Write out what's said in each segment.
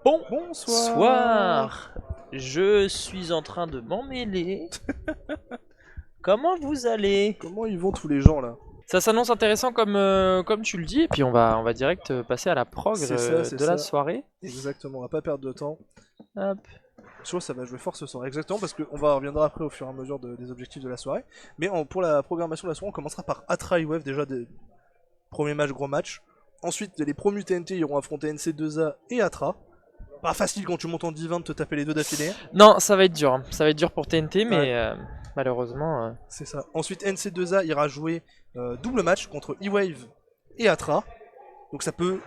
Bonsoir. Je suis en train de m'en mêler. Comment vous allez? Comment ils vont tous les gens là? Ça s'annonce intéressant comme tu le dis, et puis on va direct passer à la progr C'est de la ça. soirée. Exactement, on va pas perdre de temps. Hop. Je trouve que ça va jouer fort ce soir, exactement, parce qu'on va reviendra après au fur et à mesure des objectifs de la soirée. Mais pour la programmation de la soirée, on commencera par Atra et Wave, déjà des premiers matchs, gros match. Ensuite, les promus TNT iront affronter NC2A et Atra. Pas facile quand tu montes en Divin de te taper les deux d'affilée. Non, ça va être dur, hein. Ça va être dur pour TNT, mais Ouais. malheureusement. C'est ça. Ensuite, NC2A ira jouer double match contre E-Wave et Atra. Donc ça peut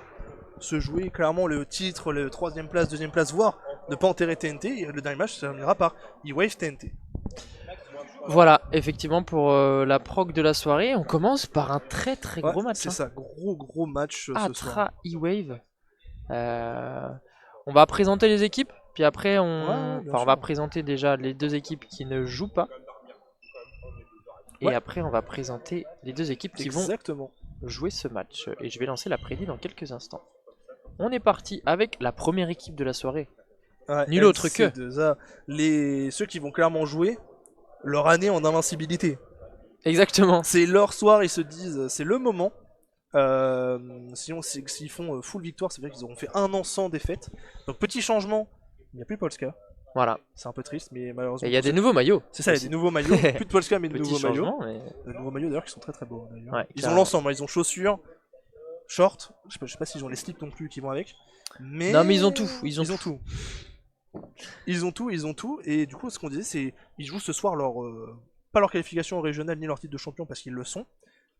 se jouer clairement le titre, le troisième place, deuxième place, voire ne pas enterrer TNT. Et le dernier match se terminera par E-Wave TNT. Voilà, effectivement, pour la prog de la soirée, on commence par un très très Ouais, gros match. c'est Hein. ça, gros match ce soir. Atra E-Wave. On va présenter les équipes, puis après Ouais, bien on sûr. va présenter déjà les deux équipes qui ne jouent pas. Et Ouais. après on va présenter les deux équipes qui vont Exactement. jouer ce match. Et je vais lancer la prédit dans quelques instants. On est parti avec la première équipe de la soirée. Ouais, Nul autre que. NC2A, ceux qui vont clairement jouer leur année en invincibilité. Exactement. C'est leur soir, ils se disent, c'est le moment. Sinon, s'ils font full victoire, c'est vrai qu'ils auront fait un an sans défaite. Donc petit changement, il n'y a plus Polska. Voilà. C'est un peu triste, mais Et malheureusement. il y a des nouveaux maillots. C'est ça, il y a des nouveaux maillots. Plus de Polska, mais de Petit nouveaux maillots. changement. Mais... De nouveaux maillots d'ailleurs qui sont très très beaux. Ouais, ils ont carrément. l'ensemble, hein, ils ont chaussures, shorts. Je sais pas s'ils ont les slips non plus qui vont avec. Mais Non, mais ils ont tout. Ils ont tout. Ils ont tout. Et du coup, ce qu'on disait, c'est ils jouent ce soir pas leur qualification régionale ni leur titre de champion parce qu'ils le sont.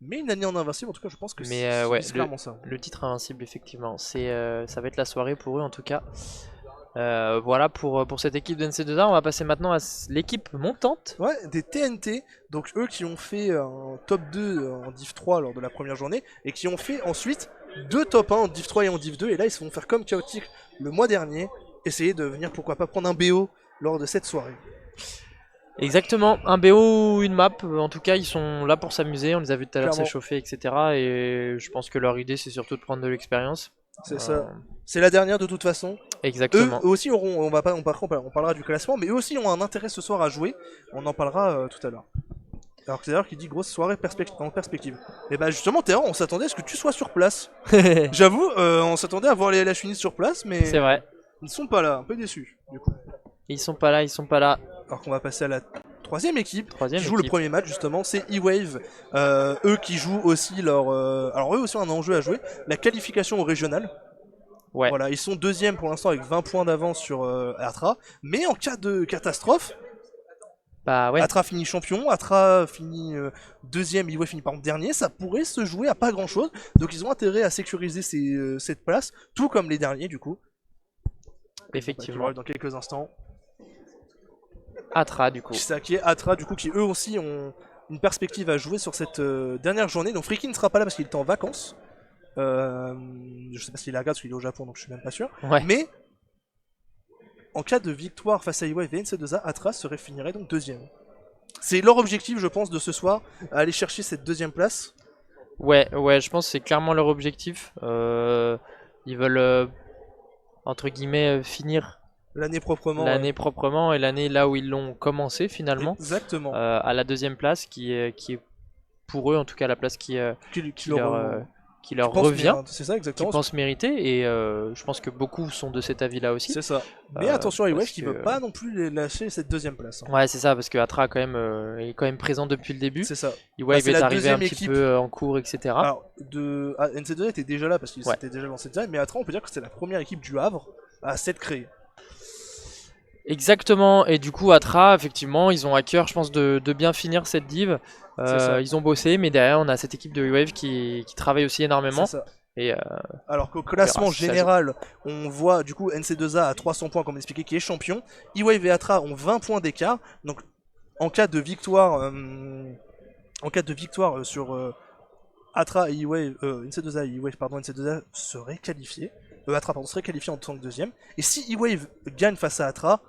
Mais une année en invincible, en tout cas, je pense que Mais ouais, c'est clairement ça. le titre invincible, effectivement. Ça va être la soirée pour eux en tout cas. Voilà pour cette équipe de NC2A. On va passer maintenant à l'équipe montante. Ouais, des TNT, donc eux qui ont fait un top 2 en Div 3 lors de la première journée, et qui ont fait ensuite deux top 1 en Div 3 et en Div 2, et là ils se vont faire comme Chaotic le mois dernier, essayer de venir pourquoi pas prendre un BO lors de cette soirée. Exactement, un BO ou une map, en tout cas ils sont là pour s'amuser, on les a vus tout à l'heure Clairement. s'échauffer, etc. Et je pense que leur idée c'est surtout de prendre de l'expérience. C'est ça. C'est la dernière de toute façon. Exactement. Eux aussi auront, on parlera du classement, mais eux aussi ont un intérêt ce soir à jouer, on en parlera tout à l'heure. Alors que c'est d'ailleurs qui dit grosse soirée en perspective. Et bah justement Théo, on s'attendait à ce que tu sois sur place. J'avoue, on s'attendait à voir les LH Unis sur place, mais C'est vrai. ils ne sont pas là, un peu déçus du coup. Ils sont pas là. Alors qu'on va passer à la troisième équipe Troisième qui joue le équipe. premier match justement, c'est E-Wave. Eux qui jouent aussi alors eux aussi ont un enjeu à jouer, la qualification au régional. Ouais. Voilà, ils sont deuxième pour l'instant avec 20 points d'avance sur Atra. Mais en cas de catastrophe, Bah ouais. Atra finit champion, Atra finit deuxième, E-Wave finit par exemple dernier. Ça pourrait se jouer à pas grand chose. Donc ils ont intérêt à sécuriser cette place, tout comme les derniers du coup. Effectivement. Dans quelques instants. Atra du coup. Ça qui est Atra du coup qui eux aussi ont une perspective à jouer sur cette dernière journée. Donc Friki ne sera pas là parce qu'il est en vacances. Je sais pas s'il est à Gare parce qu'il est au Japon donc je suis même pas sûr. Ouais. Mais en cas de victoire face à E-Wave et NC2A, Atra finirait donc deuxième. C'est leur objectif je pense de ce soir, à aller chercher cette deuxième place. Ouais, je pense que c'est clairement leur objectif. Ils veulent entre guillemets finir L'année proprement. l'année proprement et l'année là où ils l'ont commencé finalement. Exactement. À la deuxième place qui est pour eux en tout cas la place qui leur revient, C'est ça qui exactement. pensent mériter, et je pense que beaucoup sont de cet avis là aussi. C'est ça. Mais attention à E-Wave parce qui que- veut pas non plus lâcher cette deuxième place. Hein. Ouais, c'est ça, parce que Atra quand même, est quand même présent depuis le début. C'est ça. E-Wave c'est est la arrivé un deuxième petit équipe. peu en cours, etc. Alors, NC2A était déjà là parce qu'il Ouais. s'était déjà lancé déjà, mais Atra on peut dire que c'était la première équipe du Havre à s'être créée. Exactement, et du coup Atra, effectivement, ils ont à cœur, je pense, de bien finir cette div. C'est ça. Ils ont bossé, mais derrière on a cette équipe de E-Wave qui travaille aussi énormément. C'est ça. Et Alors qu'au classement on verra si ça général, on voit du coup NC2A à 300 points comme expliqué qui est champion. E-Wave et Atra ont 20 points d'écart. Donc en cas de victoire, sur Atra et E-Wave, NC2A et E-Wave, pardon, NC2A serait qualifié. Atra pardon, serait qualifié en tant que deuxième. Et si E-Wave gagne face à Atra,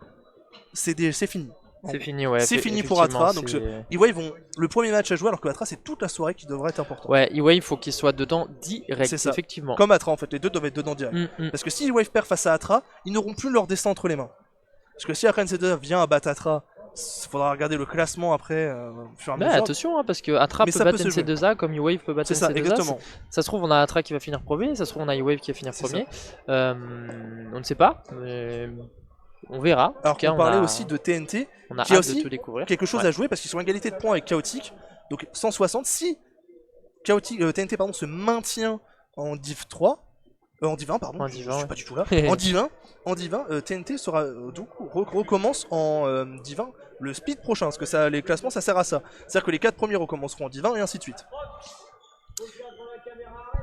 c'est fini. C'est fini, ouais. C'est fini pour Atra, donc E-Wave vont le premier match à jouer alors que Atra c'est toute la soirée qui devrait être importante. Ouais, E-Wave faut qu'il soit dedans direct, C'est ça. effectivement. Comme Atra en fait, les deux doivent être dedans direct. Parce que si E-Wave perd face à Atra, ils n'auront plus leur destin entre les mains. Parce que si après NC2A vient à battre Atra, il faudra regarder le classement après au fur et à mesure. Attention, hein, parce que Atra peut battre NC2A comme E-Wave peut battre NC2A. C'est ça, exactement. Ça se trouve, on a Atra qui va finir premier, ça se trouve, on a E-Wave qui va finir premier. On ne sait pas. On verra. Alors qu'on parlait aussi de TNT, on a qui a hâte aussi de tout découvrir. quelque chose à jouer parce qu'ils sont en égalité de points avec Chaotic. Donc 160, si TNT pardon, se maintient en Div 3, en Div 1 pardon, en je Div 1, suis pas du tout là, en Div 1, TNT sera, donc, recommence en Div 1 le speed prochain, parce que ça, les classements ça sert à ça. C'est-à-dire que les 4 premiers recommenceront en Div 1 et ainsi de suite.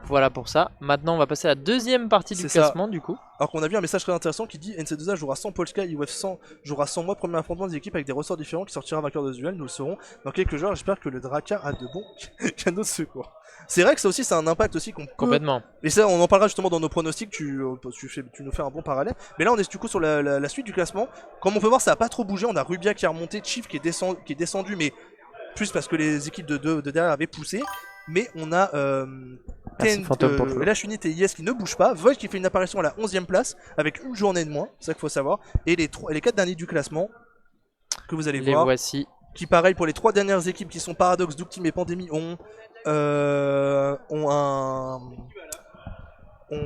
Voilà pour ça. Maintenant, on va passer à la deuxième partie du classement, du coup. Alors qu'on a vu un message très intéressant qui dit NC2A jouera sans Polska, IWF 100 jouera sans moi, premier affrontement des équipes avec des ressorts différents qui sortira vainqueur de ce duel. Nous le saurons dans quelques jours. J'espère que le Draka a de bons canaux de secours. C'est vrai que ça aussi, c'est un impact aussi qu'on peut... Complètement. Et ça, on en parlera justement dans nos pronostics. Tu nous fais un bon parallèle. Mais là, on est du coup sur la suite du classement. Comme on peut voir, ça a pas trop bougé. On a Rubia qui est remonté, Chief qui est descendu, mais plus parce que les équipes de derrière avaient poussé. Mais on a Lash Unit et IS qui ne bougent pas. Void qui fait une apparition à la 11ème place avec une journée de moins, c'est ça qu'il faut savoir. Et les 4 derniers du classement que vous allez voir. Voici. Qui pareil pour les 3 dernières équipes qui sont Paradox, Ducteam et Pandémie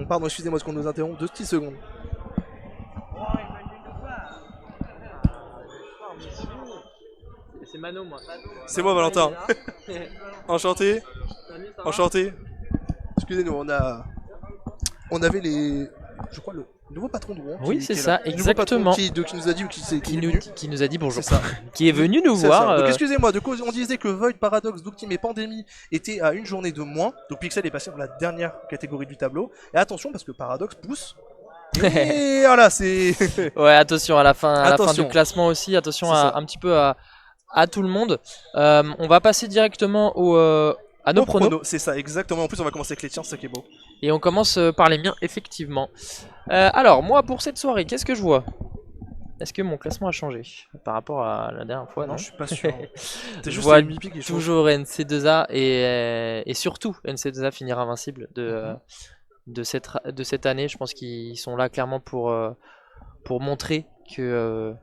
pardon, excusez-moi, ce qu'on nous interrompt 2 petites secondes. C'est Mano, moi. C'est moi, Valentin. Enchanté. Enchanté. Excusez-nous, on avait je crois le nouveau patron de Rouen. Oui, c'est ça, exactement. Qui nous a dit qui nous a dit bonjour. Qui est venu nous voir. Donc excusez-moi, on disait que Void, Paradox, Ducteam et Pandémie étaient à une journée de moins. Donc Pixel est passé dans la dernière catégorie du tableau. Et attention parce que Paradox pousse. Et voilà, c'est. Ouais, attention à la fin du classement aussi. Attention un petit peu à tout le monde. On va passer directement à nos pronos. C'est ça, exactement. En plus, on va commencer avec les tiens, c'est ça qui est beau. Et on commence par les miens, effectivement. Alors, moi, pour cette soirée, qu'est-ce que je vois? Est-ce que mon classement a changé par rapport à la dernière fois? Non, je suis pas sûr. Je vois toujours NC2A et surtout NC2A finir invincible de cette année. Je pense qu'ils sont là clairement pour montrer que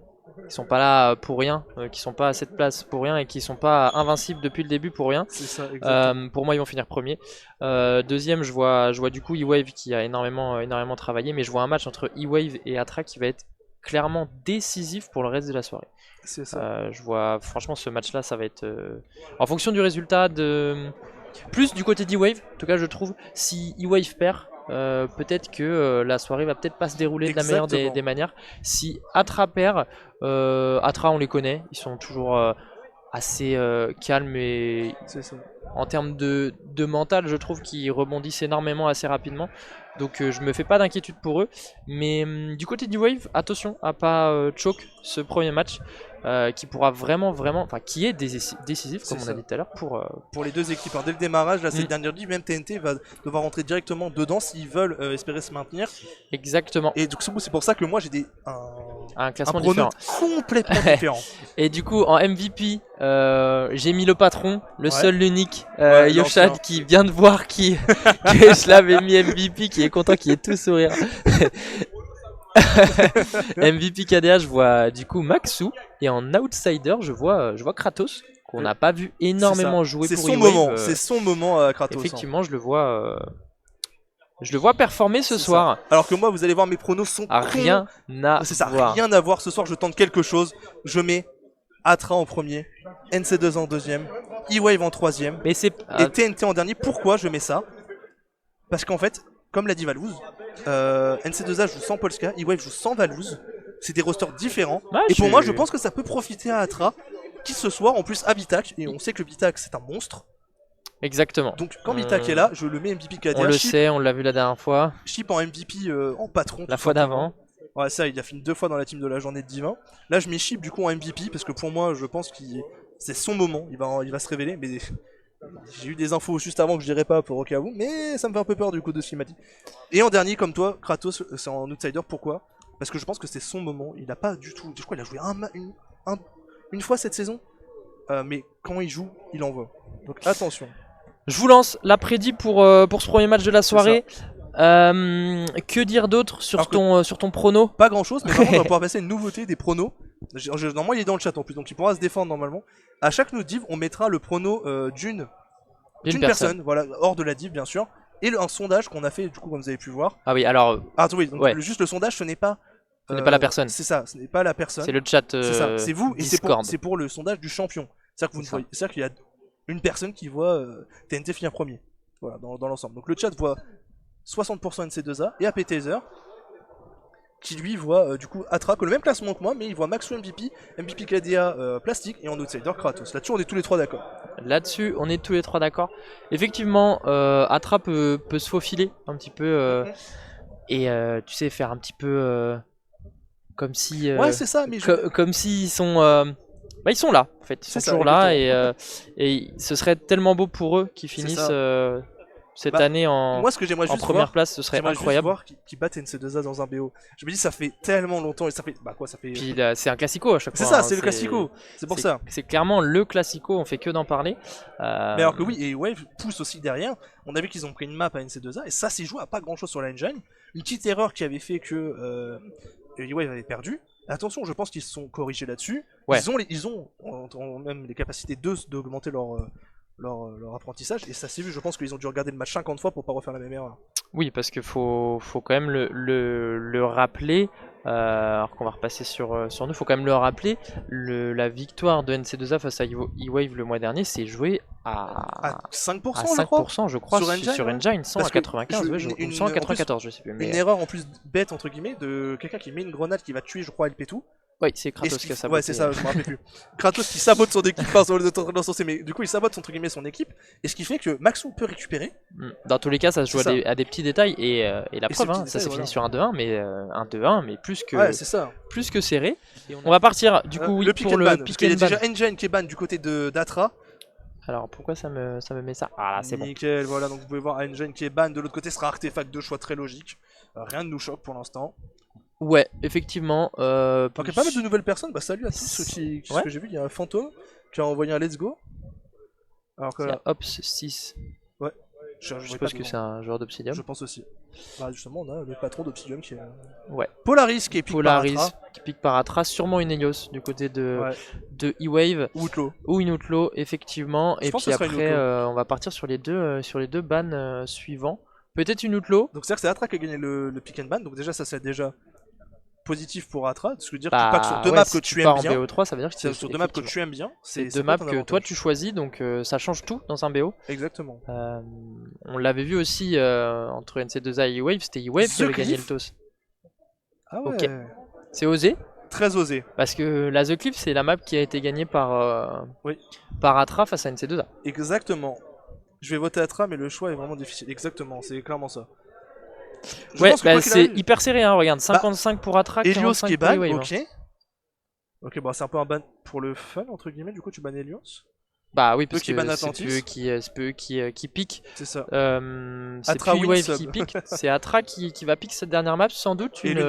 ils sont pas là pour rien, qu'ils sont pas à cette place pour rien et qu'ils sont pas invincibles depuis le début pour rien. C'est ça, exactement. Pour moi, ils vont finir premier. Deuxième, je vois du coup E-Wave qui a énormément travaillé, mais je vois un match entre E-Wave et Atra qui va être clairement décisif pour le reste de la soirée. C'est ça. Je vois franchement ce match-là, ça va être en fonction du résultat plus du côté d'E-Wave. En tout cas, je trouve si E-Wave perd. Peut-être que la soirée va peut-être pas se dérouler de la meilleure des manières. Si Atra perd, Atra on les connaît, ils sont toujours assez calmes et en termes de mental, je trouve qu'ils rebondissent énormément assez rapidement. Donc je me fais pas d'inquiétude pour eux. Mais du côté du Wave, attention à pas choke ce premier match. Qui pourra vraiment, enfin qui est décisif comme on a dit tout à l'heure pour les deux équipes. Dès le démarrage, là, cette dernière ligue, même TNT va devoir rentrer directement dedans s'ils veulent espérer se maintenir. Exactement. Et donc c'est pour ça que moi j'ai un classement différent. Complètement différent. Et du coup en MVP, j'ai mis le patron, le seul, l'unique, Yoshad qui vient de voir que je l'avais mis MVP, qui est content, qui est tout sourire. MVP KDA, je vois du coup Maxou, et en outsider je vois Kratos qu'on n'a pas vu énormément jouer pour E-Wave. C'est son moment Kratos. Effectivement, je le vois performer ce soir. Alors que moi, vous allez voir, mes pronos sont rien à voir. Ce soir, je tente quelque chose. Je mets Atra en premier, NC2 en deuxième, E-Wave en troisième, et TNT en dernier. Pourquoi je mets ça? Parce qu'en fait, comme l'a dit Valouz, NC2A joue sans Polska, E-Wave joue sans Valouz. C'est des rosters différents. Et pour moi, je pense que ça peut profiter à Atra, qui ce soir, en plus, a Bitak. Et on sait que Bitak, c'est un monstre. Exactement. Donc, quand Bitak est là, je le mets MVP KDA. On le sait, on l'a vu la dernière fois. Chip en MVP en patron. La fois d'avant. Ouais, ça, il a fini 2 fois dans la team de la journée de Divin. Là, je mets Chip du coup en MVP parce que pour moi, je pense que c'est son moment. Il va se révéler. Mais j'ai eu des infos juste avant que je dirais pas pour au cas où. Mais ça me fait un peu peur du coup de ce qu'il m'a dit. Et en dernier, comme toi, Kratos, c'est en outsider. Pourquoi? Parce que je pense que c'est son moment. Il a pas du tout. Je crois qu'il a joué une fois cette saison, mais quand il joue, il envoie. Donc attention. Je vous lance la prédit pour ce premier match de la soirée. Que dire d'autre sur ton prono? Pas grand chose, mais vraiment on va pouvoir passer une nouveauté des pronos. Normalement il est dans le chat en plus, donc il pourra se défendre normalement. À chaque nos div, on mettra le prono d'une personne, voilà, hors de la div bien sûr. Et un sondage qu'on a fait du coup comme vous avez pu voir. Ah oui, alors... oui, donc juste le sondage ce n'est pas... Ce n'est pas la personne. C'est ça, ce n'est pas la personne. C'est le chat c'est ça, c'est vous, Discord. et c'est pour le sondage du champion. C'est-à-dire qu'il y a une personne qui voit TNT finir premier. Voilà, dans l'ensemble. Donc le chat voit 60% NC2A et AP Taser qui lui voit du coup Atra, le même classement que moi, mais il voit Maxou MVP, MVP KDA Plastique et en outsider Kratos. Là-dessus on est tous les trois d'accord. Là-dessus on est tous les trois d'accord. Effectivement, Atra peut se faufiler un petit peu et tu sais faire un petit peu comme si... ouais c'est ça, mais comme s'ils sont... ils sont là en fait, ils sont toujours là et ce serait tellement beau pour eux qu'ils finissent cette année en première place, ce serait incroyable. Voir qu'ils battent NC2A dans un BO. Je me dis ça fait tellement longtemps et ça fait Puis c'est un classico à chaque fois. C'est ça, c'est le classico. C'est pour ça. C'est clairement le classico, on fait que d'en parler. Mais alors que oui, et Wave pousse aussi derrière. On a vu qu'ils ont pris une map à NC2A et ça s'est joué à pas grand chose sur la engine. Une petite erreur qui avait fait que Wave avait perdu. Attention, je pense qu'ils se sont corrigés là-dessus. Ouais. Ils ont même les capacités d'augmenter leur apprentissage et ça s'est vu. Je pense qu'ils ont dû regarder le match 50 fois pour pas refaire la même erreur. Oui, parce qu'il faut quand même le rappeler. Alors qu'on va repasser sur nous, il faut quand même le rappeler. La victoire de NC2A face à E-Wave le mois dernier s'est jouée à 5%, je crois sur Engine, 100 Parce à 95, ou 100 à 94, je sais plus. Une erreur en plus bête entre guillemets de quelqu'un qui met une grenade qui va tuer, je crois, LP2. Oui, c'est Kratos qui a saboté. Ouais, c'est ça, je me rappelle plus. Kratos qui sabote son équipe, pardon, mais du coup il sabote entre guillemets son équipe, et ce qui fait que Maxou peut récupérer. Dans tous les cas, ça se joue à des petits détails, et la preuve, ça s'est fini sur un 2-1, mais un 2-1, mais plus que serré. On va partir du coup le pick pour and ban, le pick parce qu'il and y a ban. déjà Engine qui est ban du côté d'Atra. Alors pourquoi ça me met ça? Ah là c'est bon. Nickel, voilà, donc vous pouvez voir Engine qui est ban, de l'autre côté sera Artefact, deux choix très logiques. Rien ne nous choque pour l'instant. Ouais, effectivement. Donc il y a pas mal de nouvelles personnes, salut à tous ceux ce que j'ai vu, il y a un Fantôme qui a envoyé un Let's Go. Alors que il y a Ops 6. Ouais. Je suppose que c'est un joueur d'Obsidian. Je pense aussi. Justement, on a le patron d'Obsidian qui est... Ouais. Polaris qui est pique par Atra. Qui pique par Atra, sûrement une Helios du côté de E-Wave. Ou une Outlaw, effectivement. Et puis après, on va partir sur les deux bans suivants. Peut-être une Outlaw. Donc c'est-à-dire que c'est Atra qui a gagné le pick and ban, donc déjà ça c'est déjà positif pour Atra, ce que dire que tu packs sur deux maps que tu aimes bien. En BO3, ça veut dire que c'est sur deux maps que tu aimes bien. C'est deux maps que toi tu choisis, donc ça change tout dans un BO. Exactement. On l'avait vu aussi entre NC2A et E-Wave, c'était E-Wave qui avait gagné le toss. Ah ouais. Ok. C'est osé. Très osé. Parce que la The Cliff, c'est la map qui a été gagnée par Atra face à NC2A. Exactement. Je vais voter Atra, mais le choix est vraiment difficile. Exactement, c'est clairement ça. C'est hyper serré, hein, regarde, 55 pour Atra, Helios 45 qui est pour ban, E-Wave. ok. Ok, bon, c'est un peu un ban pour le fun, entre guillemets, du coup tu bans Helios. Bah oui, parce que c'est eux qui piquent. C'est ça. C'est plus E-Wave qui pique, c'est Atra qui va piquer cette dernière map, sans doute une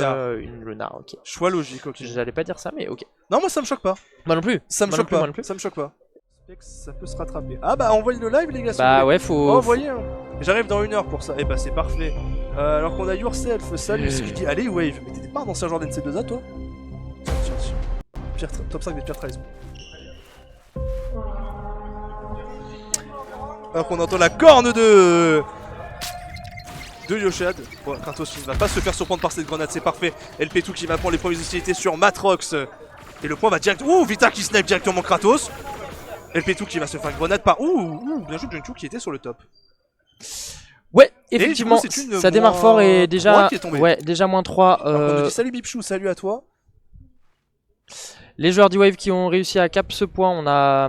Lunar, ok. Choix logique, ok. J'allais pas dire ça, mais ok. Non, moi ça me choque pas. Moi non plus. Ça me choque pas. Ça me choque pas. Ça peut se rattraper. Ah bah envoyez le live les gars. Bah ouais, faut... envoyer. J'arrive dans 1 heure pour ça. Et bah c'est parfait. Alors qu'on a Yourself, salut, ce qui dit allez Wave. Mais t'étais pas un ancien joueur d'NC2A toi? Tiens. Top 5 des pires trahisons. Alors qu'on entend la corne de Yoshad. Bon, Kratos ne va pas se faire surprendre par cette grenade, c'est parfait. LP2 qui va prendre les premières hostilités sur Matrox. Et le point va direct... Ouh, Vita qui snipe directement Kratos. LP2 qui va se faire une grenade par... Ouh, bien joué Junchu qui était sur le top. Ouais, effectivement, coup, ça démarre fort et déjà... Qui est tombé. Ouais, déjà -3. On nous dit salut Bipchou, salut à toi. Les joueurs d'E-Wave qui ont réussi à cap ce point, on a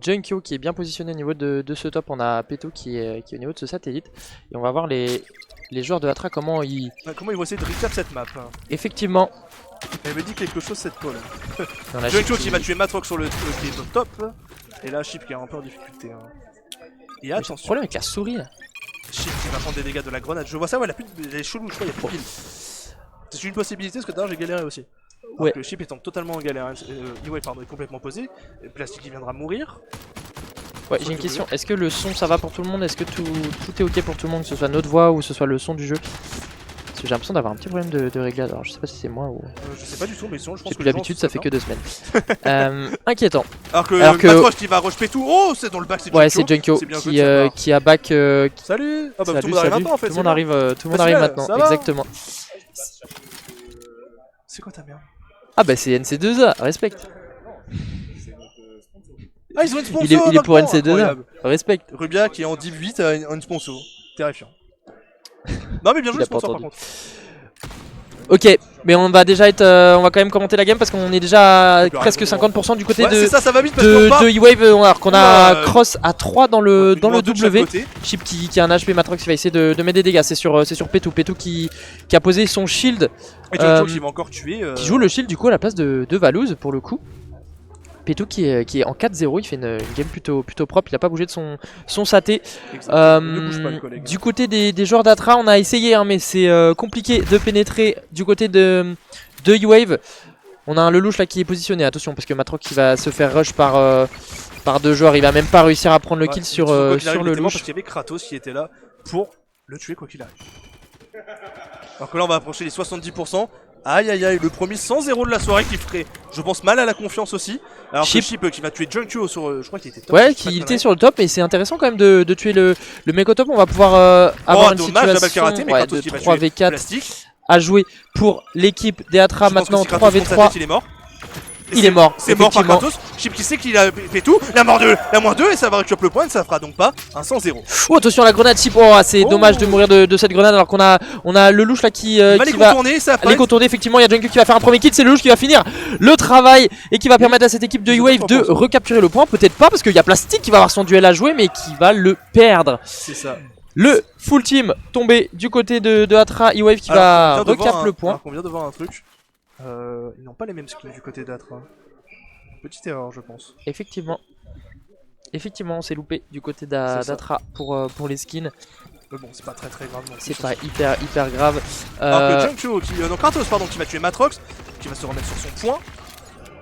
Junkyo qui est bien positionné au niveau de ce top, on a Peto qui est au niveau de ce satellite. Et on va voir les joueurs de Atra comment ils vont essayer de recap cette map. Effectivement. Elle me dit quelque chose cette pole. Junkyo qui va tuer Matrox sur le qui est au top. Et là Chip qui est un peu en difficulté. Et attention. Le problème avec la souris là. Chip qui va prendre des dégâts de la grenade. Je vois ça, ouais, elle est chelou, je crois, il y a plus de piles. C'est une possibilité parce que d'ailleurs j'ai galéré aussi. Ouais. Le chip étant totalement en galère, E-Wave pardon, est complètement posé. Plastic il viendra mourir. Ouais, j'ai une question. Est-ce que le son ça va pour tout le monde? Est-ce que tout est ok pour tout le monde, que ce soit notre voix ou que ce soit le son du jeu? Parce que j'ai l'impression d'avoir un petit problème de réglage. Alors je sais pas si c'est moi ou. Je sais pas du tout, mais sinon je pense J'ai que plus l'habitude, ça fait que 2 semaines. Inquiétant. Alors que Matrox qui va rush tout. Oh, c'est dans le back, c'est Junkyo. Ouais, c'est Junkyo qui a back. Salut. Ah bah salut, tout le monde arrive maintenant en fait. Tout le monde arrive maintenant, exactement. C'est quoi ta merde? Ah bah c'est NC2A, respect. Ah, ils ont une sponsor. Il est pour NC2A, respect. Rubia qui est en Div 8 a une sponsor. Terrifiant. Non mais bien joué le sponsor par contre. Ok, mais on va déjà être, on va quand même commenter la game parce qu'on est déjà à presque 50% du côté de ça va vite parce que de E-Wave, alors qu'on a Cross à 3 dans le W. Chip qui a un HP, Matrox qui va essayer de mettre des dégâts, c'est sur Petou. Petou qui a posé son shield. Et Jojo qui va encore tuer. Qui joue le shield du coup à la place de Valouz pour le coup. Petou qui est en 4-0, il fait une game plutôt propre, il a pas bougé de son saté. Du côté des joueurs d'Atra, on a essayé hein, mais c'est compliqué de pénétrer du côté de E-Wave. On a un Lelouch là qui est positionné, attention parce que Matrox qui va se faire rush par 2 joueurs, il va même pas réussir à prendre le kill sur Lelouch. Parce qu'il y avait Kratos qui était là pour le tuer quoi qu'il arrive. Alors que là on va approcher les 70%. Aïe aïe aïe, le premier 100-0 de la soirée qui ferait, je pense, mal à la confiance aussi. Alors que Chip qui va tuer Junkyo sur, je crois qu'il était top. Ouais, il était sur le top et c'est intéressant quand même de tuer le mec au top. On va pouvoir avoir une situation mais de 3v4 à jouer pour l'équipe des Atra maintenant. 3v3. Il est mort. Il est mort. C'est mort par Kratos. Chip qui sait qu'il a fait tout. La mort 2 et ça va récupérer le point. Ça fera donc pas un 100-0. Oh, attention la grenade Chip. Oh, c'est dommage de mourir de cette grenade alors qu'on a Lelouch là qui va les contourner. Effectivement, il y a Junkyo qui va faire un premier kill. C'est Lelouch qui va finir le travail et qui va permettre à cette équipe de E-Wave de recapturer le point. Peut-être pas parce qu'il y a Plastic qui va avoir son duel à jouer mais qui va le perdre. C'est ça. Le full team tombé du côté de Atra. E-Wave qui va recap le point. On vient de voir un truc. Ils n'ont pas les mêmes skins du côté d'Atra. Petite erreur, je pense. Effectivement, on s'est loupé du côté d'Atra pour les skins. Mais bon, c'est pas très grave. C'est pas hyper grave. Alors que Junkyo, non, Kratos, pardon, qui va tuer Matrox, qui va se remettre sur son point.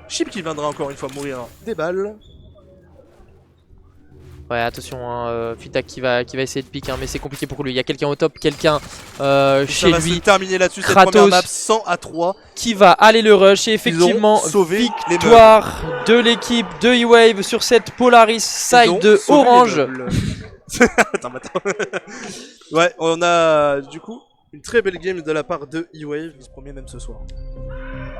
Chip qui viendra encore une fois mourir des balles. Ouais, attention, hein, Fitak qui va essayer de piquer, hein, mais c'est compliqué pour lui. Il y a quelqu'un au top, quelqu'un chez lui. Ça va se terminer là-dessus, cette première map 100-3. Qui va aller le rush et effectivement, victoire de l'équipe de E-Wave sur cette Polaris side de Orange. Attends. Ouais, on a du coup une très belle game de la part de E-Wave, qui se promet même ce soir.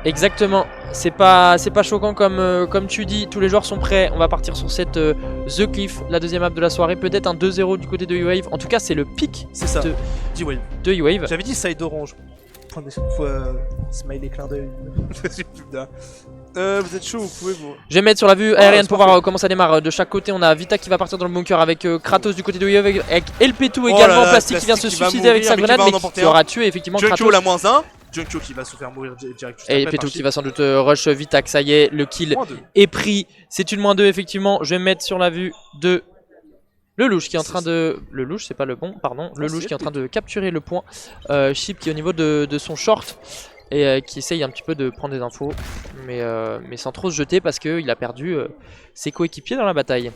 Exactement, c'est pas choquant comme tu dis, tous les joueurs sont prêts, on va partir sur cette The Cliff, la deuxième map de la soirée, peut-être un 2-0 du côté de E-Wave, en tout cas c'est le pic de E-Wave. J'avais dit side orange, smiley clin d'œil. Vous êtes chaud, vous pouvez vous... Je vais mettre sur la vue aérienne pour voir comment ça démarre. De chaque côté on a Vita qui va partir dans le bunker avec Kratos du côté de E-Wave, avec Elpetou également, Plastic qui vient se suicider avec sa grenade mais qui aura tué effectivement Kratos. Junkyo la -1. Junkyo qui va se faire mourir direct. Et Petou qui va sans doute rush Vitac, ça y est, le kill est pris. C'est une -2 effectivement. Je vais mettre sur la vue de Lelouch qui est en train de... Lelouch c'est pas le bon, pardon. Lelouch qui est en train de capturer le point. Chip qui est au niveau de son short et qui essaye un petit peu de prendre des infos. Mais sans trop se jeter parce qu'il a perdu ses coéquipiers dans la bataille.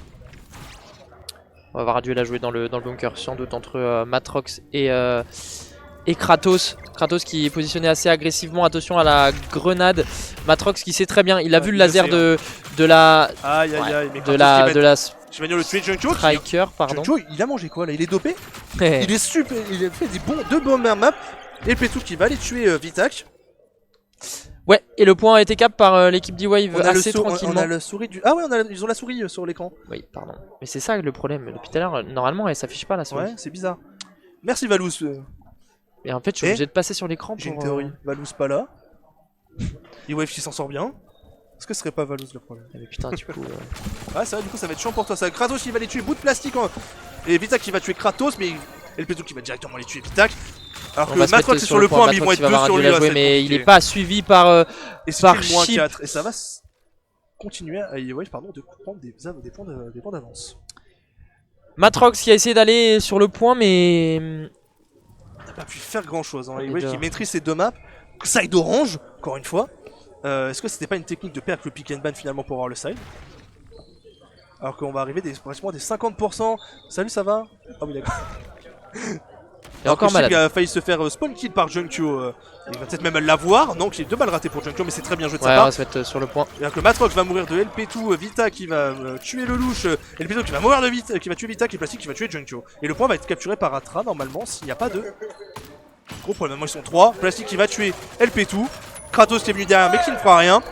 On va avoir un duel à jouer dans le bunker sans doute entre Matrox et Kratos. Kratos qui est positionné assez agressivement, attention à la grenade. Matrox qui sait très bien, il a vu le laser de la... Aïe aïe aïe, mais de la je vais venir le tuer, Junkyo. Striker, pardon. Junkyo, il a mangé quoi là? Il est dopé. Il est super, il a fait deux bonnes maps. Et Petou qui va aller tuer Vitac. Ouais, et le point a été cap par l'équipe d'E-Wave assez tranquillement. On a la souris du... Ah ouais, ils ont la souris sur l'écran. Oui, pardon. Mais c'est ça le problème, depuis tout à l'heure, normalement elle s'affiche pas la souris. Ouais, c'est bizarre. Merci Valouz. Et en fait, je suis obligé de passer sur l'écran pour... J'ai une théorie. Valouz pas là. E-Wave qui s'en sort bien. Est-ce que ce serait pas Valouz le problème? Mais putain, du coup... Ouais, c'est vrai, du coup, ça va être chiant pour toi. Ça, Kratos qui va les tuer, bout de plastique. Hein. Et Vitac qui va tuer Kratos, mais Elpetou qui va directement les tuer Vitac. Alors que Matrox est sur le point, mais ils vont être deux sur lui. Mais il est pas suivi par Chip. Et ça va continuer à E-Wave, pardon, de prendre des points d'avance. Matrox qui a essayé d'aller sur le point, mais... n'a pas pu faire grand chose. Hein. E-Wave qui maîtrise ces deux maps. Side orange, encore une fois. Est-ce que c'était pas une technique de perdre le pick and ban finalement pour avoir le side? Alors qu'on va arriver pratiquement des 50%. Salut, ça va? Ah oui, d'accord. Et encore malade. Il a failli se faire spawn kill par Junkyo. Il va peut-être même l'avoir. Non, il a 2 balles ratées pour Junkyo, mais c'est très bien joué de sa Ouais, part. on va se mettre sur le point. Et que Matrox va mourir de LP2, Vita qui va tuer le louche, LP2 qui va mourir de Vita, qui va tuer Vita, qui est plastique, qui va tuer Junkyo. Et le point va être capturé par Atra normalement s'il n'y a pas de gros problème. Maintenant ils sont 3. Plastique qui va tuer LP2, Kratos qui est venu derrière mais qui ne fera rien.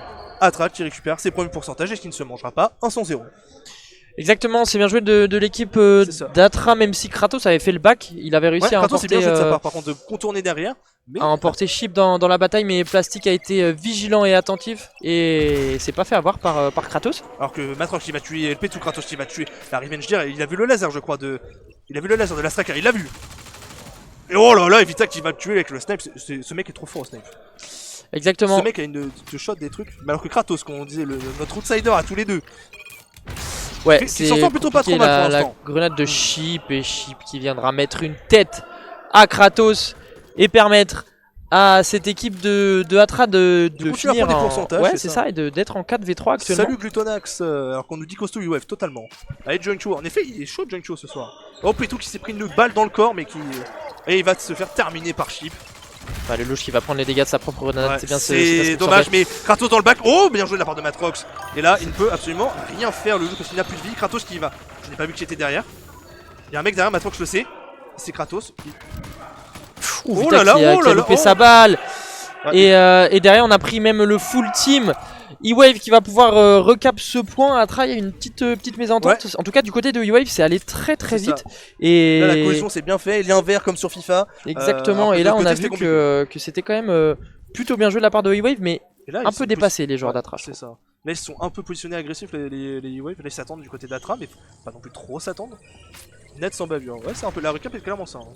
Atra qui récupère ses premiers pourcentages et qui ne se mangera pas 100-0. Exactement, c'est bien joué de l'équipe d'Atra, même si Kratos avait fait le back, il avait réussi à Kratos emporter, c'est bien joué de sa part par contre de contourner derrière. Mais... à emporter Chip dans la bataille, mais Plastic a été vigilant et attentif et s'est pas fait avoir par Kratos. Alors que Matrox qui va tuer LP2, Kratos qui va tuer la Revenge Gear, il a vu le laser je crois il a vu le laser de la Striker, il l'a vu. Et oh là là, Evita qui va le tuer avec le snipe, ce mec est trop fort au snipe. Exactement. Ce mec a une shot des trucs, mais alors que Kratos, comme on disait, notre outsider à tous les deux. Ouais, qui s'en sort plutôt pas trop mal pour l'instant. La grenade de Chip et Chip qui viendra mettre une tête à Kratos et permettre à cette équipe de Atra de finir des en... pourcentages. Ouais, c'est ça, et d'être en 4v3 actuellement. Salut Glutonax, alors qu'on nous dit costaud UF totalement. Allez Junkyo, en effet il est chaud Junkyo ce soir. Oh Petou qui s'est pris une balle dans le corps mais qui... Et il va se faire terminer par Chip. Enfin, le louche qui va prendre les dégâts de sa propre grenade, Ouais, c'est bien. C'est dommage, mais Kratos dans le back. Oh, bien joué de la part de Matrox. Et là, il ne peut absolument rien faire le loup parce qu'il n'a plus de vie. Kratos qui y va. Je n'ai pas vu qui était derrière. Il y a un mec derrière, Matrox le sait. C'est Kratos. Oh là là, qui a loupé sa balle. Ouais. Et derrière, on a pris même le full team. E-Wave qui va pouvoir recap ce point. Atra, il y a une petite mésentente. Ouais. En tout cas, du côté de E-Wave, c'est allé très vite. Et là, la cohésion c'est bien fait. Lien vert comme sur FIFA. Exactement. Et là, on a vu que c'était quand même plutôt bien joué de la part de E-Wave, mais là, un peu dépassé les joueurs d'Atra. C'est ça. Là, ils sont un peu positionnés agressifs les E-Wave. Là, ils s'attendent du côté d'Atra, mais pas non plus trop s'attendre. Net sans bavure. Ouais, c'est un peu la recap est clairement ça. Hein.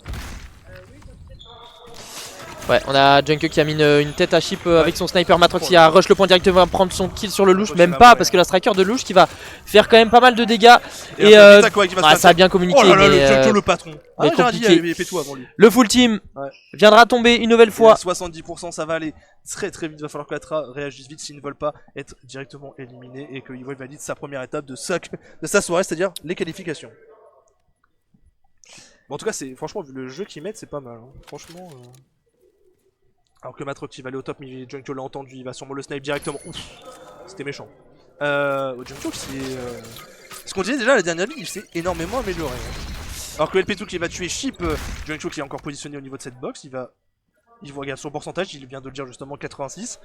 Ouais, on a Junkyo qui a mis une tête à Chip avec son sniper. Matrox qui a rush le point directement, va prendre son kill sur le louche, même pas parce que la striker de louche qui va faire quand même pas mal de dégâts. Et ça a bien communiqué. Oh là là, le Junkyo le patron. Ah, j'ai dit, il fait tout avant lui. Le full team viendra tomber une nouvelle fois. 70%, ça va aller très vite. Va falloir que Atra réagisse vite s'ils ne veulent pas être directement éliminés et que E-Wave valide sa première étape de sa soirée, c'est-à-dire les qualifications. Bon, en tout cas, franchement, vu le jeu qu'ils mettent, c'est pas mal. Hein. Franchement. Alors que Matrox qui va aller au top, mais Junkyo l'a entendu, il va sûrement le snipe directement. Ouf, c'était méchant. Junkyo ce qu'on disait déjà la dernière vie, il s'est énormément amélioré. Alors que LP2 qui va tuer Chip, Junkyo qui est encore positionné au niveau de cette box, il regarde son pourcentage, il vient de le dire justement 86.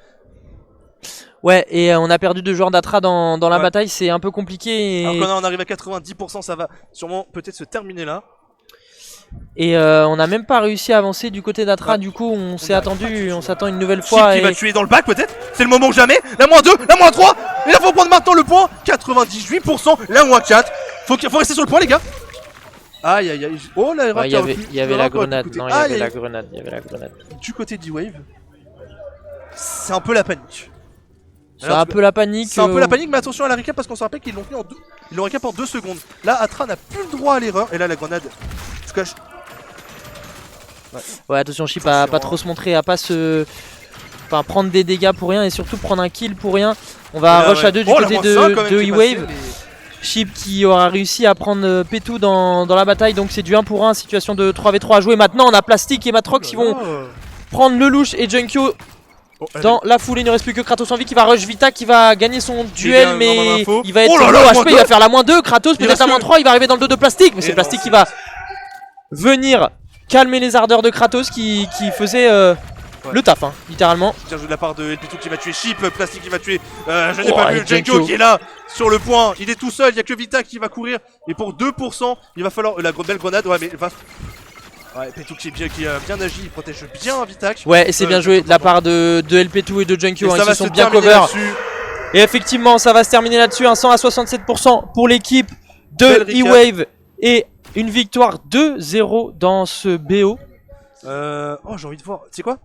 Ouais, et on a perdu 2 joueurs d'Atra dans la bataille, c'est un peu compliqué. Alors quand on arrive à 90%, ça va sûrement peut-être se terminer là. Et on n'a même pas réussi à avancer du côté d'Atra, du coup on s'est attendu, on s'attend une nouvelle fois. Chip qui va tuer dans le back peut-être, c'est le moment ou jamais, la moins 2, la moins 3, et là faut prendre maintenant le point, 98%, la moins 4, faut rester sur le point les gars. Aïe aïe aïe, oh la il y avait la grenade, non il y avait la grenade, Du côté d'E-Wave, c'est un peu la panique. C'est un peu la panique. C'est un peu la panique, mais attention à la recap parce qu'on se rappelle qu'ils l'ont fait en 2. Ils l'ont recap en 2 secondes. Là, Atra n'a plus le droit à l'erreur. Et là, la grenade se cache. Ouais, attention, Chip à pas trop se montrer, à pas se. Enfin, prendre des dégâts pour rien et surtout prendre un kill pour rien. On va rush à 2 du côté de E-Wave. Chip qui aura réussi à prendre Petou dans la bataille. Donc c'est du 1 pour 1, situation de 3v3 à jouer. Maintenant, on a Plastic et Matrox qui vont prendre le louche et Junkyo. Dans la foulée, il ne reste plus que Kratos en vie qui va rush Vita, qui va gagner son duel, mais il va être low HP, il va faire la moins 2. Kratos peut-être la moins 3, il va arriver dans le dos de Plastic, mais c'est Plastic qui va venir calmer les ardeurs de Kratos qui faisait le taf, hein, littéralement. Bien joué de la part de LP2 qui va tuer Chip, Plastic qui va tuer, je n'ai pas vu, Junkyo qui est là sur le point, il est tout seul, il n'y a que Vita qui va courir, et pour 2%, il va falloir la belle grenade, ouais mais va... Ouais, Petou qui a bien agi, il protège bien Vitac. Ouais, et c'est bien joué de la part de LP2 et de Junkyo, hein, ils se sont bien cover. Et effectivement, ça va se terminer là-dessus, un 100 à 67% pour l'équipe de E-Wave. Et une victoire 2-0 dans ce BO. Oh, j'ai envie de voir, tu sais quoi?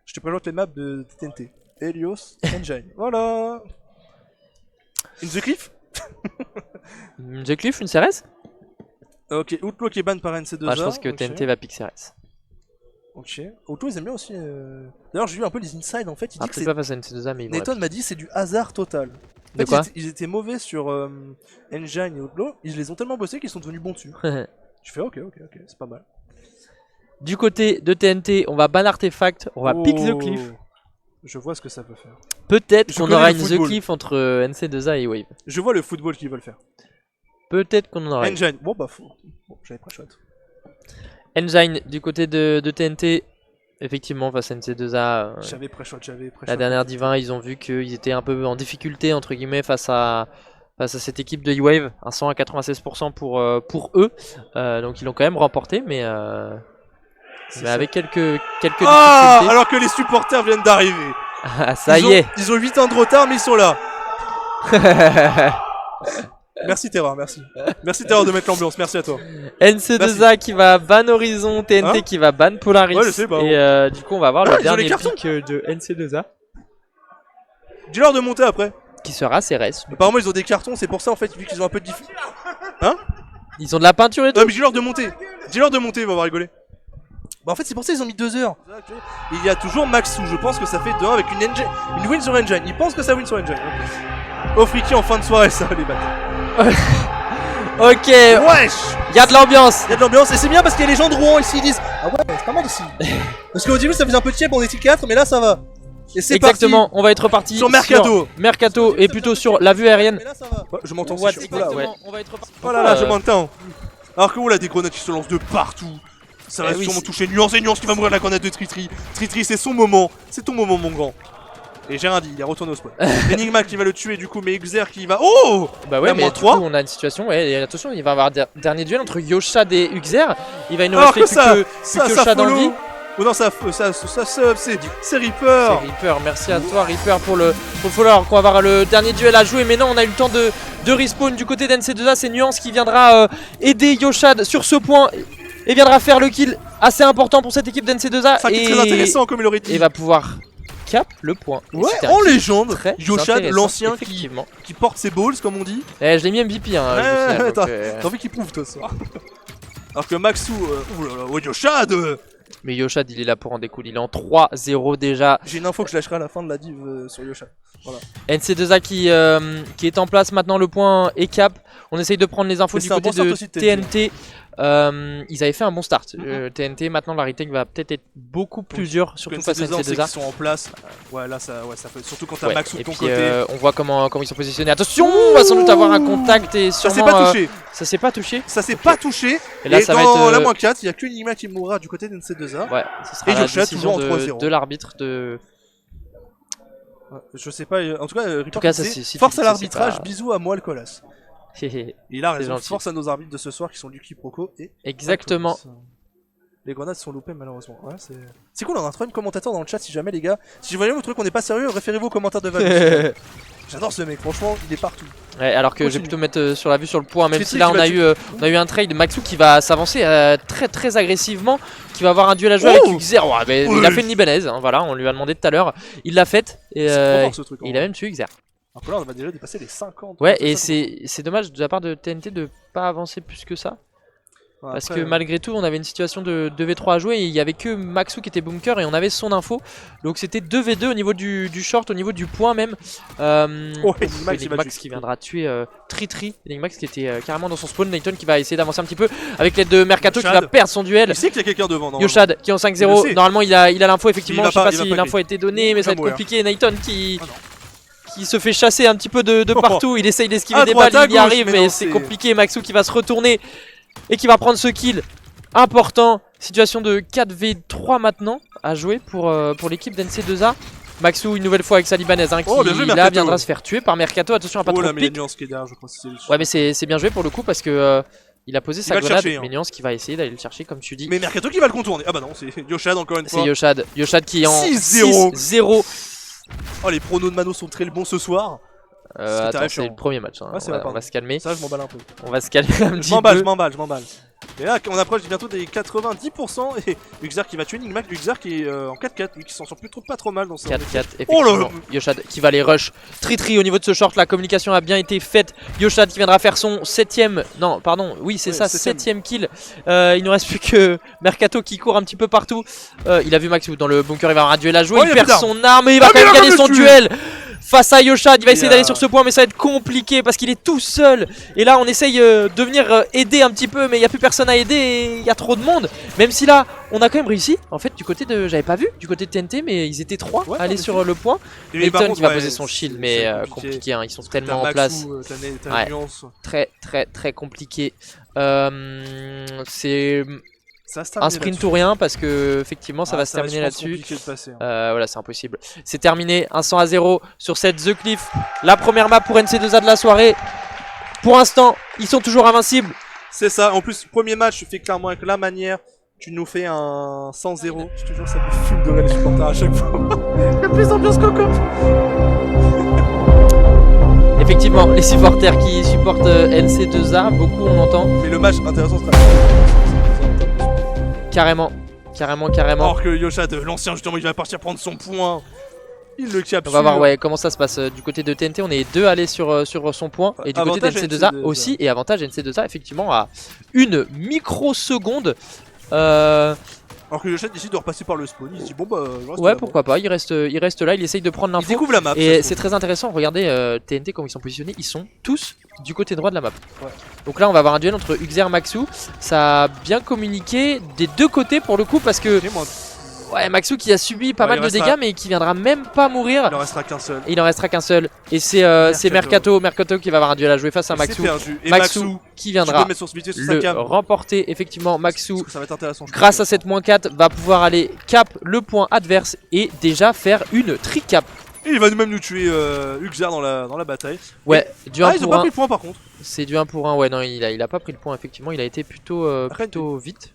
Je te présente les maps de TNT. Helios, Engine, voilà. In the Cliff. The Cliff, une CRS. Ok, Outlaw qui est ban par NC2A. Je pense que TNT va pick CRS. Ok. Auto, ils aiment bien aussi. D'ailleurs, j'ai vu un peu les insides en fait. Il dit que peut-être pas face à NC2A, mais ils vont Nathan m'a dit c'est du hasard total. En De fait, quoi ils étaient mauvais sur Engine et Outlaw. Ils les ont tellement bossés qu'ils sont devenus bons dessus. Je fais ok, c'est pas mal. Du côté de TNT, on va ban Artefact, on va pick The Cliff. Je vois ce que ça peut faire. Peut-être Je qu'on connais aura le une The football. Cliff entre NC2A et Wave. Je vois le football qu'ils veulent faire. Peut-être qu'on en aura une. Engine, bon bah faux. Bon, j'avais pas chouette. Engine du côté de TNT, effectivement face à NC2A. J'avais pré-shot, La dernière Divin, ils ont vu qu'ils étaient un peu en difficulté entre guillemets face à cette équipe de E-Wave, un 100 à 96% pour eux. Donc ils l'ont quand même remporté, mais avec quelques difficultés. Alors que les supporters viennent d'arriver. Ah, ça y est. Ils ont 8 ans de retard, mais ils sont là. Merci Terra, merci. Merci Terra de mettre l'ambiance, merci à toi. NC2A qui va ban Horizon, TNT qui va ban Polaris. Ouais, je sais, bah, et du coup, on va voir le dernier cartons. pick de NC2A Dis-leur de monter après. qui sera CRS. Apparemment, ils ont des cartons, c'est pour ça en fait, vu qu'ils ont un peu de difficulté. Hein? Ils ont de la peinture et tout. Non, mais dis-leur de monter. Dis-leur de monter, on va rigoler. Bah en fait c'est pour ça ils ont mis 2 heures. Il y a toujours Maxou, je pense que ça fait 2-1 avec une win sur Engine. Ils pensent que ça win sur Engine. Au Friki en fin de soirée, ça va les battre. Ok, Wesh, il y a de l'ambiance. il y a de l'ambiance et c'est bien parce qu'il y a les gens de Rouen ici, ils disent ah ouais c'est pas mal ici. Parce qu'au début ça faisait un peu de tiède, on était 4 mais là ça va. Et c'est Exactement, on va être reparti sur Mercato. Mercato et plutôt sur la vue aérienne. Mais là ça va. Ouais, je m'entends Ouais, aussi. exactement, on va être reparti. Oh là là, je m'entends. Alors que là des grenades qui se lancent de partout. Ça va sûrement toucher Nuance et Nuance qui va mourir de la grenade de Tritri. Tritri c'est son moment, c'est ton moment mon grand. Et j'ai rien dit, il est retourné au spawn. Enigma qui va le tuer du coup, mais Xer qui va... Oh bah ouais, mais du coup, 3. on a une situation, ouais, et attention, il va y avoir dernier duel entre Yoshad et Uxer. Il va nous Alors rester ça Yoshad en vie. Oh non, ça sub, c'est Reaper. C'est Reaper, merci à toi Reaper pour le follow. Alors qu'on va avoir le dernier duel à jouer, mais non, on a eu le temps de respawn du côté d'NC2A. C'est Nuance qui viendra aider Yoshad sur ce point et viendra faire le kill assez important pour cette équipe d'NC2A. Ça qui est très intéressant comme il aurait dit. Et va pouvoir cap le point. Ouais, en légende, très Yoshad, l'ancien effectivement. qui porte ses balls comme on dit. Je l'ai mis MVP hein. T'as envie qu'il prouve toi ça. Alors que Maxou, oulala, ouais, Yoshad Mais Yoshad il est là pour en découler, il est en 3-0 déjà. J'ai une info que je lâcherai à la fin de la div sur Yoshad. Voilà. NC2A qui est en place maintenant, le point est cap. On essaye de prendre les infos du côté de TNT. Ils avaient fait un bon start. TNT, maintenant la retake va peut-être être beaucoup plus dure, surtout face à NC2A. Ils sont en place. Ouais, là ça peut. Surtout quand t'as Maxou de ton puis, côté. on voit comment ils sont positionnés. Attention, on va sans doute avoir un contact et sûrement. Ça s'est pas touché. Ça s'est pas touché. Ça s'est pas touché. Et là, ça dans va être la moins 4, il y a que Enigma qui mourra du côté d'NC2A. Ouais, ce sera et la Yoshad décision toujours en 3-0. de l'arbitre de. Je sais pas, en tout cas, Reaper disait, force à l'arbitrage, bisous à moi le colasse. Il a raison, force à nos arbitres de ce soir qui sont du quiproquo et... Exactement. Les grenades sont loupées malheureusement. Ouais, c'est cool, on a un troisième commentateur dans le chat si jamais les gars. Si vous voyez votre truc qu'on n'est pas sérieux, référez-vous aux commentaires de Val. J'adore ce mec, franchement, il est partout. Ouais, alors que je vais plutôt mettre sur la vue sur le point, même si là on a eu un trade Maxou qui va s'avancer très agressivement, qui va avoir un duel à jouer avec Uxer. Ouais, mais il a fait une Ibanez, hein, voilà, on lui a demandé tout à l'heure, il l'a fait et il a même tué Uxer. Alors que là on va déjà dépasser les 50. Ouais, et c'est dommage de la part de TNT de pas avancer plus que ça. Parce que malgré tout, on avait une situation de 2v3 à jouer et il y avait que Maxou qui était bunker et on avait son info. Donc c'était 2v2 au niveau du short, au niveau du point même. Enigmax qui viendra tuer Tritri. Enigmax qui était carrément dans son spawn. Nathan qui va essayer d'avancer un petit peu avec l'aide de Mercato qui va perdre son duel. Il sait qu'il y a quelqu'un devant. Yoshad qui est en 5-0. Normalement il a l'info effectivement. Je sais pas si l'info a été donnée, mais ça va être compliqué. Nathan qui se fait chasser un petit peu de partout. Il essaye d'esquiver des balles, il y arrive, mais c'est compliqué. Maxou qui va se retourner et qui va prendre ce kill important. Situation de 4v3 maintenant à jouer pour l'équipe d'NC2A. Maxou une nouvelle fois avec sa libanaise qui là viendra se faire tuer par Mercato. Attention à pas trop pique. Ouais, mais c'est bien joué pour le coup parce que il a posé sa grenade. Mais Nuance qui va essayer d'aller le chercher comme tu dis. Mais Mercato qui va le contourner. Ah bah non, c'est Yoshad encore une fois. C'est Yoshad qui est en 6-0. Oh, les pronos de Mano sont très bons ce soir. Attends, c'est le premier match, hein. On va se calmer. Ça, je m'emballe un peu. On va se calmer un petit peu. Je m'emballe. Et là, on approche bientôt des 90% et Uxar qui va tuer Nigmax. Uxar qui est en 4-4, lui qui s'en sort plutôt pas trop mal dans ce 4-4, Oh là effectivement. Yoshad qui va les rush. Tri au niveau de ce short, la communication a bien été faite. Yoshad qui viendra faire son 7ème. Non, pardon, oui, c'est ça, 7ème kill. Il ne reste plus que Mercato qui court un petit peu partout. Il a vu Maxou dans le bunker, il va avoir un duel à jouer. Oh, il perd son arme et il va quand même gagner son duel. Face à Yoshad, il va essayer d'aller sur ce point, mais ça va être compliqué parce qu'il est tout seul. Et là, on essaye de venir aider un petit peu, mais il n'y a plus personne à aider et il y a trop de monde. Même si là, on a quand même réussi. En fait, du côté de. J'avais pas vu, du côté de TNT, mais ils étaient 3 à aller sur le point. Layton qui va poser son shield, mais compliqué, hein, ils sont tellement en place. Très compliqué. C'est. Un sprint ou rien parce que effectivement ça va se terminer là-dessus. Voilà, c'est impossible. C'est terminé, 100-0 sur cette The Cliff. La première map pour NC2A de la soirée. Pour l'instant, ils sont toujours invincibles. C'est ça, en plus, premier match, tu fais clairement avec la manière. Tu nous fais un 100-0. Je te jure, ça me fume de rire les supporters à chaque fois. Il y a plus d'ambiance coco. Effectivement, les supporters qui supportent NC2A, beaucoup on entend. Mais le match intéressant sera. Carrément. Alors que Yoshad, l'ancien justement, il va partir prendre son point. Il le capture. On va voir ouais, comment ça se passe du côté de TNT. On est 2 allés sur son point. Et du côté de NC2A aussi. Et avantage NC2A effectivement à une microseconde. Alors que Yoshad ici doit repasser par le spawn. Il se dit bon bah. Ouais, pourquoi pas. Il reste là. Il essaye de prendre l'info. Il découvre la map. Et c'est très intéressant. Regardez TNT comment ils sont positionnés. Ils sont tous du côté droit de la map. Ouais. Donc là, on va avoir un duel entre Uxar et Maxou. Ça a bien communiqué des deux côtés pour le coup parce que. Ouais, Maxou qui a subi pas mal de dégâts mais qui viendra même pas mourir. Il en restera qu'un seul. Et il en restera qu'un seul. Et c'est Mercato qui va avoir un duel à jouer face à Maxou. Maxou qui viendra le remporter. Effectivement, Maxou, ça va être intéressant, grâce à cette -4, va pouvoir aller cap le point adverse et déjà faire une tri-cap. Et il va même nous tuer Uxar dans la bataille. Ouais, du 1 ils ont pas pris le point par contre. C'est du 1 pour 1, ouais, non, il a pas pris le point, effectivement. Il a été plutôt vite.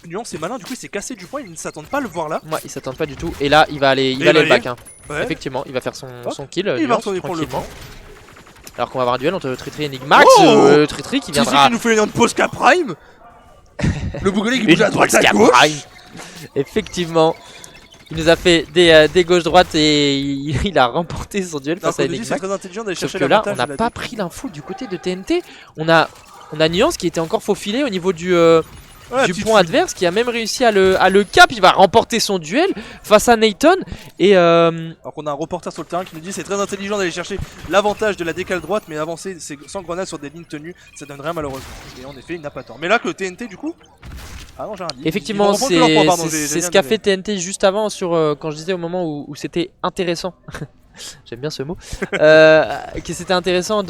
Nuance c'est malin, du coup il s'est cassé du point, ils ne s'attendent pas à le voir là. Ouais, ils s'attendent pas du tout. Et là, il va aller le back. Hein. Ouais. Effectivement, il va faire son kill. Il va retourner prendre le point. Alors qu'on va avoir un duel entre Tritri et Nigmax. Tritri qui viendra. Qui nous fait une Posca Prime. Le bougolé qui bouge à droite à gauche. Effectivement. Il nous a fait des gauches-droites et il a remporté son duel face à Nigmax. C'est très intelligent d'aller chercher que là, on n'a pas pris l'info du côté de TNT. On a Nuance qui était encore faufilé au niveau du point adverse, qui a même réussi à le cap. Il va remporter son duel face à Nathan. Et alors qu'on a un reporter sur le terrain qui nous dit c'est très intelligent d'aller chercher l'avantage de la décale droite, mais avancer sans grenade sur des lignes tenues, ça donne rien malheureusement. Et en effet, il n'a pas tort. Mais là que TNT du coup. Ah non, j'ai rien dit. Effectivement, c'est ce qu'a fait TNT juste avant quand je disais au moment où c'était intéressant. J'aime bien ce mot. Que c'était intéressant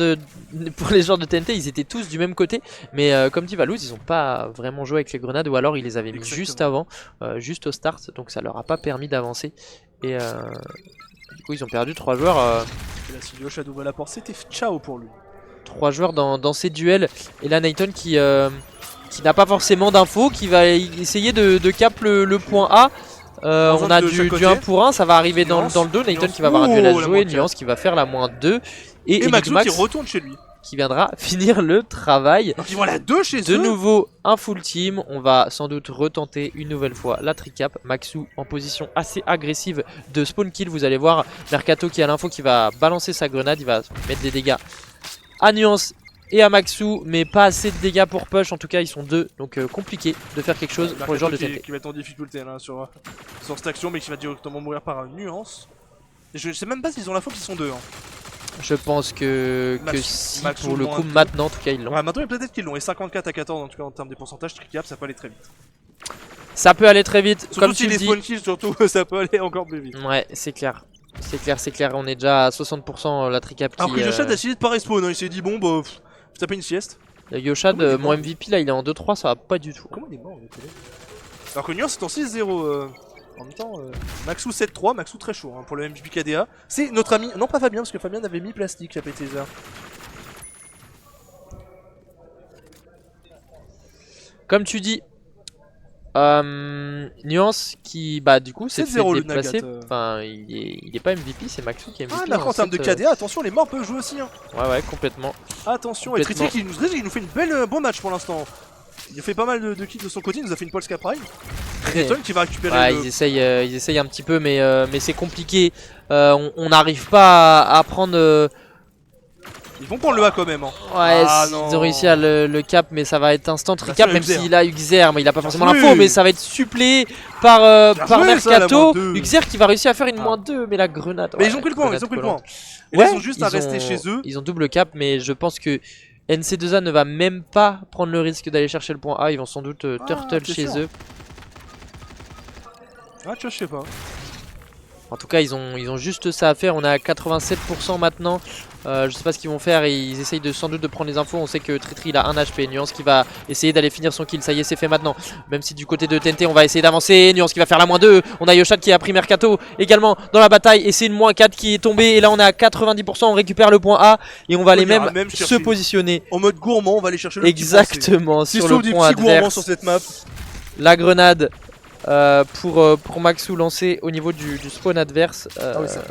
pour les joueurs de TNT, ils étaient tous du même côté. Mais comme dit Valouz, ils n'ont pas vraiment joué avec les grenades ou alors ils les avaient mis juste avant, juste au start. Donc ça leur a pas permis d'avancer. Et du coup, ils ont perdu 3 joueurs. Et là, si Yoshad ouvre la porte, c'était ciao pour lui. 3 joueurs dans ces duels. Et là, Nathan qui n'a pas forcément d'infos, qui va essayer de cap le point A. On a du 1 pour 1, ça va arriver dans le dos. Nathan qui va avoir un duel à jouer, Nuance qui va faire la -2 et Maxou qui retourne chez lui, qui viendra finir le travail. Donc ils vont à la 2 chez eux. De nouveau un full team, on va sans doute retenter une nouvelle fois la tricap. Maxou en position assez agressive de spawn kill, vous allez voir Mercato qui a l'info qui va balancer sa grenade, il va mettre des dégâts à Nuance et à Maxou, mais pas assez de dégâts pour push. En tout cas, ils sont 2, donc compliqué de faire quelque chose pour les joueurs de TNT. Qui va être en difficulté là, sur cette action, mais qui va directement mourir par une Nuance. Et je sais même pas s'ils ont l'info qu'ils sont 2. Hein. Je pense que si, Maxou, pour le coup, maintenant, en tout cas, ils l'ont. Ouais, maintenant, peut-être qu'ils l'ont. Et 54 à 14, en tout cas, en termes de pourcentage, tricap, ça peut aller très vite. Ça peut aller très vite, surtout comme si tu les dis. Spawn kills, surtout, ça peut aller encore plus vite. Ouais, c'est clair. C'est clair, on est déjà à 60% la tricap qui... Alors que Yoshad a décidé de pas respawn, hein. Il s'est dit bon bah, faut taper une sieste. Yoshad, mon MVP là, il est en 2-3, ça va pas du tout. Comment il est mort alors que Nuance est en 6-0 en même temps, Maxou 7-3, Maxou très chaud hein, pour le MVP KDA. C'est notre ami, non pas Fabien, parce que Fabien avait mis plastique, j'ai pété ça. Comme tu dis, Nuance qui, bah du coup, s'est fait déplacer. Enfin, il est pas MVP, c'est Maxou qui est MVP. Ah, mais en termes de KDA, attention, les morts peuvent jouer aussi. Hein. Ouais, complètement. Attention, et Tritri qui nous fait une belle, bon match pour l'instant. Il a fait pas mal de kills de son côté, il nous a fait une Polska Prime. Et Nayton qui va récupérer ouais, ils essayent un petit peu, mais c'est compliqué. On n'arrive pas à prendre... Ils vont prendre le A quand même. Hein. Ouais, Ah, ils non. ont réussi à le cap, mais ça va être instant recap, même Uxer. s'il a Uxer, mais il a pas forcément joué. l'info, mais ça va être suppléé par joué, Mercato. ça, la -2. Uxer qui va réussir à faire une Ah. -2, mais la grenade. Mais ouais, ils ont pris le point, grenade ils ont pris le collante. point. Et là, Ouais, ils ont juste à rester chez eux. Ils ont double cap, mais je pense que NC2A ne va même pas prendre le risque d'aller chercher le point A. Ils vont sans doute turtle c'est chez sûr. eux. Ah, tu vois, je sais pas. En tout cas, ils ont juste ça à faire. On est à 87% maintenant. Je sais pas ce qu'ils vont faire. Ils essayent sans doute de prendre les infos. On sait que Tritri il a 1 HP. Nuance qui va essayer d'aller finir son kill. Ça y est, c'est fait maintenant. Même si du côté de TNT, on va essayer d'avancer. Nuance qui va faire la -2. On a Yoshat qui a pris Mercato également dans la bataille. Et c'est une -4 qui est tombée. Et là, on est à 90%. On récupère le point A. Et on va aller ira même chercher. se positionner. En mode gourmand, on va aller chercher le Exactement petit sur sauf le des point petits gourmands adverse. sur cette map. La grenade pour Maxou lancée au niveau du spawn adverse.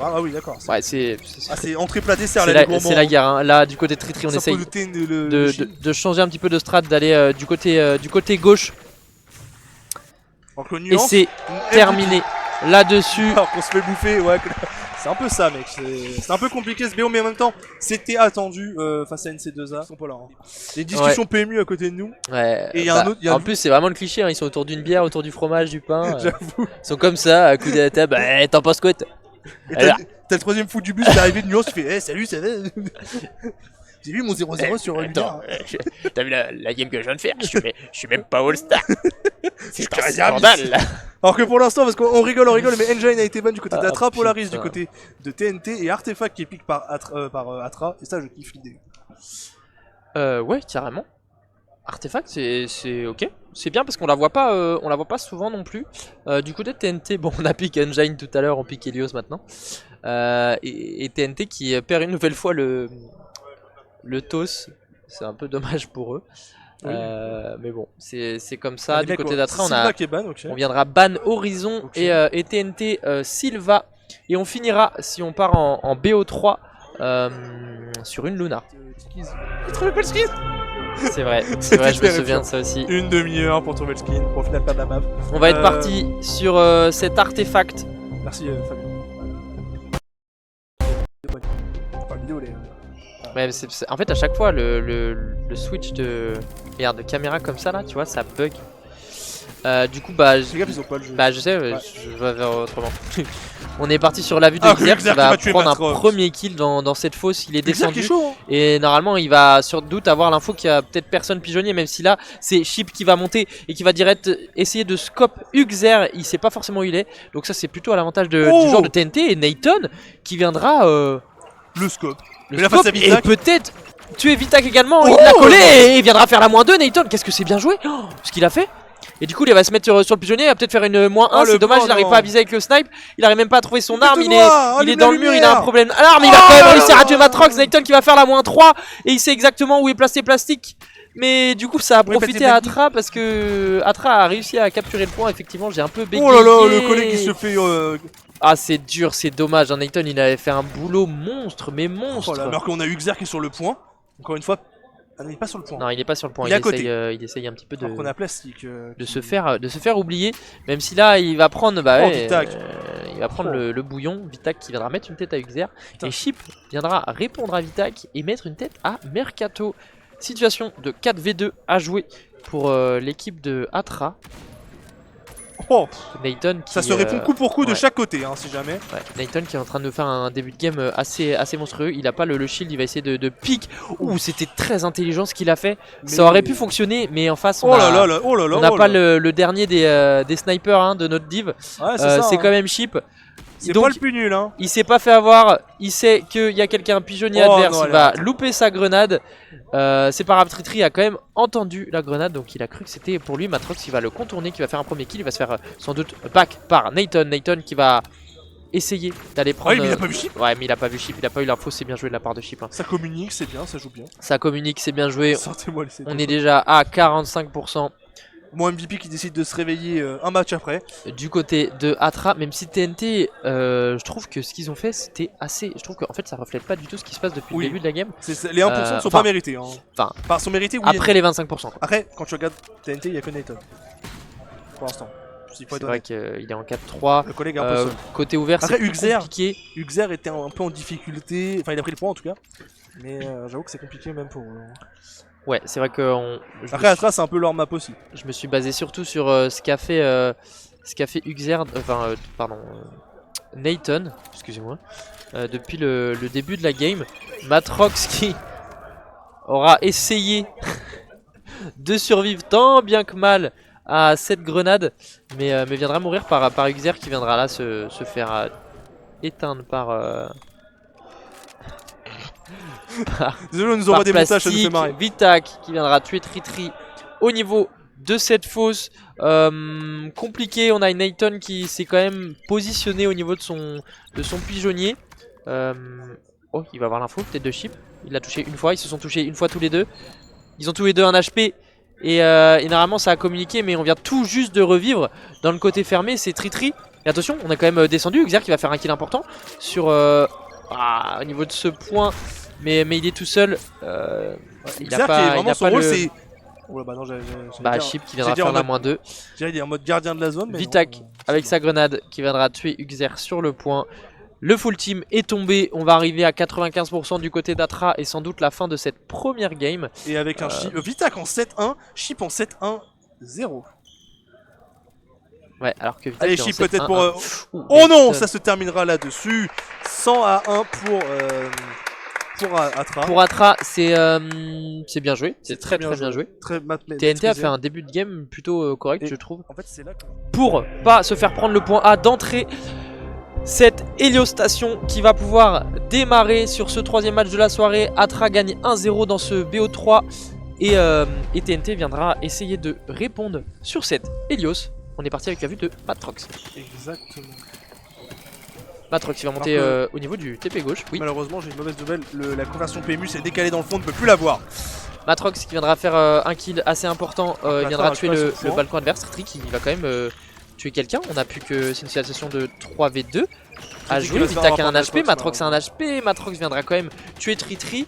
Ah oui, d'accord. Ouais, c'est entrée plat dessert, c'est là, les gourmands. la guerre. Hein. Là, du côté Tritri, on essaye de changer un petit peu de strat, d'aller du côté gauche. Et c'est terminé là-dessus. Alors qu'on se fait bouffer, ouais. C'est un peu ça, mec. C'est un peu compliqué ce BO, mais en même temps, c'était attendu face à NC2A. Ils sont pas là. Hein. Les discussions PMU à côté de nous. Ouais. Et il y a un autre. En plus, c'est vraiment le cliché. Hein. Ils sont autour d'une bière, autour du fromage, du pain. J'avoue. Ils sont comme ça, à coude à la table. T'en penses quoi? Et t'as le troisième fou du bus qui est arrivé de Nuance, tu fais salut, ça va. J'ai vu mon 0-0 sur Lumière. T'as vu la game que je viens de faire? Je suis même pas All-Star. C'est un réserviste. scandale. Alors que pour l'instant, parce qu'on rigole, mais Engine a été ban du côté Ah, d'Atra, Polaris putain. du côté de TNT et Artefact qui est pick par Atra. Et ça, je kiffe l'idée. Ouais, carrément. Artefact, c'est ok. C'est bien parce qu'on la voit pas souvent non plus. Du côté de TNT, bon, on a pick Engine tout à l'heure, on pick Helios maintenant. Et TNT qui perd une nouvelle fois le TOS. C'est un peu dommage pour eux. Oui. Mais bon, c'est comme ça. Du côté d'Atra, on viendra ban Horizon et TNT Silva. Et on finira, si on part en BO3, sur une Luna. C'est vrai, je me souviens de ça aussi. Une demi-heure pour trouver le skin, pour au final perdre la map. On va être parti sur cet artefact. Merci Fabien. Ouais, en fait, à chaque fois, le switch de caméra comme ça, là, tu vois, ça bug. Du coup, bah, Les gars, ils ont pas le jeu. je sais, Ouais. je vais faire autrement. On est parti sur la vue de Xer qui Xer va tuer prendre un Matrox. premier kill dans cette fosse. Il est Xer qui descendu. est chaud, hein. Et normalement, il va sur doute avoir l'info qu'il y a peut-être personne pigeonnier, même si là, c'est Chip qui va monter et qui va direct essayer de scope Xer. Il sait pas forcément où il est. Donc, ça, c'est plutôt à l'avantage du joueur de TNT. Et Nayton qui viendra. Le scope. Le Mais la scope face à et Vitak. peut-être tuer Vitak également. Il l'a collé et il viendra faire la -2. Nayton, qu'est-ce que c'est bien joué ce qu'il a fait. Et du coup, il va se mettre sur le pigeonnier. Il va peut-être faire une -1. C'est dommage, il n'arrive pas à viser avec le snipe. Il n'arrive même pas à trouver son arme. Il est dans le mur. Il a un problème. Alors, mais il va quand même réussir à tuer Matrox. Nayton qui va faire la -3. Et il sait exactement où est placé Plastique. Mais du coup, ça a profité à Atra parce que Atra a réussi à capturer le point. Effectivement, j'ai un peu bégayé. Oh là là, le collègue qui se fait. Ah, c'est dur, c'est dommage. Nayton, il avait fait un boulot monstre, mais monstre. Oh là, alors qu'on a Xer qui est sur le point. Encore une fois. Ah non, il est pas sur le point. Non, il est pas sur le point. Il est à côté. Il essaye un petit peu Alors qu'on a Plastique. de se faire oublier. Même si là, il va prendre, Vitak. il va prendre le bouillon. Vitak qui viendra mettre une tête à Xer. Et Chip viendra répondre à Vitak et mettre une tête à Mercato. Situation de 4v2 à jouer pour l'équipe de Atra. Oh, Nayton qui, ça se répond coup pour coup de ouais. chaque côté, hein, si jamais. Ouais, Nayton qui est en train de faire un début de game assez monstrueux. Il a pas le shield, il va essayer de pique. Ouh, c'était très intelligent ce qu'il a fait. Mais ça aurait pu fonctionner, mais en face, on on n'a pas le dernier des snipers hein, de notre div. Ouais, c'est c'est quand même Chip. C'est Donc, pas le plus nul, hein. il s'est pas fait avoir, il sait qu'il y a quelqu'un pigeonnier adverse, non, il va louper sa grenade. C'est pas grave, Tritri a quand même entendu la grenade, donc il a cru que c'était pour lui. Matrox il va le contourner, qui va faire un premier kill, il va se faire sans doute back par Nayton. Nayton qui va essayer d'aller prendre... mais il a pas vu Chip. Ouais, mais il a pas vu Chip, il a pas eu l'info, c'est bien joué de la part de Chip. Hein. Ça communique, c'est bien, ça joue bien. Ça communique, c'est bien joué. Sortez-moi les On est déjà à 45%. Mon MVP qui décide de se réveiller un match après. Du côté de Atra, même si TNT, je trouve que ce qu'ils ont fait c'était assez. Je trouve qu'en fait ça reflète pas du tout ce qui se passe depuis le début de la game. Les 1% ne sont pas mérités. Hein. Enfin, sont mérités, oui. Après les 25%. Quoi. Après, quand tu regardes TNT, il n'y a que Nathan. Pour l'instant. C'est vrai qu'il est en 4-3. Le collègue est un peu seul. Côté ouvert, c'est compliqué. Uxer était un peu en difficulté. Enfin, il a pris le point en tout cas. Mais j'avoue que c'est compliqué même pour eux. Ouais, c'est vrai que. Après, Atra, c'est un peu leur map aussi. Je me suis basé surtout sur ce qu'a fait Uxer. Pardon. Nathan, excusez-moi. Depuis le début de la game. Matrox qui aura essayé de survivre tant bien que mal à cette grenade, mais viendra mourir par Uxer qui viendra là se faire éteindre par. Désolé, on nous envoie des montages, ça nous fait marrer. Vitak qui viendra tuer Tritri au niveau de cette fosse. Compliqué, on a Nathan qui s'est quand même positionné au niveau de son pigeonnier. Oh, il va avoir l'info, peut-être de Chip. Il l'a touché une fois, ils se sont touchés une fois tous les deux. Ils ont tous les deux un HP. Et normalement ça a communiqué, mais on vient tout juste de revivre. Dans le côté fermé, c'est Tritri. Et attention, on a quand même descendu. Uxer qui va faire un kill important sur au niveau de ce point. Mais il est tout seul. Il a pas rôle, le... c'est... Oh là, Chip qui viendra faire la -2. Il est en mode gardien de la zone. Mais Vitak avec sa grenade qui viendra tuer Uxer sur le point. Le full team est tombé. On va arriver à 95% du côté d'Atra et sans doute la fin de cette première game. Et avec un Vitak en 7-1, Chip en 7-1-0. Ouais, alors que Vitak allez, Chip peut-être pour... oh non, ça se terminera là-dessus. 100-1 pour Atra. Pour Atra, c'est bien joué. C'est très bien joué. TNT a fait un début de game plutôt correct, je trouve. En fait, c'est là que... Pour pas se faire prendre le point A d'entrée, cette héliostation qui va pouvoir démarrer sur ce troisième match de la soirée. Atra gagne 1-0 dans ce BO3 et TNT viendra essayer de répondre sur cette Hélios. On est parti avec la vue de Matrox. Exactement. Matrox qui va monter au niveau du TP gauche. Oui. Malheureusement, j'ai une mauvaise nouvelle. La conversion PMU s'est décalée dans le fond, on ne peut plus la voir. Matrox qui viendra faire un kill assez important. Il viendra tuer le balcon adverse. Tritri qui va quand même tuer quelqu'un. On a plus que c'est une situation de 3v2 à jouer. Vitak a un HP, Matrox a un HP. Matrox viendra quand même tuer Tritri.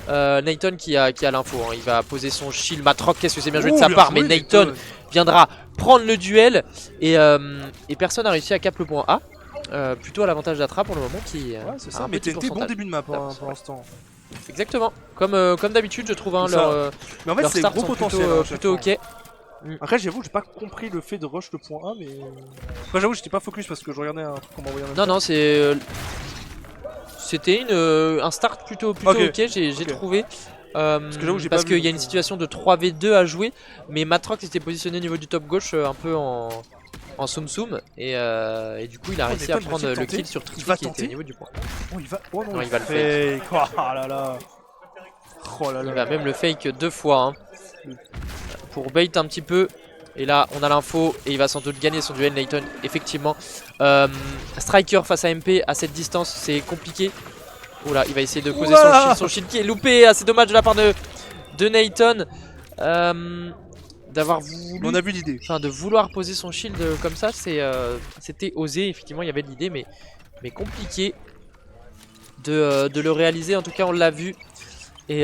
Nathan qui a l'info. Hein. Il va poser son shield. Matrox, qu'est-ce que c'est bien joué de sa part. Mais Nathan viendra prendre le duel. Et personne n'a réussi à cap le point A. Plutôt à l'avantage d'Atra pour le moment qui c'est ça, mais TNT bon début de map pour l'instant. Exactement, comme d'habitude je trouve hein, mais en fait c'est gros potentiel plutôt ok. Après j'avoue que j'ai pas compris le fait de rush le point A mais... Après j'avoue j'étais pas focus parce que je regardais un truc qu'on m'envoyait en Non c'est... C'était un start plutôt ok, j'ai trouvé. Parce qu'il y a une situation de 3v2 à jouer, mais Matrox était positionné au niveau du top gauche un peu en soum soum et du coup il a réussi à prendre le kill sur Tritri qui était au niveau du point. Oh il va... Oh non, il va le fake. Oh là là. Oh là là. Il va même le fake 2 fois hein, pour bait un petit peu. Et là on a l'info et il va sans doute gagner son duel Nathan. Effectivement Striker face à MP à cette distance c'est compliqué. Oula il va essayer de poser son shield qui est loupé. C'est dommage de la part de Nathan. D'avoir voulu, on a vu l'idée. Enfin de vouloir poser son shield comme ça, c'était osé. Effectivement, il y avait de l'idée, mais compliqué de le réaliser. En tout cas, on l'a vu. Et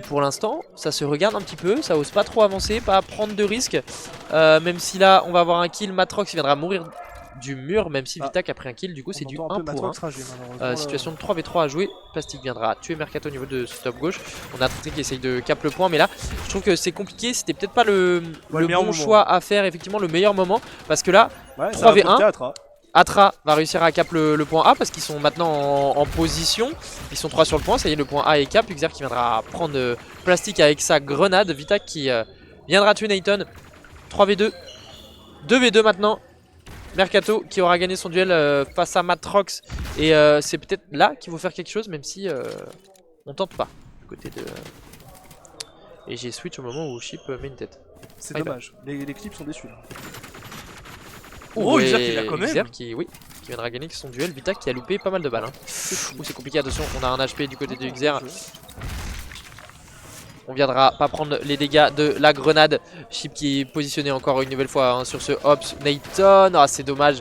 pour l'instant, ça se regarde un petit peu. Ça ose pas trop avancer, pas prendre de risques. Même si là, on va avoir un kill. Matrox, il viendra mourir du mur, même si Vitak a pris un kill. Du coup, c'est du 1 pour 1. Situation de 3v3 à jouer. Plastic viendra tuer Mercato au niveau de ce top gauche. On a Tritri qui essaye de cap le point, mais là, je trouve que c'est compliqué. C'était peut-être pas le bon choix à faire, effectivement, le meilleur moment. Parce que là, 3v1. Atra va réussir à cap le point A parce qu'ils sont maintenant en position. Ils sont 3 sur le point, ça y est, le point A est cap. Uxer qui viendra prendre Plastic avec sa grenade. Vitak qui viendra tuer Nathan. 3v2. 2v2 maintenant. Mercato qui aura gagné son duel face à Matrox. Et c'est peut-être là qu'il faut faire quelque chose, même si on tente pas du côté de... Et j'ai switch au moment où Chip met une tête. C'est dommage, les clips sont déçus. Oh, Uxer qui l'a quand même. Uxer qui viendra gagner son duel. Vitak qui a loupé pas mal de balles. Hein. C'est compliqué, attention, on a un HP du côté de Uxer. On viendra pas prendre les dégâts de la grenade. Chip qui est positionné encore une nouvelle fois hein, sur ce Hops. Nayton, ah, c'est dommage.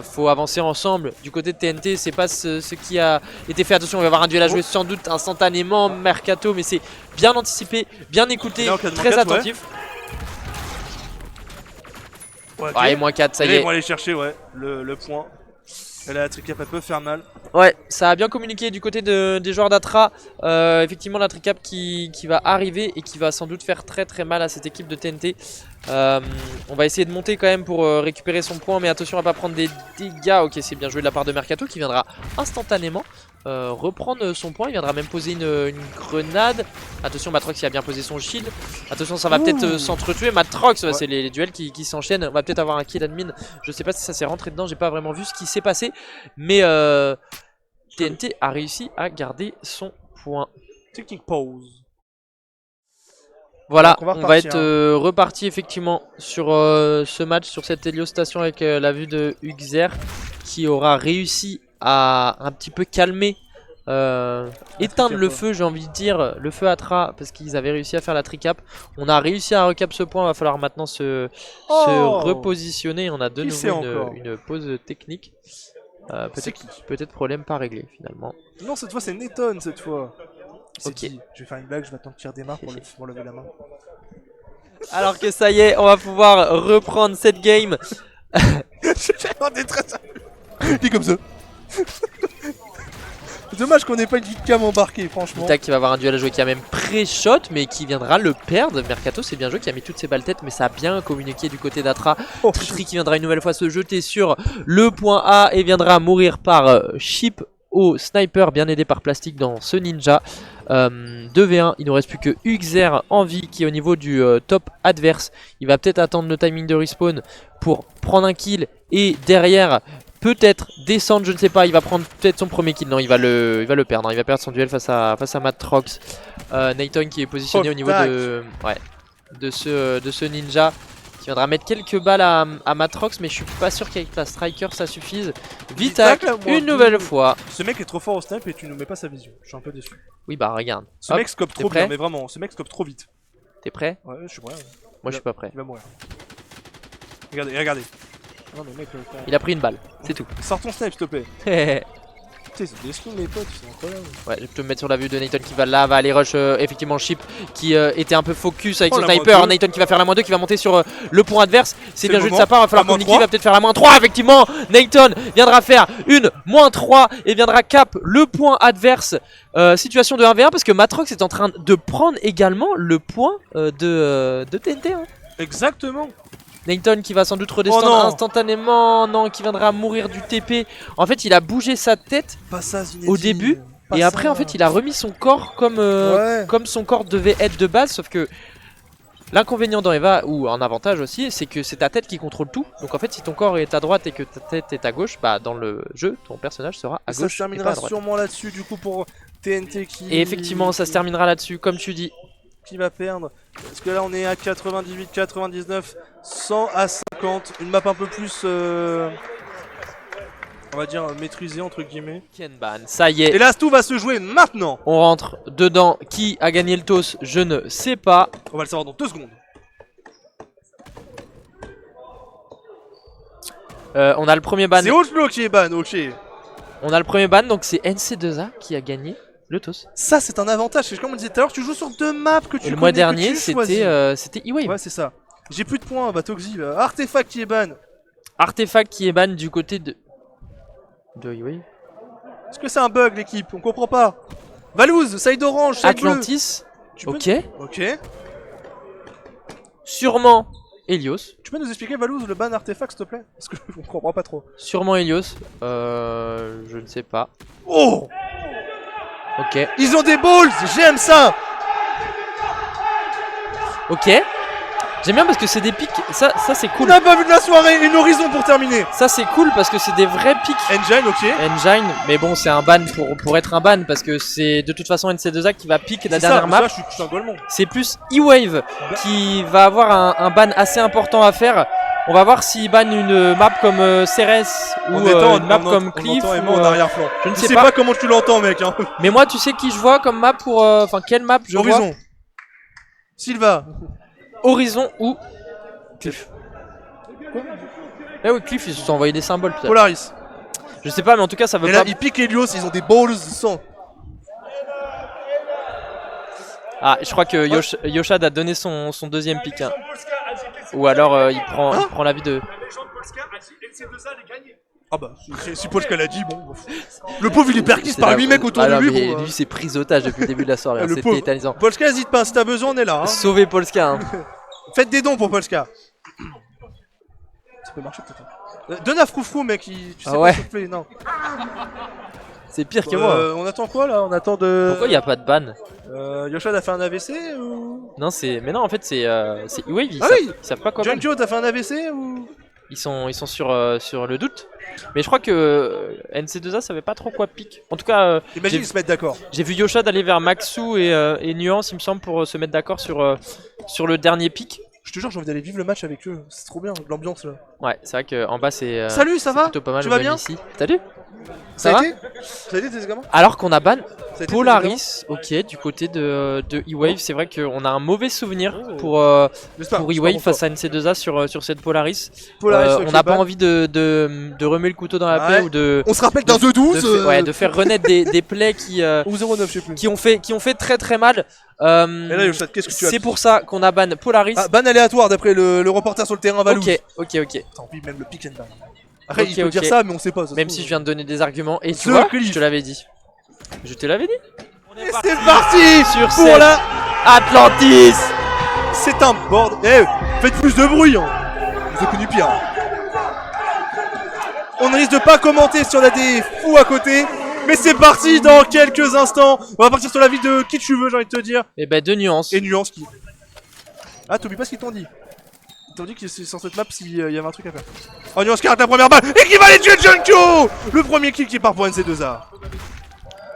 Faut avancer ensemble. Du côté de TNT, c'est pas ce qui a été fait. Attention, on va avoir un duel à jouer sans doute instantanément. Mercato, mais c'est bien anticipé, bien écouté, très attentif. Ouais, okay. Ouais, moins 4, ça y est. Ils vont aller chercher le point. Et là, la tricap, elle peut faire mal. Ouais, ça a bien communiqué du côté des joueurs d'Atra. Effectivement, la tricap qui va arriver et qui va sans doute faire très mal à cette équipe de TNT. On va essayer de monter quand même pour récupérer son point, mais attention à pas prendre des dégâts. Ok, c'est bien joué de la part de Mercato qui viendra instantanément reprendre son point. Il viendra même poser une grenade. Attention, Matrox il a bien posé son shield. Attention, ça va peut-être s'entretuer. Matrox, c'est les duels qui s'enchaînent. On va peut-être avoir un kill admin. Je sais pas si ça s'est rentré dedans, j'ai pas vraiment vu ce qui s'est passé. Mais TNT a réussi à garder son point. Technique pause. Voilà, on va être reparti effectivement sur ce match, sur cette héliostation avec la vue de Uxer qui aura réussi à un petit peu calmer, éteindre le feu, j'ai envie de dire, le feu Atra parce qu'ils avaient réussi à faire la tricap. On a réussi à recap ce point, il va falloir maintenant se repositionner. On a de nouveau une pause technique. Peut-être problème pas réglé finalement. Non, cette fois c'est Nayton cette fois. Ok. Dit, je vais faire une blague, je vais attendre qu'il redémarre pour lever la main. Alors que ça y est, on va pouvoir reprendre cette game. On est très sérieux. Dit comme ça. Dommage qu'on n'ait pas une petite cam embarquée, franchement. Vita qui va avoir un duel à jouer qui a même pré-shot, mais qui viendra le perdre. Mercato, c'est bien joué, qui a mis toutes ses balles tête, mais ça a bien communiqué du côté d'Atra. Tritri qui viendra une nouvelle fois se jeter sur le point A et viendra mourir par Chip au sniper, bien aidé par Plastique dans ce ninja. 2v1, il ne reste plus que Uxer en vie qui est au niveau du top adverse. Il va peut-être attendre le timing de respawn pour prendre un kill et derrière peut-être descendre, je ne sais pas. Il va prendre peut-être son premier kill. Non, il va le perdre. Il va perdre son duel face à Matrox. Nayton qui est positionné au niveau de ce ninja qui viendra mettre quelques balles à Matrox, mais je suis pas sûr qu'avec la striker ça suffise. Vitac une nouvelle fois. Ce mec est trop fort au snipe et tu nous mets pas sa vision. Je suis un peu déçu. Oui bah regarde. Ce mec scope trop bien, mais vraiment, ce mec scope trop vite. T'es prêt? Ouais, je suis prêt. Moi je suis pas prêt. Il va mourir. Regardez. Non, mais mec, il a pris une balle, c'est tout. Sors ton snipe s'il te plaît. Putain, ils ont des skins les potes, c'est incroyable. Ouais, je peux me mettre sur la vue de Nayton qui va là, va aller rush effectivement Chip qui était un peu focus avec son sniper. Nayton qui va faire la -2, qui va monter sur le point adverse. C'est bien joué de sa part, il va falloir communiquer, il va peut-être faire la -3 effectivement. Nayton viendra faire une -3 et viendra cap le point adverse. Situation de 1v1 parce que Matrox est en train de prendre également le point de TNT. Hein. Exactement. Nayton qui va sans doute redescendre instantanément, non, qui viendra mourir du TP. En fait, il a bougé sa tête au début et après, en fait, il a remis son corps comme son corps devait être de base. Sauf que l'inconvénient dans Eva, ou en avantage aussi, c'est que c'est ta tête qui contrôle tout. Donc en fait, si ton corps est à droite et que ta tête est à gauche, bah dans le jeu, ton personnage sera à gauche. Ça se terminera sûrement là-dessus du coup pour TNT qui... Et effectivement, ça se terminera là-dessus, comme tu dis. Qui va perdre? Parce que là on est à 98, 99, 100 à 50. Une map un peu plus on va dire maîtrisée entre guillemets. Kenban, ça y est. Et là tout va se jouer maintenant. On rentre dedans. Qui a gagné le toss? Je ne sais pas. On va le savoir dans 2 secondes. On a le premier ban. C'est Outlaw qui est ban, ok. On a le premier ban, donc c'est NC2A qui a gagné le toss. Ça c'est un avantage, c'est comme on disait tout à l'heure, tu joues sur 2 maps que tu connais. Le mois dernier c'était E-Wave. Ouais c'est ça. J'ai plus de points, bah Toxi, Artefact qui est ban. Artefact qui est ban du côté de E-Wave. Est-ce que c'est un bug l'équipe? On comprend pas. Valouz, side orange, side Atlantis. Ok. Ok. Sûrement Helios. Tu peux nous expliquer Valouz le ban Artefact s'il te plaît? Parce que on comprend pas trop. Sûrement Helios. Je ne sais pas. Oh! Ok. Ils ont des balls, j'aime ça. Ok. J'aime bien parce que c'est des pics, ça c'est cool. On n'a pas vu de la soirée, une horizon pour terminer. Ça c'est cool parce que c'est des vrais pics. Engine, ok. Engine, mais bon c'est un ban pour être un ban parce que c'est de toute façon NC2A qui va pick la dernière map. C'est plus E-Wave qui va avoir un ban assez important à faire. On va voir s'il ban une map comme Ceres ou une map comme Cliff ou en arrière-plan. Je ne sais pas comment tu l'entends mec hein. Mais moi tu sais qui je vois comme map pour... Enfin quelle map je vois? Sylva. Horizon ou Cliff. Eh oui, Cliff, ils se sont envoyés des symboles peut-être. Polaris. Je sais pas, mais en tout cas, ça veut Et pas. là, ils piquent Helios, ils ont des balls de sang. Ah, je crois que Yoshad a donné son deuxième pick. Hein. Ou alors il prend l'avis de. Ah bah, si Polska l'a dit, bon. Le pauvre, il est perquis par 8 mecs autour de lui. Mais bon, lui, c'est pris otage depuis le début de la soirée. le C'était pauvre. tétanisant. Polska, hésite pas, si t'as besoin, on est là. Hein. Sauver Polska. Hein. Faites des dons pour Polska. Ça peut marcher peut-être. Donne à Froufrou, mec. Tu sais ouais. pas souffler, non. C'est pire que moi. On attend quoi là? On attend de. Pourquoi il n'y a pas de ban? Yoshad a fait un AVC ou. Non, mais non, en fait, c'est E-Wave. Ils savent pas quoi ban. Junkyo, t'as fait un AVC ou. Ils sont sur le doute. Mais je crois que NC2A savait pas trop quoi pick. En tout cas, imagine ils se mettent d'accord. J'ai vu Yoshad aller vers Maxou et Nuance, il me semble, pour se mettre d'accord sur le dernier pick. Je te jure, j'ai envie d'aller vivre le match avec eux. C'est trop bien, l'ambiance là. Ouais, c'est vrai qu'en bas, c'est. Salut, ça va? Plutôt pas mal. Tu vas bien? Ici. Salut. Ça va? Ça a été tes examens? Alors qu'on a ban tes Polaris, ok, du côté de E-Wave. C'est vrai qu'on a un mauvais souvenir pour E-Wave face à NC2A sur cette Polaris. On n'a pas envie de remuer le couteau dans la plaie ou de. On se rappelle d'un 2-12 Ouais, de faire renaître des plays qui. Ou 0-9, je sais plus. Qui ont fait très très mal. Et là, Yoshad, qu'est-ce que tu as? C'est pour ça qu'on a ban Polaris. Ah, ban aléatoire d'après le reporter sur le terrain Valou. Ok. Tant pis, même le pick and ban. Après, il peut dire ça, mais on sait pas. Même si je viens de donner des arguments. Et tu vois, je te l'avais dit. Je te l'avais dit. Et c'est parti sur pour la Atlantis. C'est un board. Eh, faites plus de bruit. Hein. Vous avez connu pire. On ne risque de pas commenter si on a des fous à côté. Mais c'est parti dans quelques instants. On va partir sur la vie de qui tu veux, j'ai envie de te dire. Et bah de Nuance. Et Nuance qui. Ah, t'oublies pas ce qu'ils t'ont dit. Ils t'ont dit que c'est sur cette map s'il y avait un truc à faire. Oh, Nuance qui arrête la première balle et qui va aller tuer Junkyo. Le premier kill qui part pour NC2A.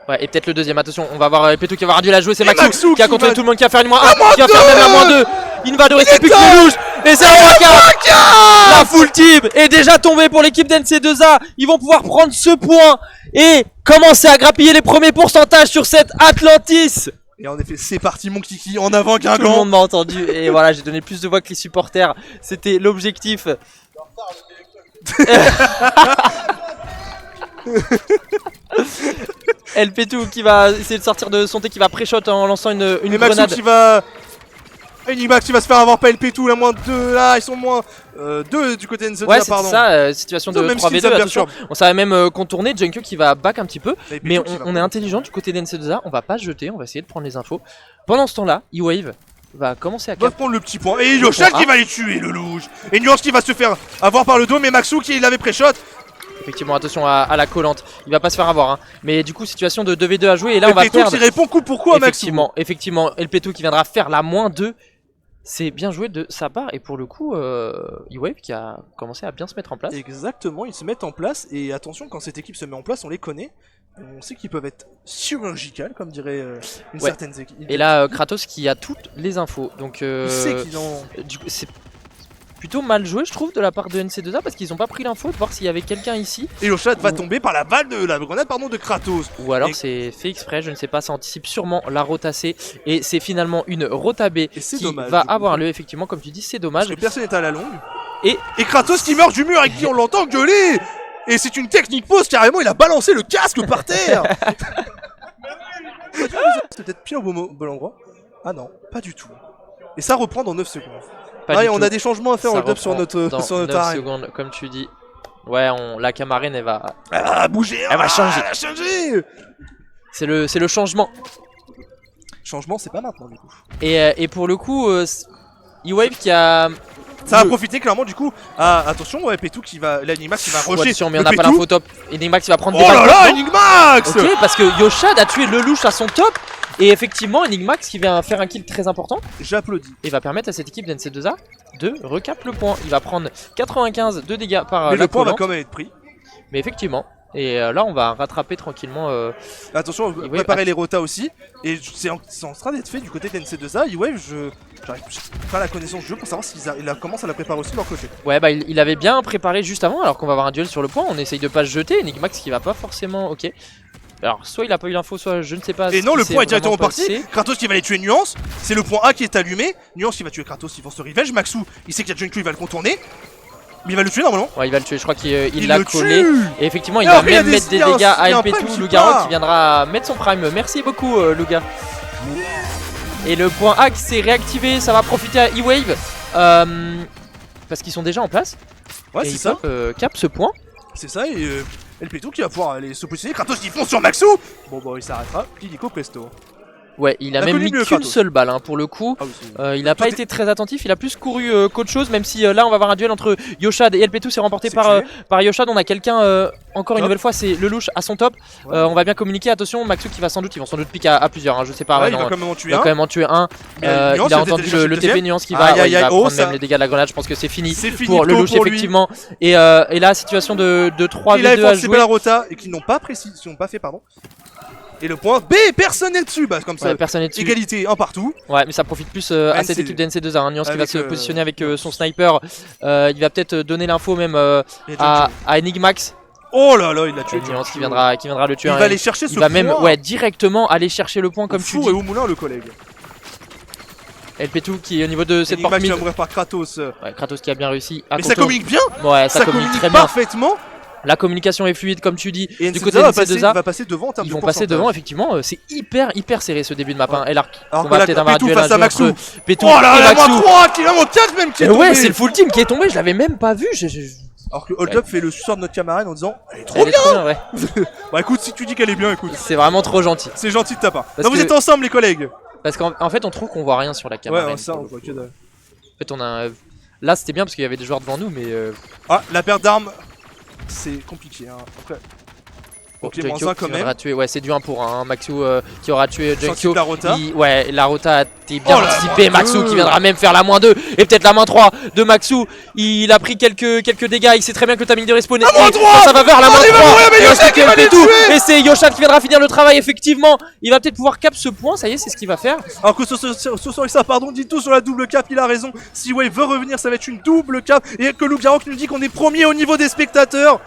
Ouais, et peut-être le deuxième, attention, on va voir Petou qui va avoir dû la jouer, c'est Maxou qui a contré tout le monde, qui a fait un -1, qui va faire même un -2. Invador, c'est plus que le louche, et c'est la full team est déjà tombée pour l'équipe d'NC2A. Ils vont pouvoir prendre ce point et commencer à grappiller les premiers pourcentages sur cette Atlantis. Et en effet, c'est parti mon kiki, en avant Guingamp. Tout le monde m'a entendu, et voilà, j'ai donné plus de voix que les supporters, c'était l'objectif. El Petou qui va essayer de sortir de son thé, qui va pré-shot en lançant une grenade. Maxou qui va. Enigmax qui va se faire avoir par El Petou, la moins 2 là, ils sont moins 2 du côté NC2A, ouais, c'est pardon. Ça, situation de 3v2, attention. On savait même contourner, Junkyo qui va back un petit peu, mais on est intelligent du côté d'NC2A, on va pas se jeter, on va essayer de prendre les infos. Pendant ce temps-là, E-Wave va commencer à va prendre le petit point, et Yoshad qui va les tuer, le louche. Et Nuance qui va se faire avoir par le dos, mais Maxou qui l'avait pré-shot. Effectivement, attention à la collante, il va pas se faire avoir, hein. Mais du coup, situation de 2v2 à jouer, et là on va perdre. qui répond coup pour coup à Maxou. Effectivement, El Petou qui viendra faire la -2. C'est bien joué de sa part, et pour le coup, E-Wave qui a commencé à bien se mettre en place. Exactement, ils se mettent en place, et attention, quand cette équipe se met en place, on les connaît. On sait qu'ils peuvent être chirurgicales, comme dirait une certaine équipe. Et là, Kratos qui a toutes les infos. Donc, il sait qu'ils ont. C'est plutôt mal joué, je trouve, de la part de NC2A, parce qu'ils ont pas pris l'info de voir s'il y avait quelqu'un ici. Et Yoshad va tomber par la balle de la grenade de Kratos. Ou alors c'est fait exprès, je ne sais pas, ça anticipe sûrement la rota C. Et c'est finalement une rota B qui dommage, va avoir lieu, effectivement, comme tu dis, c'est dommage. Parce que personne n'est à la longue. Et Kratos qui meurt du mur et qui on l'entend gueuler. Et c'est une technique pause, carrément, il a balancé le casque par terre. C'est peut-être pile au bon endroit. Ah non, pas du tout. Et ça reprend dans 9 secondes. Ouais, on a des changements à faire hold up sur notre arène. Secondes, comme tu dis. Ouais, la camarine, elle va bouger. Elle va changer. Elle va changer. C'est le changement. Changement, c'est pas maintenant, du coup. Et pour le coup, E-Wave qui a... Ça va profiter clairement du coup. Ah, attention, ouais, Petou qui va. L'Enigmax qui va rusher. Attention, mais on n'a pas l'info top. Enigmax qui va prendre des balles. Oh là là, Enigmax. Ok, parce que Yoshad a tué le louche à son top. Et effectivement, Enigmax qui vient faire un kill très important. J'applaudis. Et va permettre à cette équipe d'NC2A de recap le point. Il va prendre 95 de dégâts par mais la le point collante. va quand même être pris. Mais effectivement. Et là, on va rattraper tranquillement. Attention, préparer les rotas aussi. Et c'est en train d'être fait du côté de NC2A. E-Wave, j'arrive pas la connaissance du jeu pour savoir s'ils commencent à la préparer aussi de leur côté. Ouais, bah il avait bien préparé juste avant, alors qu'on va avoir un duel sur le point. On essaye de pas se jeter. Enigmax qui va pas forcément. Ok. Alors soit il a pas eu l'info, soit je ne sais pas. Et non, le point est directement vraiment parti. passé. Kratos qui va aller tuer Nuance. C'est le point A qui est allumé. Nuance qui va tuer Kratos, ils vont se revenge. Maxou, il sait qu'il y a Junko, il va le contourner. Mais il va le tuer normalement. Ouais, il va le tuer, je crois qu'il Il l'a le collé. tue. Et effectivement, il Alors, va il y a même mettre des il y a un- dégâts à il y a un LP2. prime qui Lougaro part. qui viendra mettre son prime. Merci beaucoup, Louga. Et le point A qui s'est réactivé, ça va profiter à E-Wave. Parce qu'ils sont déjà en place. Ouais, et c'est ils ça. peuvent cap ce point. C'est ça. Et LP2 qui va pouvoir aller se positionner. Kratos qui fonce sur Maxou. Bon, bah, il s'arrêtera. Illico presto. Ouais, il a Il a même connu mis mieux, qu'une Kratos. seule balle pour le coup. Ah oui, c'est- Il n'a pas Tout est- été très attentif, il a plus couru qu'autre chose, même si là on va avoir un duel entre Yoshad et LP2, c'est remporté C'est par, clé. par Yoshad. On a quelqu'un, encore une Top. nouvelle fois, c'est Lelouch à son top. Ouais. On va bien communiquer, attention, Maxou qui va sans doute, ils vont sans doute piquer à plusieurs, hein, je sais pas. Ouais, ouais, il non, va quand même en il tuer va un. quand même en tuer un. Mais Nuance, Il a il va entendu peut-être aller le chercher TP le Nuance qui Aïe, va, aïe, ouais, il aïe, va oh, prendre ça- même les dégâts de la grenade, je pense que c'est fini. C'est fini Pour Lelouch pour lui. effectivement. Et là, situation de Et 3v2 là, ils font à anticiper jouer. la rota et qui n'ont pas fait, pardon. Et le point B, personne n'est dessus. Bah, comme ça, Ouais, personne n'est dessus. égalité, un partout. Ouais, mais ça profite plus à cette NC2. équipe de NC2. Hein. Nuance qui va Avec, se positionner avec son sniper. Il va peut-être donner l'info même Il y a Junko. à Enigmax. Oh là là, il l'a tué. Et Nuance Junko. qui viendra le tuer. Il hein. va aller chercher ce Il va point. même directement aller chercher le point comme tu Four dis. et au moulin, le collègue. LP2 qui est au niveau de cette porte Enigmax qui mid. va mourir par Kratos. Ouais, Kratos qui a bien réussi. À Mais ça contour. communique bien. Ouais, ça communique très bien. parfaitement. La communication est fluide comme tu dis. Et Du NC2 côté de NC2A, va passer devant en termes ils de vont passer pourcentage. devant. Effectivement, c'est hyper serré ce début de map. Hein. Ouais. Et là, Alors on que va là, peut-être avoir un Pétou duel face à Maxou. entre Pétou Oh là et là, Maxou. moins 3, qui est moins 4 même qui est Et ouais, tombé. c'est le full team qui est tombé. Je l'avais même pas vu. Alors que Hold Up fait le suceur de notre camarade en disant elle est trop Elle est bien. trop bien, ouais. Bah écoute, si tu dis qu'elle est bien, écoute. C'est vraiment trop gentil. C'est gentil de ta part. Parce Non, vous que- êtes ensemble les collègues. Parce qu'en fait, on trouve qu'on voit rien sur la caméra. Ouais, ça on voit que dalle. En fait, on a. Là, c'était bien parce qu'il y avait des joueurs devant nous, mais. Ah, la perte d'armes, c'est compliqué. Hein. Après, ok, Junkyo moins 1 qui quand même. viendra tuer. Ouais, c'est du 1 pour 1. Maxou qui aura tué J'anticipe Junkyo. la rota. Ouais, la rota a été bien Oh là, anticipée. moins Maxou deux. qui viendra même faire la moins 2 et peut-être la moins 3 de Maxou. Il a pris quelques dégâts. Il sait très bien que le timing de respawn est moins 3. ça va vers la Oh, moins il va 3. mourir, mais Et Yoshad ensuite, qui va fait les tout. tuer. Et c'est Yoshad qui viendra finir le travail. Effectivement, il va peut-être pouvoir cap ce point. Ça y est, c'est ce qu'il va faire. Alors que ce soir, ça, pardon, dit tout sur la double cap, il a raison. Si Wave veut revenir, ça va être une double cap. Et que Lougaro qui nous dit qu'on est premier au niveau des spectateurs.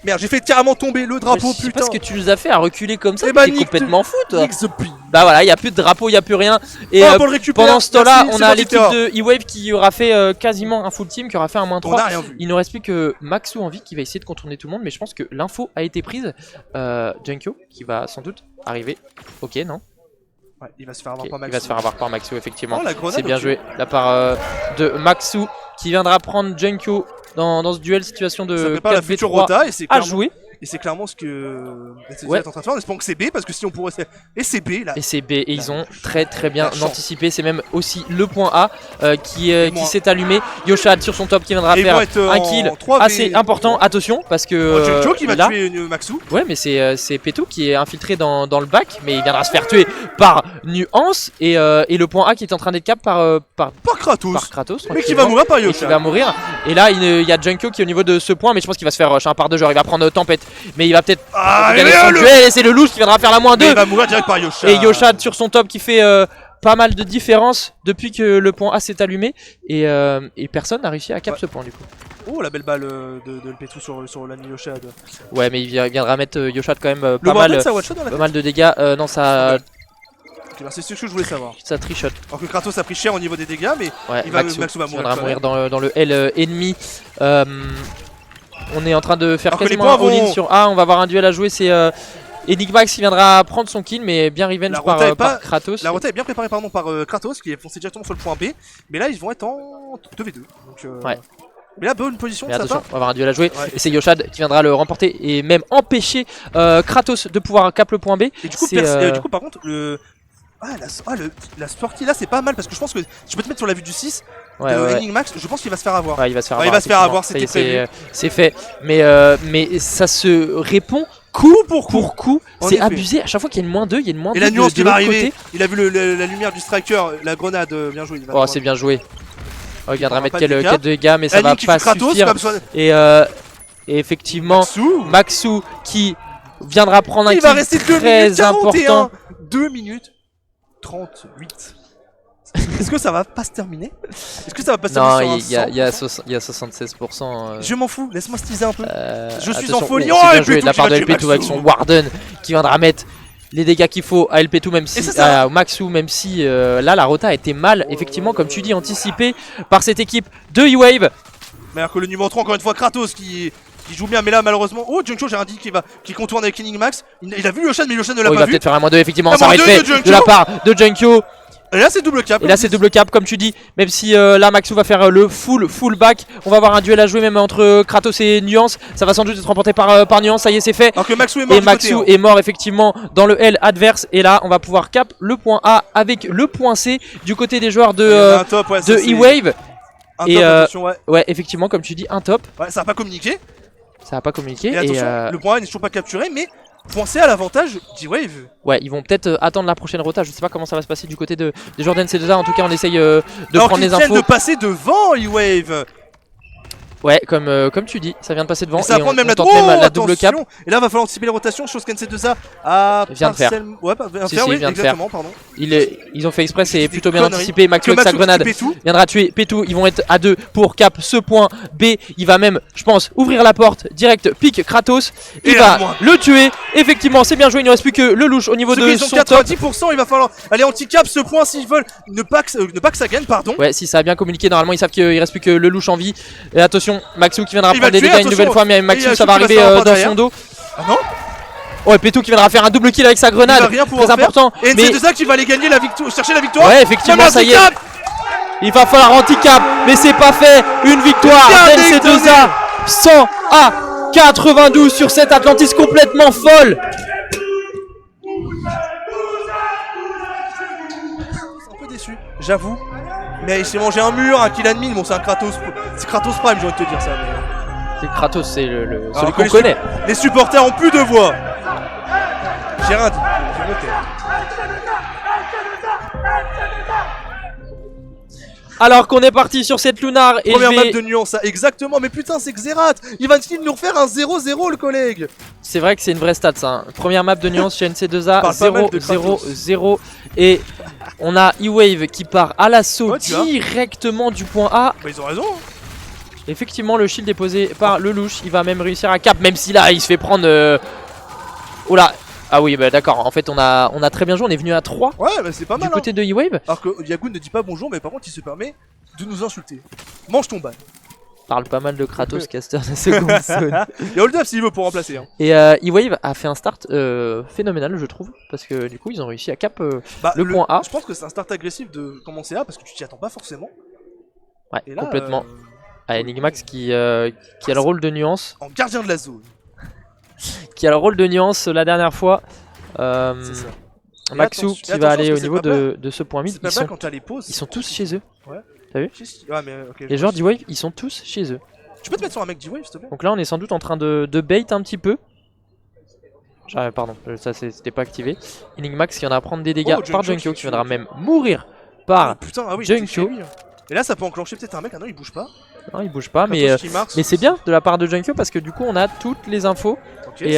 Merde, j'ai fait carrément tomber le drapeau, Je sais pas putain. ce que tu nous as fait à reculer comme ça. Eh bah, T'es nique- complètement fou, toi. Nick the Pig. Bah voilà, il y a plus de drapeau, il y a plus rien. Et Ah, bon, le récupère. pendant ce temps-là, Merci, on c'est a parti, l'équipe Terra. de E-Wave qui aura fait quasiment un full team, qui aura fait un moins On 3. n'a rien vu. Il ne reste plus que Maxou en vie qui va essayer de contourner tout le monde, mais je pense que l'info a été prise. Junkyo qui va sans doute arriver. Ok, non. Ouais, il va se faire avoir Ok, par il Maxou. va se faire avoir par Maxou, effectivement. Oh, la grenade, C'est bien ok. joué de la part de Maxou qui viendra prendre Junkyo dans ce duel situation Ça de prépare la future 4v3 rota et c'est à clairement, jouer. ce que NC2 Ouais. est en train de faire. En espérant que c'est B parce que si on pourrait. Et c'est B là. Et c'est B, et ils ont très bien La chance. anticipé. C'est même aussi le point A qui moins. s'est allumé. Yoshad sur son top qui viendra Et ils faire vont être un en kill 3v. assez important. Attention, parce que Junko qui va là, tuer Maxou. ouais, mais c'est Pétou qui est infiltré dans le bac, mais il viendra se faire tuer par Nuance et le point A qui est en train d'être cap par Par Kratos. Kratos. Mais qui va mourir par Et qui Yoshad. va mourir. Et là, il y a Junkyo qui est au niveau de ce point, mais je pense qu'il va se faire rush par 2 joueurs. Il va prendre Tempête, mais il va peut-être Ah, gagner mais son le. duel. Et c'est le louche qui viendra faire la moins Mais 2. il va mourir direct par Yoshad. Et Yoshad sur son top qui fait pas mal de différence depuis que le point A s'est allumé. Et personne n'a réussi à cap Ouais. ce point du coup. Oh, la belle balle de Lpetou sur l'ami Yoshad. Ouais, mais il viendra mettre Yoshad quand même Le pas Warden, mal, ça one shot dans la pas tête. mal de dégâts. Non, ça, Ok, bah, c'est ce que je voulais savoir. ça trichote. Alors que Kratos a pris cher au niveau des dégâts, mais Ouais, il va, Maxou Maxou va qui mourir. viendra quand mourir même. dans le L ennemi. On est en train de faire Alors que les quasiment un points all-in vont- sur A. On va avoir un duel à jouer. C'est Enigmax qui viendra prendre son kill, mais bien revenge La par, rota est pas- par Kratos. La rota est bien préparée pardon, par Kratos qui est foncé directement sur le point B. Mais là, ils vont être en 2v2. Donc, Ouais. Mais là, bonne position de Mais sa attention, part. on va avoir un duel à jouer. Ouais. Et c'est Yoshad qui viendra le remporter et même empêcher Kratos de pouvoir cap le point B. Et du coup, C'est, du coup par contre, la sortie là, c'est pas mal parce que je pense que je peux te mettre sur la vue du 6 ouais, de ouais. Enigmax. Je pense qu'il va se faire avoir. Ouais, il va se faire Ouais, avoir. il va se faire effectivement. avoir, Ça y est, c'était c'est fait. Mais ça se répond coup pour coup. En C'est effet. abusé. À chaque fois qu'il y a une moins 2, il y a une moins 2. Et la nuance de qui va l'autre arriver. côté. Il a vu la lumière du striker, la grenade, bien joué. Il va Oh, avoir- c'est bien joué. Oh, il viendra aura mettre pas de dégâts. quelques dégâts, mais ça Annie va qui pas tue Kratos, suffire. comme ça. Et effectivement, Maxou. Maxou qui viendra prendre un Il kill va rester 2 très minutes 41. important. 2 minutes 38. Est-ce que ça va pas se terminer? Est-ce que ça va pas se Non, terminer sur un il y a 100%? 76%. Je m'en fous, laisse-moi se teaser un peu. Je suis en attention, folie. c'est Oh, bien joué de la LP2 part de qui va tuer LP2 avec Maxou. son Warden qui viendra mettre les dégâts qu'il faut à LP2, même si c'est ça. à Maxou, même si là la rota a été mal, effectivement, comme tu dis, anticipée par cette équipe de E-Wave. Mais alors que le numéro 3, encore une fois, Kratos qui joue bien, mais là malheureusement. Oh, Junko, j'ai un dit qui contourne avec Enigmax. Il a vu Yoshan, mais Yoshan ne l'a Oh, il pas va vu. peut-être faire un -2, effectivement, Un ça va être -2 fait de Junkyo. de la part de Junkyo. Et là, c'est double cap. Et là c'est double cap comme tu dis, même si là Maxou va faire le full back. On va avoir un duel à jouer même entre Kratos et Nuance. Ça va sans doute être remporté par Nuance, ça y est c'est fait. Alors que Maxou est mort Et du Maxou côté, hein. est mort effectivement dans le L adverse. Et là on va pouvoir cap le point A avec le point C du côté des joueurs Il y en a un top, ouais, ça, de c'est- E-Wave. un et, top, attention, ouais. Ouais effectivement comme tu dis un top. Ouais, ça a pas communiqué. Ça va pas communiqué. Et attention, le point A n'est toujours pas capturé, mais pensez à l'avantage d'E-Wave. Ouais, ils vont peut-être attendre la prochaine rota. Je sais pas comment ça va se passer du côté des joueurs d'NC2A. En tout cas, on essaye de Alors prendre qu'ils les viennent infos. de passer devant E-Wave. Ouais, comme tu dis, ça vient de passer devant. Et ça va prendre même la, tente même la double cap. attention. Et là, va falloir anticiper les rotations. Chose qu'NC2A a Vient de faire. Ouais, vient de Si, faire, si, oui, vient de exactement, pardon. Ils ont fait exprès, c'est Des plutôt bien conneries. anticipé. Maxou avec sa grenade viendra tuer Petou. Ils vont être à 2 pour cap ce point B. Il va même, je pense, ouvrir la porte direct. Pique Kratos. Il Et va à moi. le tuer. Effectivement, c'est bien joué. Il ne reste plus que le louche au niveau Ceux de qui ont son top. 90%, il va falloir aller anti-cap ce point s'ils veulent ne pas que ça gagne, pardon. Ouais, si ça a bien communiqué, normalement ils savent qu'il reste plus que le louche en vie. Et attention, Maxou qui viendra Il va prendre des le tuer, dégâts une attention. nouvelle fois, mais Et Maxou il y ça a va Chou qui arriver va se faire dans derrière. son dos. Ah non. Oh, et Petou qui viendra faire un double kill avec sa Il grenade. va rien pouvoir Très faire. important. Et Mais NC2A qui va aller gagner la victoire, chercher la victoire. ouais, effectivement, Même ça y est. handicap. Il va falloir handicap, mais c'est pas fait. Une victoire Regardez, d'NC2A 100 à 92 sur cette Atlantis complètement folle. Un peu déçu, j'avoue. Mais il s'est mangé un mur, un kill and min. Bon, c'est un Kratos. C'est Kratos Prime, j'ai envie de te dire ça. Mais... C'est Kratos, c'est Alors celui que qu'on les connaît. Les supporters ont plus de voix. J'ai rien dit. Je vais me taire. Alors qu'on est parti sur cette Lunar et Première je map vais... de nuance, ça. Exactement. Mais putain, c'est Xerath. Il va-t-il nous refaire un 0-0, le collègue? C'est vrai que c'est une vraie stat ça. Hein. Première map de nuance chez NC2A, Parle pas mal de 0-0-0. Et on a E-Wave qui part à l'assaut Ouais, tu vois. directement du point A. Bah, ils ont raison. Hein. Effectivement, le shield est posé par le louche. Il va même réussir à cap, même si là il se fait prendre. Oh là. Ah oui, bah d'accord. En fait, on a très bien joué. On est venu à 3 Ouais, bah, c'est pas du mal. côté de E-Wave. Alors que Yagoon ne dit pas bonjour, mais par contre, il se permet de nous insulter. Mange ton ban. Parle pas mal de Kratos, caster de seconde zone. Il y a Hold Up s'il veut pour remplacer. Hein. Et E-Wave a fait un start phénoménal, je trouve. Parce que du coup, ils ont réussi à cap Bah, le point A. Je pense que c'est un start agressif de commencer A parce que tu t'y attends pas forcément. Ouais, Et là, complètement. À Enigmax qui a le rôle de nuance. en gardien de la zone. Qui a le rôle de nuance la dernière fois. C'est ça. Et Maxou attention- qui et va attention, aller au parce que niveau c'est pas de ce point mid. C'est pas mal quand t'as les pauses. Ils sont tous chez eux. Ouais, mais ok. Les joueurs d'E-Wave, ils sont tous chez eux. Tu peux te mettre sur un mec d'E-Wave s'il te plaît? Donc là, on est sans doute en train de bait un petit peu. Pardon, ça c'était pas activé. Enigmax qui viendra prendre des dégâts Oh, par Junkyo Junkyo qui qui viendra tue. même mourir par. Putain, ah oui, Junkyo. j'étais chez lui, hein. Et là, ça peut enclencher peut-être un mec. Ah non, il bouge pas. Non, il bouge pas, Kratos qui marque. mais c'est bien de la part de Junkyo parce que du coup, on a toutes les infos. Ok. Et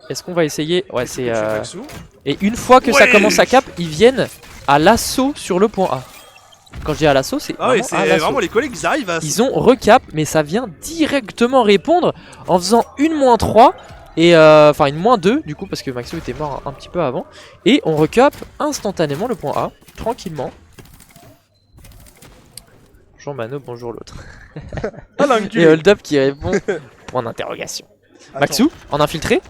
est-ce qu'on va essayer? Ouais, c'est. Tu fais Maxou. Et une fois que ça Ouais. commence à cap, ils viennent à l'assaut sur le point A. Quand je dis à l'assaut, c'est Ah oui, vraiment à c'est l'assaut. vraiment les collègues, ils arrivent à. Ils ont recap, mais ça vient directement répondre en faisant une -3 et enfin une -2 du coup parce que Maxou était mort un petit peu avant. Et on recap instantanément le point A, tranquillement. Bonjour Mano, bonjour l'autre. Ah, l'enculé. Et Hold Up qui répond point d'interrogation. Attends. Maxou en infiltré.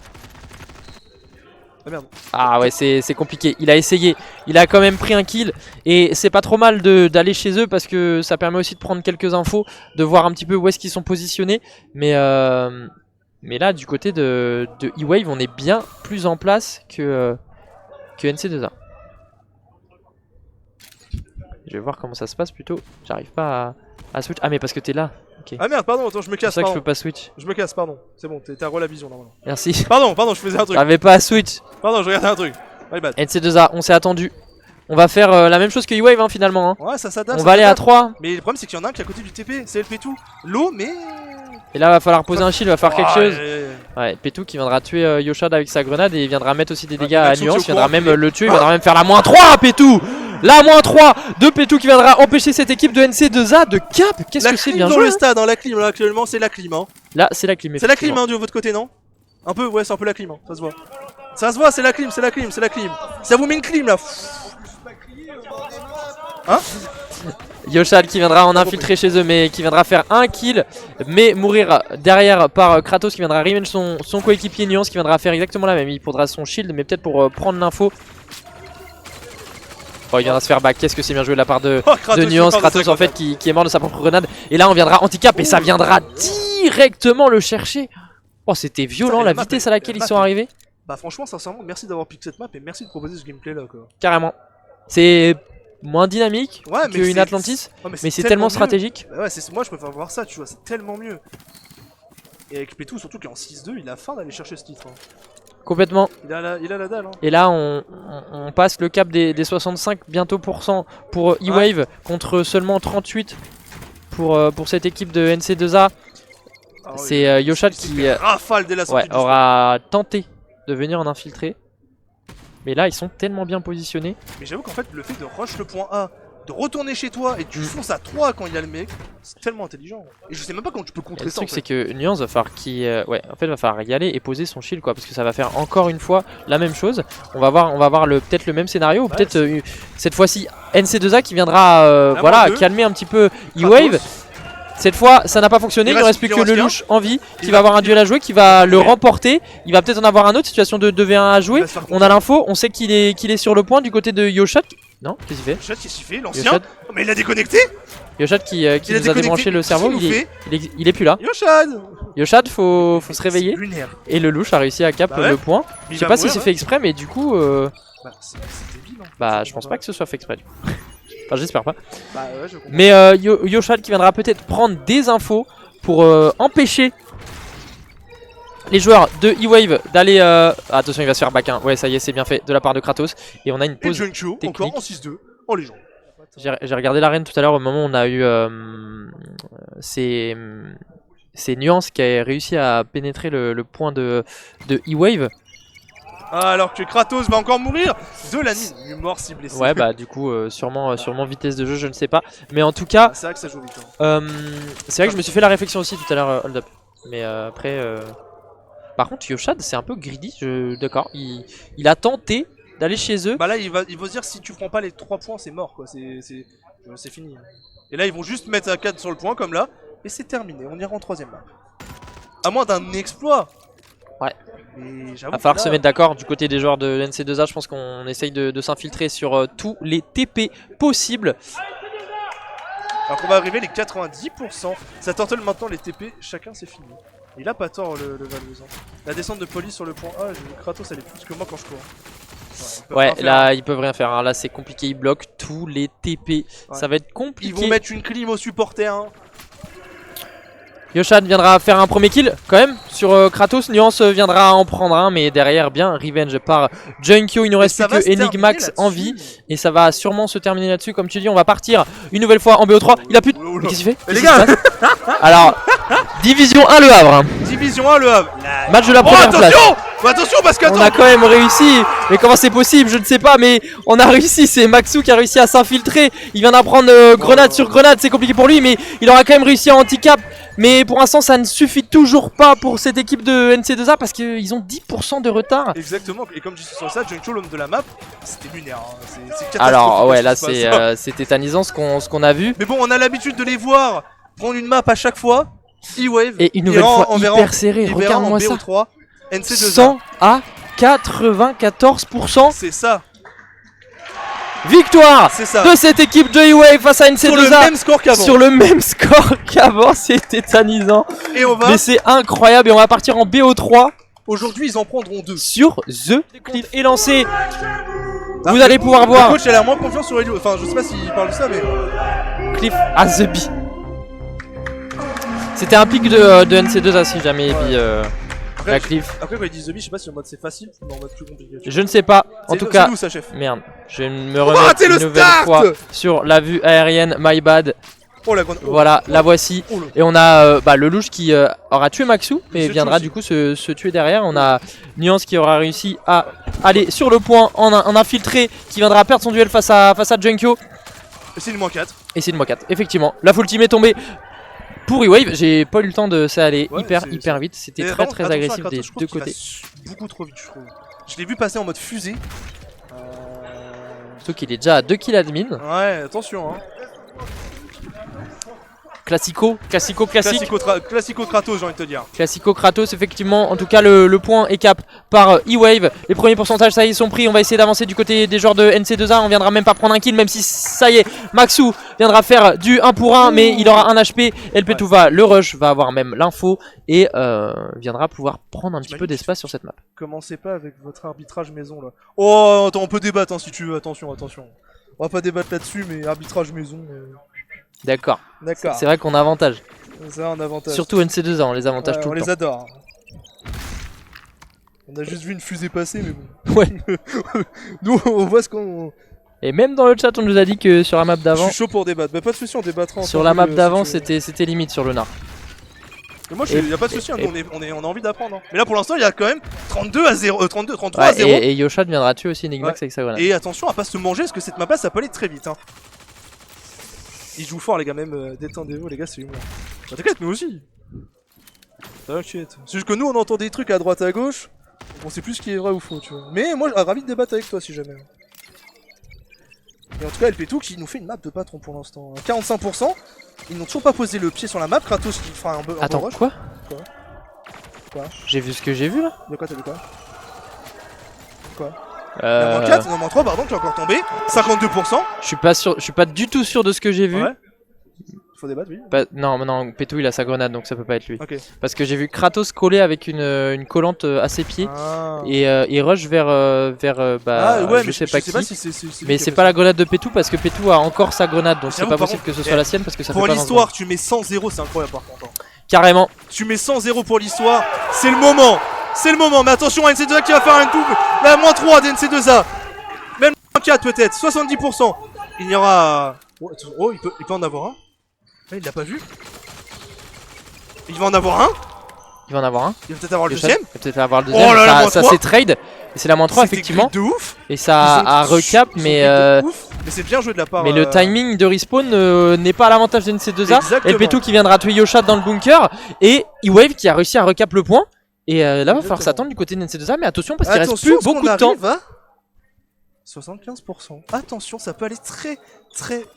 Ah merde. Ah ouais, c'est compliqué. Il a essayé, il a quand même pris un kill. Et c'est pas trop mal d'aller chez eux parce que ça permet aussi de prendre quelques infos, de voir un petit peu où est-ce qu'ils sont positionnés. Mais là, du côté de E-Wave, on est bien plus en place que NC2A. Je vais voir comment ça se passe plutôt. J'arrive pas à switch. Ah mais parce que t'es là. Ok. Ah merde, pardon, attends, je me C'est pour casse. ça que je Pardon. peux pas switch. Je me casse, pardon. C'est bon, t'as rôle à vision normalement. Merci. Pardon, je faisais un truc. J'arrivais pas à switch. Pardon, je regardais un truc. My bad. NC2A, on s'est attendu. On va faire la même chose que E-Wave hein, finalement. Hein. Ouais, ça s'adapte. On ça va aller à s'adapte. 3. Mais le problème, c'est qu'il y en a un qui est à côté du TP. C'est LP2. L'eau, mais. Et là, va falloir poser un shield, va faire quelque chose. Ouais. Ouais, Petou qui viendra tuer Yoshad avec sa grenade et il viendra mettre aussi des dégâts à Maxou qui est Nuance. au Il viendra courant, même il est- le tuer, il viendra même faire la -3 Petou. La -3 de Petou qui viendra empêcher cette équipe de NC2A de cap. Qu'est-ce que c'est bien dans joué le stade, hein, la clim là actuellement c'est la clim. Hein. Là c'est la clim. C'est la clim hein, de votre côté non? Un peu, ouais c'est un peu la clim, hein, ça se voit. Ça se voit, c'est la clim, c'est la clim, c'est la clim. Ça vous met une clim là. Hein? Yoshad qui viendra en infiltrer chez eux mais qui viendra faire un kill mais mourir derrière par Kratos qui viendra revenge son coéquipier Nuance qui viendra faire exactement la même. Il prendra son shield mais peut-être pour prendre l'info. Oh il viendra se faire back, qu'est-ce que c'est bien joué de la part de Nuance, Kratos en fait qui est mort de sa propre grenade. Et là on viendra handicap et ça viendra directement le chercher. Oh c'était violent la vitesse à laquelle ils sont arrivés. Bah franchement sincèrement merci d'avoir piqué cette map et merci de proposer ce gameplay là quoi. Carrément. C'est moins dynamique qu'une Atlantis, mais c'est tellement stratégique. Bah ouais, moi je préfère voir ça, tu vois, c'est tellement mieux. Et avec Petou, surtout qu'en 6-2, il a faim d'aller chercher ce titre. Hein. Complètement. Il a la dalle. Hein. Et là, on passe le cap des 65 bientôt pour E-Wave contre seulement 38 pour cette équipe de NC2A. Ah, c'est Yoshad qui rafale dès la sortie aura tenté de venir en infiltrer. Mais là ils sont tellement bien positionnés. Mais j'avoue qu'en fait le fait de rush le point A, de retourner chez toi et tu fonces à 3 quand il y a le mec, c'est tellement intelligent. Et je sais même pas comment tu peux contrer ça. Le truc c'est que Nuance va falloir va falloir y aller et poser son shield quoi, parce que ça va faire encore une fois la même chose. On va voir peut-être le même scénario ou peut-être cette fois-ci NC2A qui viendra calmer un petit peu E-Wave. Cette fois, ça n'a pas fonctionné, il ne reste plus que Lelouch en vie, qui va avoir un duel à jouer, qui va le remporter. Il va peut-être en avoir un autre, situation de 2v1 à jouer. On a l'info, on sait qu'il est sur le point du côté de Yoshad. Non, qu'est-ce qu'il fait? Yoshad, qu'est-ce qu'il fait? L'ancien? Mais il a déconnecté? Yoshad qui nous a débranché le cerveau, il est plus là. Yoshad, faut se réveiller. Et Lelouch a réussi à cap le point. Je sais pas si c'est fait exprès, mais du coup... Bah, je pense pas que ce soit fait exprès du coup. Enfin, j'espère pas. Bah, ouais, je comprends. Mais Yoshad qui viendra peut-être prendre des infos pour empêcher les joueurs de E-Wave d'aller... Attention, il va se faire back 1. Ouais, ça y est, c'est bien fait de la part de Kratos. Et on a une pause technique. Encore en 6-2, en légende. J'ai regardé l'arène tout à l'heure au moment où on a eu... c'est Nuance qui a réussi à pénétrer le point de E-Wave. Ah, alors que Kratos va encore mourir de la nuit, mort si blessé. Ouais bah du coup sûrement vitesse de jeu, je ne sais pas. Mais en tout cas, c'est vrai que ça joue vite. Hein. C'est vrai que je me suis fait la réflexion aussi tout à l'heure, hold up. Mais après, par contre Yoshad c'est un peu greedy, d'accord. Il a tenté d'aller chez eux. Bah là il va se dire si tu prends pas les 3 points c'est mort quoi, c'est fini. Et là ils vont juste mettre à 4 sur le point comme là, et c'est terminé, on ira en 3ème map. À moins d'un exploit. Ouais. Va falloir se mettre d'accord du côté des joueurs de NC2A. Je pense qu'on essaye de s'infiltrer sur tous les TP possibles. Alors qu'on va arriver les 90%. Ça tortelle maintenant les TP, chacun c'est fini. Il a pas tort le Valaisan. La descente de police sur le point A, Kratos elle est plus que moi quand je cours. Ouais, là ils peuvent rien faire, hein. Là c'est compliqué, ils bloquent tous les TP. Ça va être compliqué. Ils vont mettre une clim aux supporters. Hein. Yoshad viendra faire un premier kill quand même sur Kratos. Nuance viendra en prendre un, mais derrière bien revenge par Junkyo. Il ne reste plus que Enigmax en vie et ça va sûrement se terminer là-dessus. Comme tu dis, on va partir une nouvelle fois en BO3. Il a plus de... Qu'est-ce qu'il fait? Les gars. Alors, Division 1 Le Havre. Division 1 Le Havre. Match de la première place. Attention parce que on a quand même réussi. Mais comment c'est possible? Je ne sais pas, mais on a réussi. C'est Maxou qui a réussi à s'infiltrer. Il vient d'apprendre grenade sur grenade. C'est compliqué pour lui, mais il aura quand même réussi à handicap. Mais pour l'instant ça ne suffit toujours pas pour cette équipe de NC2A parce qu'ils ont 10% de retard. Exactement, et comme je dis sur ça, Junkyo l'homme de la map, c'était lunaire, hein. C'est catastrophique. Alors ouais là c'est tétanisant ce qu'on a vu. Mais bon, on a l'habitude de les voir prendre une map à chaque fois. E-Wave et une nouvelle fois hyper serré, regarde-moi ça. NC2A. 100 à 94%. C'est ça. Victoire de cette équipe de E-Wave face à NC2A sur le même score qu'avant. Sur le même score qu'avant, c'est tétanisant. Et on va... Mais c'est incroyable et on va partir en BO3. Aujourd'hui, ils en prendront 2. Sur The Cliff est lancé. Vous allez pouvoir voir. Le coach a l'air moins confiant sur Elio. Enfin, je sais pas s'il parle de ça, mais... Cliff à The B. C'était un pic de NC2A si jamais la Cliff. Après quand ils disent The B, je sais pas si en mode c'est facile ou en mode plus compliqué. Je ne sais pas. En tout cas, où, ça, chef merde. Je me remets une nouvelle fois sur la vue aérienne. My bad. Oh la grenade. Voilà, la voici. Oh, le... Et on a le louche qui aura tué Maxou et Se viendra tue du coup se tuer derrière. On a Nuance qui aura réussi à aller sur le point en infiltré, qui viendra perdre son duel face à Junkyo. Et c'est le -4. Et c'est le -4, effectivement. La full team est tombée pour E-Wave. J'ai pas eu le temps de ça aller hyper vite. C'était très agressif des deux côtés. Beaucoup trop vite, je trouve. Je l'ai vu passer en mode fusée. Surtout qu'il est déjà à 2 kills admin. Ouais, attention. Hein. Classico classique. Classico Kratos, j'ai envie de te dire. Classico Kratos, effectivement. En tout cas, le point est cap par E-Wave. Les premiers pourcentages, ça y est, sont pris. On va essayer d'avancer du côté des joueurs de NC2A. On viendra même pas prendre un kill, même si ça y est, Maxou viendra faire du 1 pour 1. Mais il aura un HP. LP2 va le rush, va avoir même l'info. Et viendra pouvoir prendre un petit peu d'espace sur cette map. Commencez pas avec votre arbitrage maison là. Oh, attends, on peut débattre hein, si tu veux. Attention. On va pas débattre là-dessus, mais arbitrage maison. D'accord. D'accord. C'est vrai qu'on a avantage. C'est un avantage. Surtout NC2A, on les avantage tout le temps. On les adore. On a juste vu une fusée passer, mais bon. Ouais. Nous, on voit ce qu'on. Et même dans le chat, on nous a dit que sur la map d'avant. Je suis chaud pour débattre. Mais pas de soucis, on débattra. Sur la map d'avant, c'était limite sur le Nar. Mais moi, y a pas de soucis, on a envie d'apprendre. Hein. Mais là, pour l'instant, il y a quand même 33 à 0. Et Yoshad viendra tuer aussi Enigmax avec sa grenade. Et attention à pas se manger, parce que cette map-là, ça peut aller très vite. Hein. Ils jouent fort, les gars, même détendez-vous, les gars, c'est humour. Bah, t'inquiète, nous aussi. T'inquiète. C'est juste que nous, on entend des trucs à droite à gauche. On sait plus ce qui est vrai ou faux, tu vois. Mais moi, ravi de débattre avec toi si jamais. Et en tout cas, LP2 qui nous fait une map de patron pour l'instant. 45%. Ils n'ont toujours pas posé le pied sur la map. Kratos qui fera un peu. Attends, rush. quoi Quoi J'ai vu ce que j'ai vu là. De quoi t'as vu quoi? Quoi? La -4, non, -3, pardon, qui est encore tombé. 52%. Je suis pas du tout sûr de ce que j'ai vu. Ouais. Faut débattre, oui. Non, Petou il a sa grenade donc ça peut pas être lui. Okay. Parce que j'ai vu Kratos coller avec une collante à ses pieds et il rush vers ouais, je sais pas qui. Si mais c'est pas la grenade de Petou parce que Petou a encore sa grenade donc c'est pas possible que ce soit la sienne parce que ça fait pas pour l'histoire, tu mets 100-0, c'est incroyable par contre. Carrément. Tu mets 100-0 pour l'histoire, c'est le moment. C'est le moment, mais attention à NC2A qui va faire un double. La -3 de NC2A. Même -4 peut-être, 70%. Il y aura. Oh, il peut en avoir un. Il l'a pas vu. Il va en avoir un. Il va en avoir un. Il va peut-être avoir le deuxième. Il va peut-être avoir le deuxième. Oh là là, ça c'est trade. Et c'est la -3 effectivement. De ouf. Et ça a recap, mais c'est bien joué de la part. Mais le timing de respawn n'est pas à l'avantage de NC2A. LP2 qui viendra tuer Yoshad dans le bunker. Et E-Wave qui a réussi à recap le point. Et là, va falloir s'attendre du côté de NC2A. Mais attention parce qu'il reste plus beaucoup de temps. 75%. Attention, ça peut aller très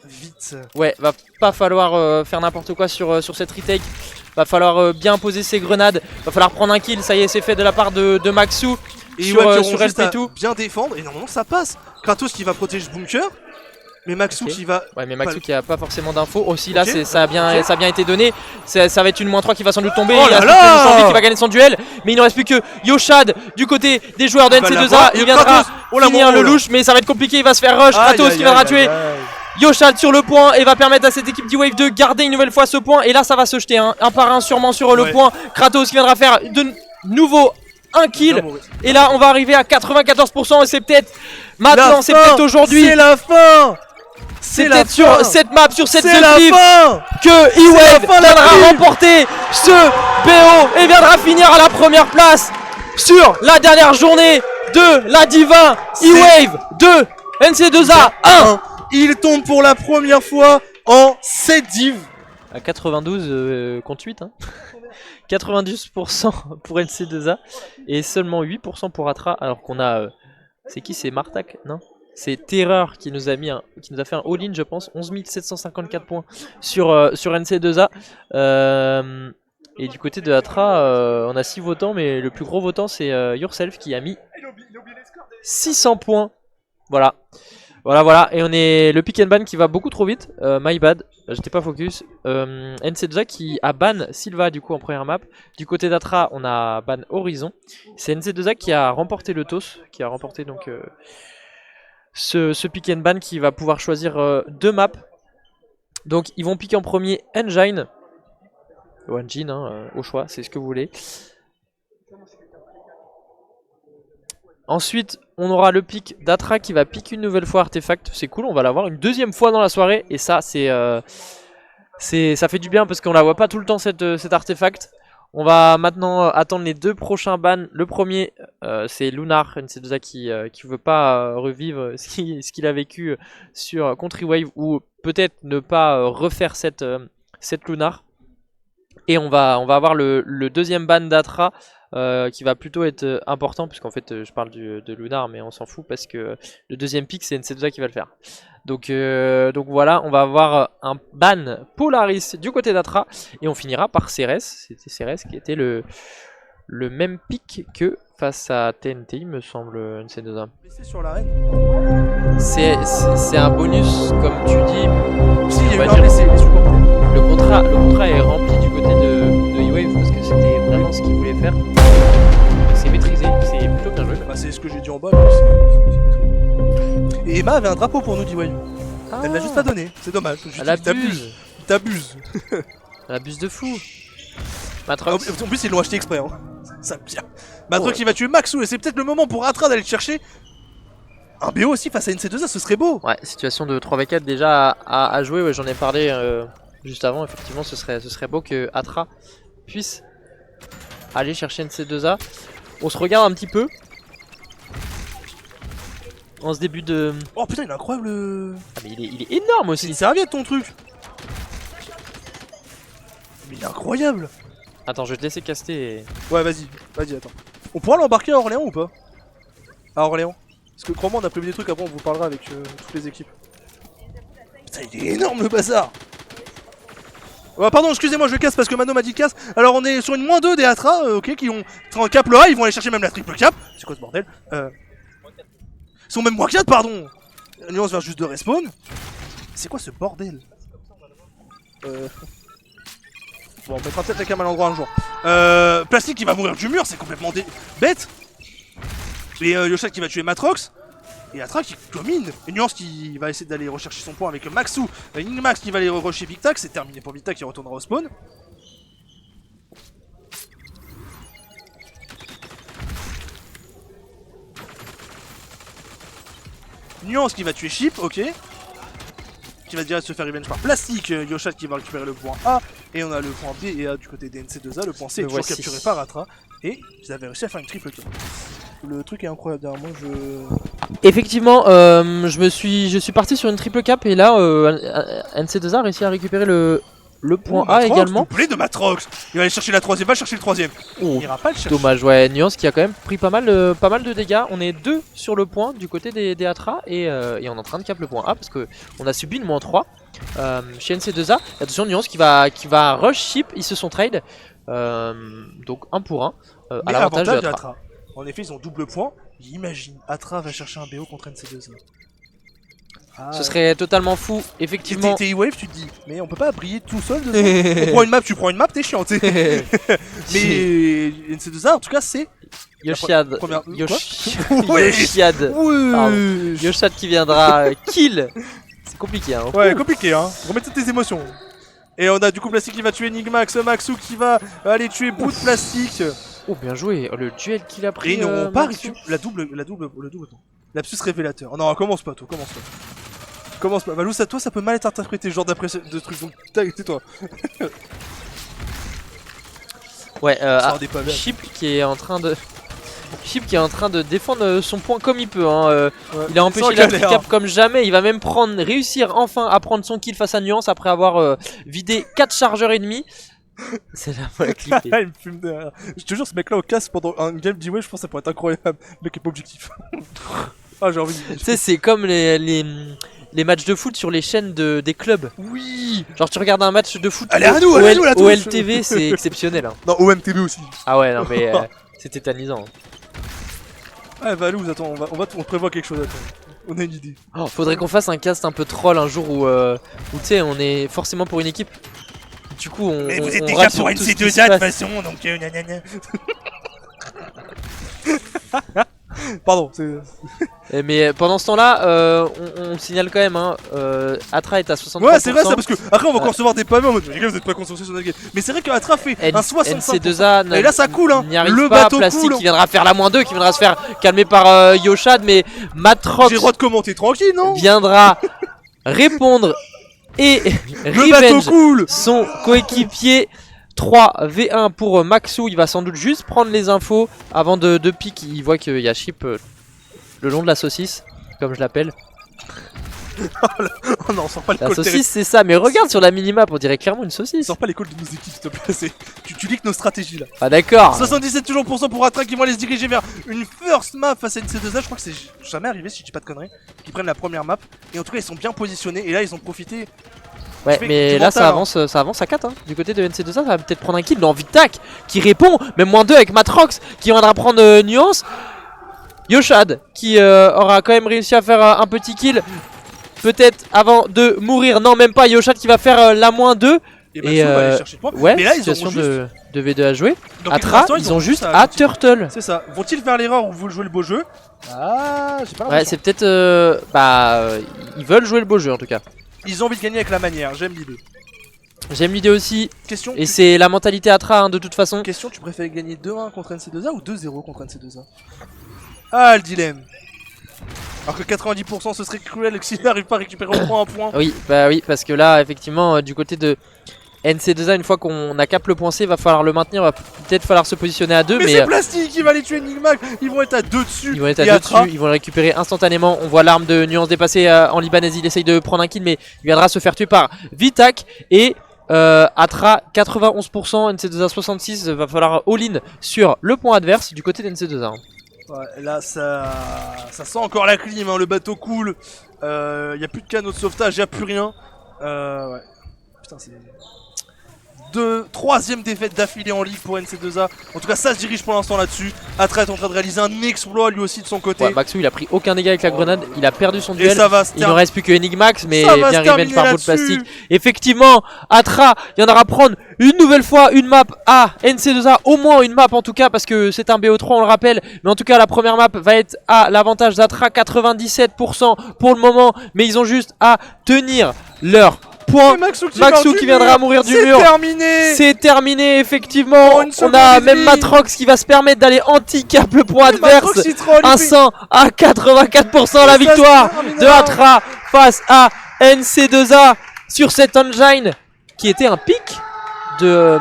vite. Ouais, va pas falloir faire n'importe quoi sur cette retake. Va falloir bien poser ses grenades. Va falloir prendre un kill. Ça y est, c'est fait de la part de Maxou. Et sur LP2. Bien défendre. Et normalement, ça passe. Kratos qui va protéger ce bunker. Mais Maxou qui va. Ouais, mais Maxou qui a pas forcément d'infos. Aussi là, ça a bien été donné. Ça va être une -3 qui va sans doute tomber. Oh il reste plus qui va gagner son duel. Mais il ne reste plus que Yoshad du côté des joueurs de NC2A. Il viendra finir le louche, mais ça va être compliqué. Il va se faire rush. Kratos qui viendra tuer Yoshad sur le point et va permettre à cette équipe d'E-Wave de garder une nouvelle fois ce point. Et là, ça va se jeter un par un sûrement sur le point. Kratos qui viendra faire de nouveau un kill. Et là, on va arriver à 94%. Et c'est peut-être maintenant, c'est peut-être aujourd'hui. C'est la fin. C'est peut-être sur cette map, sur cette clip que E-Wave viendra remporter ce BO et viendra finir à la première place sur la dernière journée de la Div1. E-Wave 2, NC2A 1. Il tombe pour la première fois en 7 div. À 92 contre 8. Hein. 92% pour NC2A et seulement 8% pour Atra alors qu'on a... c'est qui? C'est Martak? Non? C'est Terreur qui nous a fait un all-in, je pense, 11 754 points sur NC2A. Et du côté de Atra, on a 6 votants, mais le plus gros votant c'est Yourself qui a mis 600 points. Voilà. Et on est le pick and ban qui va beaucoup trop vite. My bad, j'étais pas focus. NC2A qui a ban Silva du coup en première map. Du côté d'Atra, on a ban Horizon. C'est NC2A qui a remporté le TOS, qui a remporté donc... ce pick and ban qui va pouvoir choisir 2 maps. Donc ils vont piquer en premier Engine ou Engine au choix, c'est ce que vous voulez. Ensuite on aura le pick d'Atra qui va piquer une nouvelle fois Artefact. C'est cool, on va l'avoir une deuxième fois dans la soirée. Et ça c'est Ça fait du bien parce qu'on la voit pas tout le temps cet artefact. On va maintenant attendre les 2 prochains bans. Le premier, c'est Lunar, NC2A qui veut pas revivre ce qu'il a vécu sur contre E-Wave, ou peut-être ne pas refaire cette Lunar. Et on va avoir le deuxième ban d'Atra qui va plutôt être important, puisqu'en fait je parle de Lunar, mais on s'en fout parce que le deuxième pick c'est NC2A qui va le faire. Donc voilà, on va avoir un ban Polaris du côté d'Atra et on finira par Ceres. C'était Ceres qui était le même pick que face à TNT, il me semble, NC2A. Sur l'arène. C'est un bonus, comme tu dis. Si, il y a eu dire. un blessé, Le contrat est rempli du côté de E-Wave parce que c'était vraiment ce qu'il voulait faire. C'est maîtrisé, c'est plutôt bien joué. Bah, c'est ce que j'ai dit en bas, mais c'est maîtrisé. Et Emma avait un drapeau pour nous, D-Wave. Ah. Elle l'a juste pas donné, c'est dommage. Elle abuse. T'abuses. Elle abuse de fou. En Matrox. plus, ils l'ont acheté exprès. Hein. Ça me tient. Matrox qui va tuer Maxou, et c'est peut-être le moment pour Atra d'aller le chercher. Un BO aussi face à NC2A, ce serait beau. Ouais, situation de 3v4 déjà à jouer, ouais, j'en ai parlé juste avant. Effectivement, ce serait beau que Atra puisse aller chercher NC2A. On se regarde un petit peu en ce début de... Oh putain, il est incroyable. Ah mais il est énorme C'est aussi. une serviette ton truc. Mais il est incroyable. Attends, je vais te laisser caster et... Ouais, vas-y, attends. On pourra l'embarquer à Orléans ou pas? À Orléans. Parce que crois-moi, on a prévu des trucs, après on vous parlera avec toutes les équipes. Putain, il est énorme le bazar. Ouais, pardon, excusez-moi, je casse parce que Mano m'a dit casse. Alors on est sur une -2 des Atra, ok, qui ont cap le A, ils vont aller chercher même la triple cap. C'est quoi ce bordel? Ils sont même -4, pardon. Nuance vers juste de respawn. C'est quoi ce bordel? Bon, on mettra peut-être la cam à l'endroit un jour. Plastique qui va mourir du mur, c'est complètement bête. Et Yosha qui va tuer Matrox. Et Atra qui domine. Et Nuance qui va essayer d'aller rechercher son point avec Maxou. Max qui va aller rusher Big Tac. C'est terminé pour Big Tac qui retournera au spawn. Nuance qui va tuer Chip, ok. Qui va direct se faire revenge par Plastique. Yosha qui va récupérer le point A. Et on a le point B et A du côté des NC2A. Le point C est toujours capturé par Atra. Et ils avaient réussi à faire une triple kill. Le truc est incroyable derrière moi, Effectivement, je suis parti sur une triple cap et là, NC2A a réussi à récupérer le point A Matrox, également. Doublé de Matrox. Il va aller chercher la troisième, va chercher le troisième. Oh, il ira pas le chercher. Dommage, ouais, Nuance qui a quand même pris pas mal de dégâts. On est 2 sur le point du côté des Atra et on est en train de cap le point A parce qu'on a subi une -3 chez NC2A. Attention, Nuance qui va rush Chip, ils se sont trade. Donc 1 pour 1 à l'avantage de Atra. En effet, ils ont double point. Imagine, Atra va chercher un BO contre NC2A. Ce serait totalement fou, effectivement. T'es E-Wave, tu te dis, mais on peut pas briller tout seul dedans. On prend une map, tu prends une map, t'es chiant, t'sais. Mais NC2A, en tout cas, c'est Yoshiad. Yoshiad. Yoshiad qui viendra kill. C'est compliqué, hein. Ouais, compliqué, hein. Remets toutes tes émotions. Et on a du coup Plastique qui va tuer Enigmax, Maxou qui va aller tuer Boot Plastique. Oh, bien joué, le duel qu'il a pris. Et ils n'auront pas récupéré la double. Lapsus révélateur. Oh non, commence pas, toi, commence pas. Valou, toi, ça peut mal être interprété, genre d'après de trucs. Donc, tais-toi. Ouais, Chip qui est en train de défendre son point comme il peut. Hein. Ouais, il a empêché la cap comme jamais. Il va même réussir enfin à prendre son kill face à Nuance après avoir vidé 4 chargeurs ennemis. C'est là pour la clipper. Il me fume derrière. Je te jure, ce mec-là au casque pendant un game d'E-Wave, je pense que ça pourrait être incroyable. Le mec est pas objectif. Ah, j'ai envie de... Tu sais, c'est comme les matchs de foot sur les chaînes des clubs. Oui. Genre, tu regardes un match de foot au LTV, c'est exceptionnel. Hein. Non, OMTV aussi. Ah ouais, non, mais c'est tétanisant. Ouais, Valou, attends, on prévoit quelque chose, attends. On a une idée. Oh, faudrait qu'on fasse un cast un peu troll un jour où tu sais, on est forcément pour une équipe. Du coup, on. Mais vous êtes déjà pour une C2A de toute façon, donc nanana. Pardon, c'est. Mais pendant ce temps-là, on signale quand même, hein, Atra est à 63%. Ouais, c'est vrai ça, parce que après on va encore recevoir des pavés en mode les gars, vous êtes pas concentrés sur notre game. Mais c'est vrai qu'Atra fait un 65%. NC2A, et là ça coule, hein. Le bateau Plastique coule. Qui viendra faire la -2, qui viendra se faire calmer par Yoshad, mais Matrox. J'ai le droit de commenter tranquille, non? Viendra répondre et Le bateau Revenge, cool. son coéquipier. 3v1 pour Maxou, il va sans doute juste prendre les infos avant de pique. Il voit qu'il y a Chip le long de la saucisse, comme je l'appelle. Oh non, on sort pas le La call saucisse c'est ça, mais regarde sur la minimap, on dirait clairement une saucisse. Sors pas les calls de nos équipes, s'il te plaît. Tu leaks nos stratégies là. Ah d'accord. 77 toujours pour Atra qui vont aller se diriger vers une first map face à une C2A. Je crois que c'est jamais arrivé, si je dis pas de conneries, qu'ils prennent la première map. Et en tout cas, ils sont bien positionnés. Et là, ils ont profité. Ouais, mais là ça avance à 4 hein. Du côté de NC2A, ça va peut-être prendre un kill. Non, Vitak qui répond, même moins 2 avec Matrox qui viendra prendre Nuance. Yoshad qui aura quand même réussi à faire un petit kill. Peut-être avant de mourir. Non, même pas. Yoshad qui va faire la moins 2. Et Maxou va aller chercher le point. Ouais, mais là, ils situation ont juste... de V2 à jouer. Donc, Atra, ils ont juste à Turtle. C'est ça. Vont-ils faire l'erreur ou jouer le beau jeu? Ah, j'ai pas Ouais, l'impression. c'est peut-être. Ils veulent jouer le beau jeu en tout cas. Ils ont envie de gagner avec la manière, j'aime l'idée. J'aime l'idée aussi. Question, Et c'est la mentalité Atra hein, de toute façon. question, tu préfères gagner 2-1 contre NC2A ou 2-0 contre NC2A? Ah, le dilemme. Alors que 90% ce serait cruel s'il n'arrive pas à récupérer au moins un point. Oui, bah oui, parce que là, effectivement, du côté de NC2A, une fois qu'on a cap le point C, il va falloir le maintenir, va peut-être falloir se positionner à 2. Mais c'est Plastique qui va les tuer Enigmax. Ils vont être à 2 dessus. Ils vont être à 2 dessus, ils vont le récupérer instantanément. On voit l'arme de Nuance dépasser en libanaise, il essaye de prendre un kill, mais il viendra se faire tuer par Vitak. Et Atra 91%, NC2A 66%, va falloir all-in sur le point adverse du côté de NC2A. Ouais, là ça sent encore la clim, hein, le bateau coule. Y a plus de canaux de sauvetage, y a plus rien. Ouais. Putain, c'est... Troisième défaite d'affilée en ligue pour NC2A. En tout cas, ça se dirige pour l'instant là-dessus. Atra est en train de réaliser un exploit lui aussi de son côté. Ouais, Maxou il a pris aucun dégât avec la grenade, il a perdu son duel. Et ça va se Il ne reste plus que Enigmax, mais ça va bien se revenge par bout de terminer plastique. Effectivement, Atra viendra prendre une nouvelle fois une map à NC2A, au moins une map en tout cas, parce que c'est un BO3 on le rappelle. Mais en tout cas, la première map va être à l'avantage d'Atra, 97% pour le moment. Mais ils ont juste à tenir leur point. Maxou qui viendra mourir du mur. C'est terminé. C'est terminé effectivement. On a même Matrox qui va se permettre d'aller handicap le point adverse. Un 100 à 84% la victoire de Atra face à NC2A sur cette engine qui était un pic de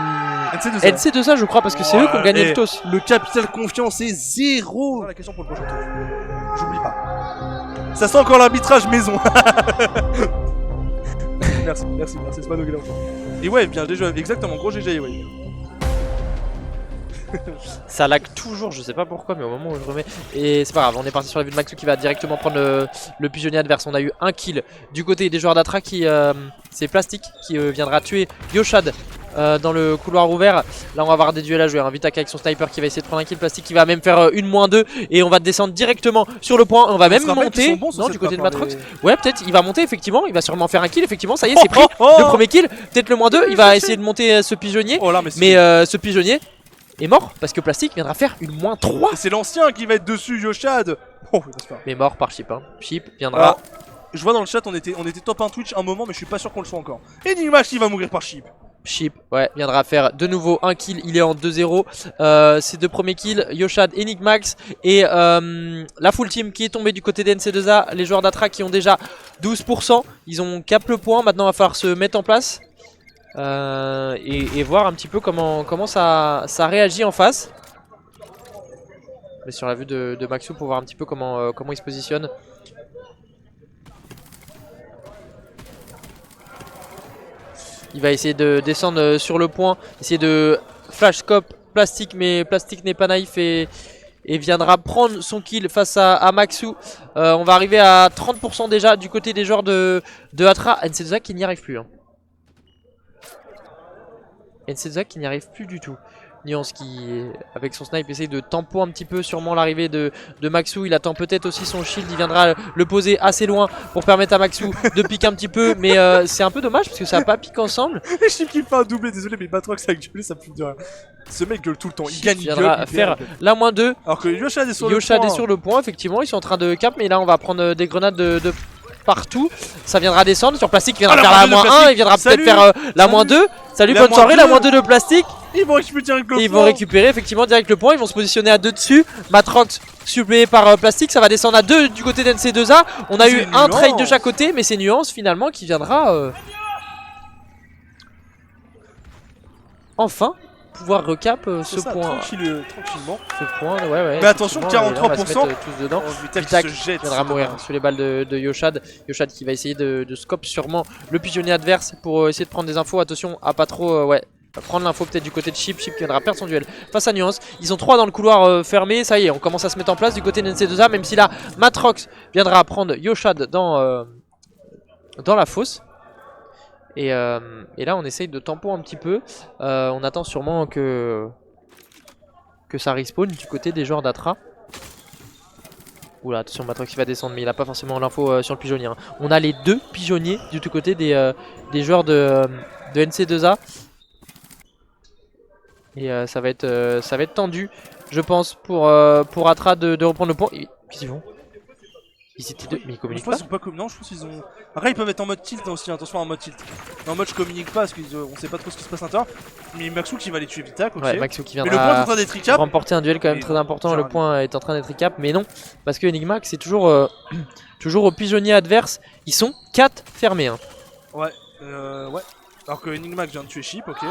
NC2A je crois, parce que c'est eux qui ont gagné le toss. Le capital confiance est 0. La question pour le prochain tour. J'oublie pas. Ça sent encore l'arbitrage maison. Merci, c'est pas nous qui l'avons fait. Et ouais, bien déjà, exactement, gros GG, ouais. Ça lag toujours, je sais pas pourquoi, mais au moment où je remets. Et c'est pas grave, on est parti sur la vue de Maxou qui va directement prendre le pigeonnier adverse. On a eu un kill du côté des joueurs d'Atra qui. C'est Plastique qui viendra tuer Yoshad dans le couloir ouvert. Là on va avoir des duels à jouer, hein. Vitak avec son sniper qui va essayer de prendre un kill. Plastique qui va même faire une -2. Et on va descendre directement sur le point. On va même monter du côté de Matrox. Ouais, peut-être il va monter effectivement, il va sûrement faire un kill. Effectivement, ça y est, c'est pris. Le premier kill, peut-être le -2. Il va essayer de monter ce pigeonnier. Mais ce pigeonnier est mort parce que Plastique viendra faire une -3. C'est l'ancien qui va être dessus, Yoshad. Oh, mais mort par Chip, hein. Chip viendra. Alors, je vois dans le chat, on était top 1 Twitch un moment, mais je suis pas sûr qu'on le soit encore. Enigmax qui va mourir par Chip. Chip, ouais, viendra faire de nouveau un kill. Il est en 2-0. Ces deux premiers kills, Yoshad, Enigmax et la full team qui est tombée du côté d'NC2A. Les joueurs d'Atra qui ont déjà 12%. Ils ont cap le point. Maintenant, il va falloir se mettre en place. Et voir un petit peu comment ça réagit en face. Mais sur la vue de Maxou pour voir un petit peu comment il se positionne. Il va essayer de descendre sur le point, essayer de flash scope Plastique, mais Plastique n'est pas naïf et viendra prendre son kill face à Maxou. On va arriver à 30% déjà du côté des joueurs de Atra. NC2A qui n'y arrive plus, hein. NC2A qui n'y arrive plus du tout. Nuance qui, avec son snipe, essaye de tempo un petit peu sûrement l'arrivée de Maxou. Il attend peut-être aussi son shield, il viendra le poser assez loin pour permettre à Maxou de piquer un petit peu. Mais c'est un peu dommage parce que ça n'a pas piqué ensemble. Et Chip qui fait un doublé, désolé mais Batrox avec gueuler ça me fout de rien. Ce mec gueule tout le temps, il gagne, il viendra faire la -2. Alors que Yoshad est sur le point. Effectivement, ils sont en train de cap, mais là on va prendre des grenades de partout. Ça viendra descendre sur Plastique qui viendra faire la -1. Il viendra peut-être faire la -2. Salut, bonne soirée, la -2 de Plastique. Ils vont récupérer direct le point. Ils vont récupérer effectivement direct le point. Ils vont se positionner à 2 dessus. Matrox suppléé par Plastique. Ça va descendre à 2 du côté d'NC2A. On a eu un trade de chaque côté, mais c'est Nuance finalement qui viendra enfin pouvoir recap ce ça, point. tranquillement. Ce point, ouais. Mais attention, effectivement, et là, on va se 43%. mettre, tous dedans. Vitak Vitak se jette. viendra mourir sur les balles de Yoshad. Yoshad qui va essayer de scope sûrement le pigeonnier adverse pour essayer de prendre des infos. Attention à pas trop, prendre l'info peut-être du côté de Chip. Chip qui viendra perdre son duel face à Nuance. Ils sont 3 dans le couloir fermé. Ça y est, on commence à se mettre en place du côté de NC2A. Même si là, Matrox viendra prendre Yoshad dans la fosse. Et là, on essaye de tempo un petit peu. On attend sûrement que ça respawn du côté des joueurs d'Atra. Oula, attention, Matrox qui va descendre, mais il n'a pas forcément l'info sur le pigeonnier. Hein. On a les 2 pigeonniers du tout côté des joueurs de NC2A. Et ça va être tendu, je pense, pour Atra de reprendre le point. Qu'est-ce qu'ils font? Ils étaient deux, mais ils communiquent pas. Ils sont pas non, je pense qu'ils ont. Après, ils peuvent être en mode tilt aussi, attention en mode tilt. En mode je communique pas parce qu'on sait pas trop ce qui se passe à l'intérieur. Mais Maxou qui va les tuer Vitak, ok. Ouais, Maxou qui mais le point est en train d'être recap. remporter un duel quand même très important. Le point est en train d'être recap, mais non, parce que Enigma c'est toujours au pigeonnier adverse. Ils sont 4 fermés. Hein. Ouais. Alors que Enigma vient de tuer Chip, ok.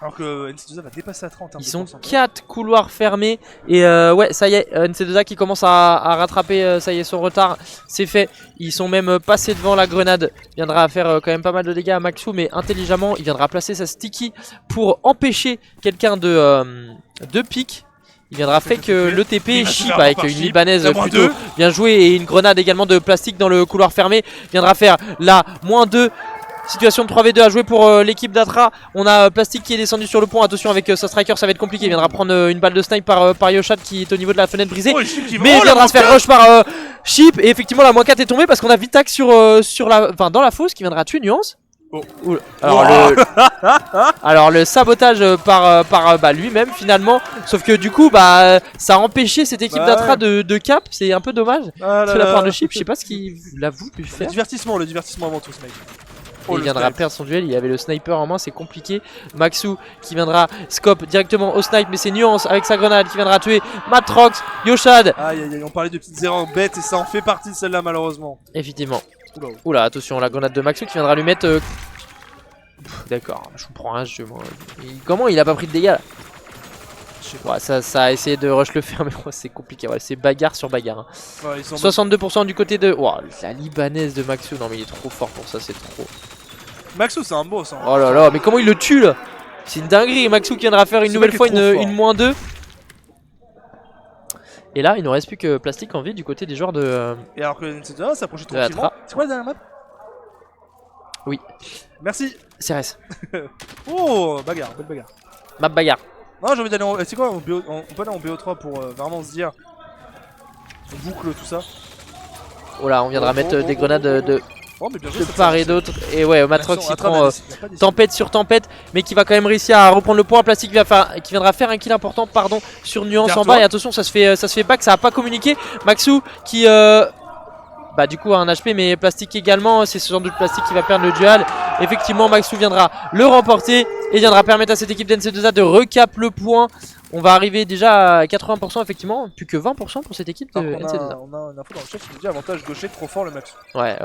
Alors que NC2A va dépasser Atra en termes de pourcentage. Ils sont 4 couloirs fermés. Et ouais, ça y est, NC2A qui commence à rattraper ça y est, son retard. C'est fait. Ils sont même passés devant la grenade. Il viendra faire quand même pas mal de dégâts à Maxou, mais intelligemment, il viendra placer sa sticky pour empêcher quelqu'un de pique. Il viendra fake le TP Chip avec une libanaise plutôt bien jouée et une grenade également de plastique dans le couloir fermé. Il viendra faire la -2. Situation de 3v2 à jouer pour l'équipe d'Atra. On a Plastic qui est descendu sur le pont. Attention avec sa striker, ça va être compliqué. Il viendra prendre une balle de snipe par Yoshad qui est au niveau de la fenêtre brisée. Mais il viendra se faire rush par Chip. Et effectivement, la -4 est tombée parce qu'on a Vitak dans la fosse qui viendra tuer Nuance. Alors le sabotage par lui-même finalement. Sauf que du coup, ça a empêché cette équipe d'Atra de cap. C'est un peu dommage. C'est la part de Chip. Je sais pas ce qu'il a voulu faire. Le divertissement avant tout, ce mec. Il viendra perdre son duel, il avait le sniper en main, c'est compliqué. Maxou qui viendra scope directement au snipe, mais c'est Nuance avec sa grenade qui viendra tuer Matrox, Yoshad. Aïe, on parlait de petites erreurs bêtes et ça en fait partie de celle-là malheureusement. Effectivement. Oula, attention, la grenade de Maxou qui viendra lui mettre... D'accord, je vous prends un jeu moi. Comment il a pas pris de dégâts là? Ouais, ça a essayé de rush le faire, mais c'est compliqué. Ouais, c'est bagarre sur bagarre. Hein. Ouais, 62% du côté de. Wow, la libanaise de Maxou. Non, mais il est trop fort pour ça, c'est trop. Maxou, c'est un boss. Hein. Oh là là, mais comment il le tue là? C'est une dinguerie. Maxou qui viendra faire une nouvelle fois une -2. Et là, il ne reste plus que Plastic en vie du côté des joueurs de. Et alors que NC2A s'approche tranquillement. C'est quoi la dernière map? Oui. Merci. CRS. Oh, bagarre, belle bagarre. Map bagarre. Non, j'ai envie d'aller en... C'est quoi, on peut aller en BO3 pour vraiment se dire... On boucle tout ça. Oh là, on viendra mettre des grenades de bien joué, part et d'autre. Et ouais, Matrox il prend tempête sur tempête, mais qui va quand même réussir à reprendre le point. Plastic qui viendra faire un kill important sur Nuance en bas. Et attention, ça se fait back, ça a pas communiqué. Maxou qui... du coup un HP, mais Plastic également. C'est ce genre de Plastic qui va perdre le duel. Effectivement, Maxou viendra le remporter et viendra permettre à cette équipe d'NC2A de recap le point. On va arriver déjà à 80% effectivement, plus que 20% pour cette équipe de NC2A. On a une info dans le chat qui nous dit avantage gaucher trop fort le Maxou. Ouais.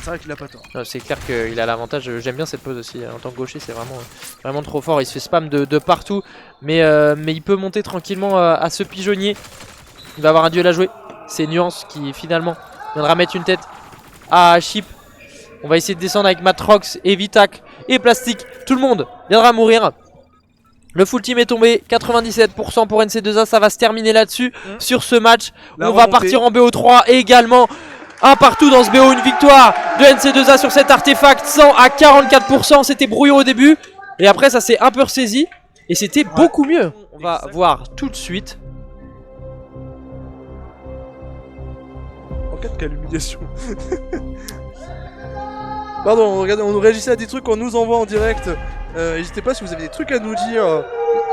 C'est vrai qu'il a pas tort. C'est clair qu'il a l'avantage, j'aime bien cette pose aussi. En tant que gaucher, c'est vraiment trop fort. Il se fait spam de partout, mais il peut monter tranquillement à ce pigeonnier. Il va avoir un duel à jouer. C'est Nuance qui finalement viendra mettre une tête à Chip. On va essayer de descendre avec Matrox et Vitak et Plastic. Tout le monde viendra mourir. Le full team est tombé. 97% pour NC2A. Ça va se terminer là-dessus sur ce match. On va partir en BO3 également. Un partout dans ce BO. Une victoire de NC2A sur cet artefact. 100 à 44%. C'était brouillon au début. Et après ça s'est un peu ressaisi. Et c'était beaucoup mieux. On va voir tout de suite. En cas de cas l'humiliation. Pardon, regardez, on nous réagissait à des trucs qu'on nous envoie en direct. N'hésitez pas si vous avez des trucs à nous dire,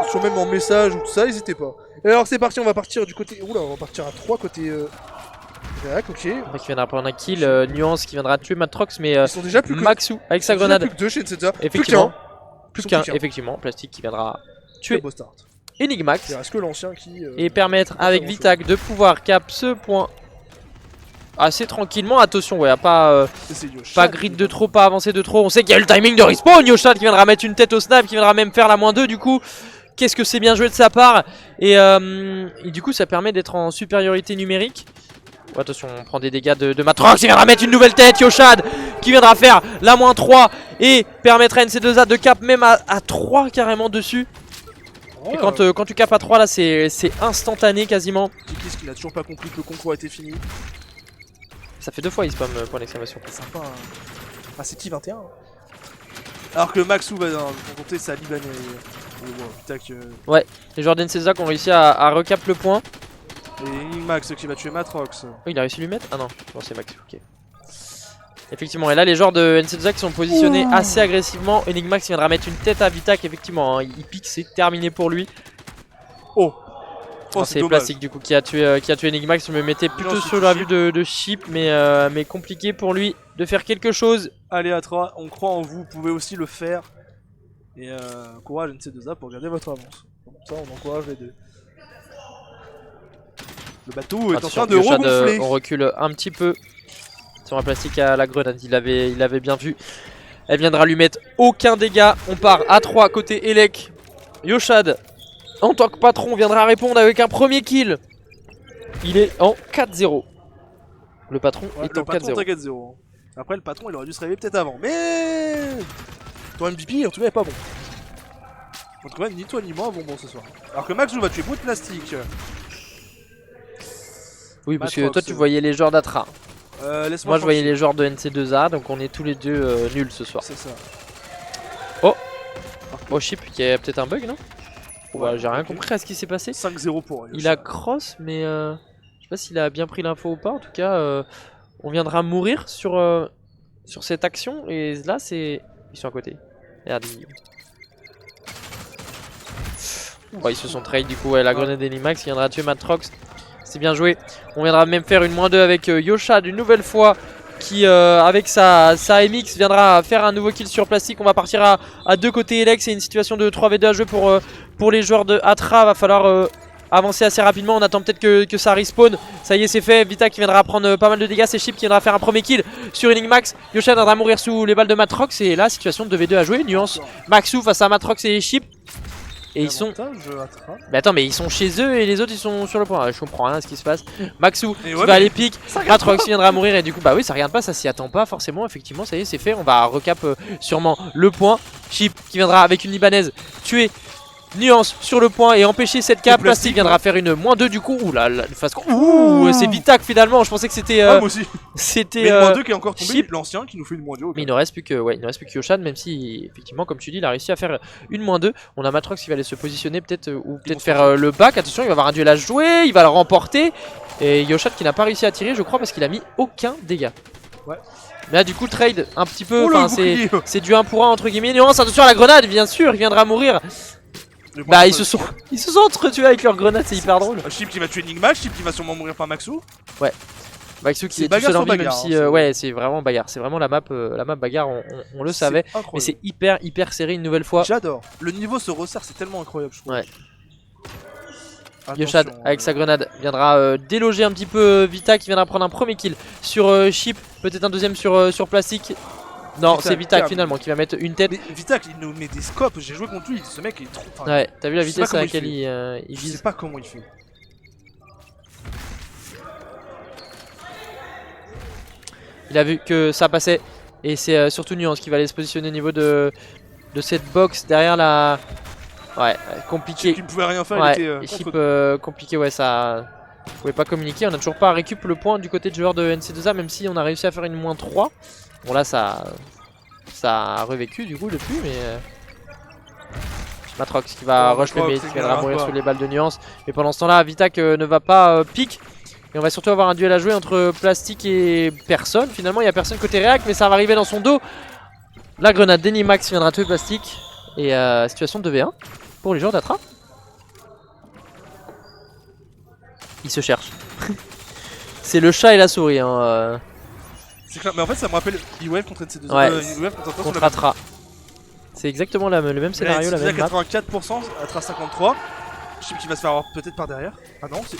sur même en message ou tout ça, n'hésitez pas. Et alors c'est parti, on va partir du côté... Oula, on va partir à 3 côté... Reac, ok. Qui viendra prendre un kill, Nuance qui viendra tuer Matrox, mais ils sont déjà plus que... Maxou avec sa grenade. Plus que 2 chez NC2A. Effectivement. Plus qu'un, effectivement. Plastic qui viendra tuer Enigmax. Il reste que l'ancien qui... et permettre avec Vitak de pouvoir cap ce point. assez tranquillement. Attention, ouais, pas Pas grid de trop, pas avancer de trop. On sait qu'il y a le timing de respawn. Yoshad qui viendra mettre une tête au snap, qui viendra même faire la -2 du coup. Qu'est-ce que c'est bien joué de sa part. Et du coup ça permet d'être en supériorité numérique. Oh, attention, on prend des dégâts de Matrox. Il viendra mettre une nouvelle tête. Yoshad qui viendra faire la -3 et permettre à NC2A de cap même à 3 carrément dessus. Et quand tu capes à 3 là c'est instantané quasiment. Tikis qui n'a toujours pas compris que le concours était fini. Ça fait 2 fois il spam point d'exclamation. C'est sympa. Hein. Ah c'est qui 21 hein. Alors que Maxou va compter sa Libanais. Ouais, les joueurs d'NC2A qui ont réussi à recap le point. Et Max qui va tuer Matrox. Oh, il a réussi à lui mettre? Ah non, c'est Max, ok. Effectivement, et là les joueurs de NC2A qui sont positionnés assez agressivement. Enigmax viendra mettre une tête à Vitak, effectivement, hein. Il pique, c'est terminé pour lui. Oh, c'est Plastic du coup qui a tué Enigmax. Je me mettais plutôt sur la vue de Chip, mais compliqué pour lui de faire quelque chose. Allez à 3, on croit en vous, vous pouvez aussi le faire. Et courage NC2A pour garder votre avance. Comme ça on encourage les deux. Le bateau est en train de regonfler. On recule un petit peu. Sur un Plastique à la grenade, il avait bien vu. Elle viendra lui mettre aucun dégât. On part à 3 côté Elec. Yoshad, en tant que patron, viendra répondre avec un premier kill. Il est en 4-0. Le patron est en 4-0. Après le patron il aurait dû se réveiller peut-être avant. Mais ton MVP en tout cas est pas bon. En tout cas ni toi ni moi avons bon ce soir. Alors que Max va tuer beaucoup de Plastique. Oui parce que toi tu voyais les joueurs d'Atra. Moi je voyais les joueurs de NC2A, donc on est tous les deux nuls ce soir. C'est ça. Oh Chip qui a peut-être un bug non? Ouais, j'ai rien compris à ce qui s'est passé. 5-0 pour Yoshad. Il a cross mais je sais pas s'il a bien pris l'info ou pas. En tout cas on viendra mourir sur cette action et là c'est... Ils sont à côté. Regarde. Ils se sont trade du coup, la grenade d'Enimax qui viendra tuer Matrox. C'est bien joué. On viendra même faire une -2 avec Yoshad une nouvelle fois. Qui avec sa MX viendra faire un nouveau kill sur Plastique. On va partir à 2 côtés Elec. C'est une situation de 3v2 à jouer pour les joueurs de Atra. Va falloir avancer assez rapidement. On attend peut-être que ça respawn. Ça y est, c'est fait. Vita qui viendra prendre pas mal de dégâts. C'est Chip qui viendra faire un premier kill sur Enigmax. Yoshad viendra mourir sous les balles de Matrox. Et là, situation de 2v2 à jouer. Nuance Maxou face à Matrox et Chip. Et ils sont... Mais attends, mais ils sont chez eux et les autres ils sont sur le point. Je comprends rien à ce qui se passe. Maxou qui va aller pique. Matrox viendra mourir et du coup bah oui ça regarde pas, ça s'y attend pas forcément. Effectivement ça y est c'est fait. On va recap sûrement le point. Chip qui viendra avec une libanaise tuer Nuance sur le point et empêcher cette cape. Plastique viendra faire une -2 du coup. Ouh là, c'est Vitak finalement. Je pensais que c'était. Moi aussi. C'était. Mais le -2 qui est encore tombé, l'ancien qui nous fait une -2. Mais il ne reste plus que, Yoshad, même si effectivement, comme tu dis, il a réussi à faire une -2. On a Matrox qui va aller se positionner peut-être ou peut-être faire le back. Attention, il va avoir un duel à jouer, il va le remporter. Et Yoshad qui n'a pas réussi à tirer, je crois, parce qu'il a mis aucun dégât. Ouais. Mais là, du coup, trade un petit peu. C'est du 1 pour 1 entre guillemets. Nuance, attention à la grenade, bien sûr, il viendra mourir. Bah ils se sont entretués avec leur grenade, c'est hyper drôle. Chip qui va tuer Enigmax, Chip qui va sûrement mourir par Maxou. Ouais. Maxou qui est tout seul en vie, même si ouais c'est vraiment bagarre. C'est vraiment la map bagarre, on le savait. Incroyable. Mais c'est hyper serré une nouvelle fois. J'adore. Le niveau se resserre, c'est tellement incroyable je trouve. Ouais. Yoshad avec sa grenade viendra déloger un petit peu Vita qui viendra prendre un premier kill sur Chip, peut-être un deuxième sur Plastique. Non, c'est Vitak finalement qui va mettre une tête. Mais Vitak il nous met des scopes, j'ai joué contre lui, ce mec est trop... Ouais, t'as vu la vitesse à laquelle il vise. Je sais pas comment il fait. Il a vu que ça passait et c'est surtout Nuance qui va aller se positionner au niveau de cette box derrière la... Ouais, compliqué. Chip pouvait rien faire, il était Chip compliqué, ouais ça... On pouvait pas communiquer, on a toujours pas récup le point du côté du joueur de NC2A même si on a réussi à faire une -3. Bon là ça a revécu du coup depuis mais Matrox qui va rush le bait, qui viendra mourir sous les balles de Nuance. Mais pendant ce temps là Vitak ne va pas pique. Et on va surtout avoir un duel à jouer entre Plastique et personne. Finalement il n'y a personne côté réac mais ça va arriver dans son dos. La grenade d'Enimax viendra tuer Plastique. Et situation de 2v1 pour les joueurs d'Atra. Il se cherche. C'est le chat et la souris hein. C'est clair, mais en fait ça me rappelle E-Wave contre NC2A. Ouais, contre Atra. C'est exactement le même scénario, la même map. 84%, Atra 53. Chip qui va se faire avoir peut-être par derrière. Ah non, c'est...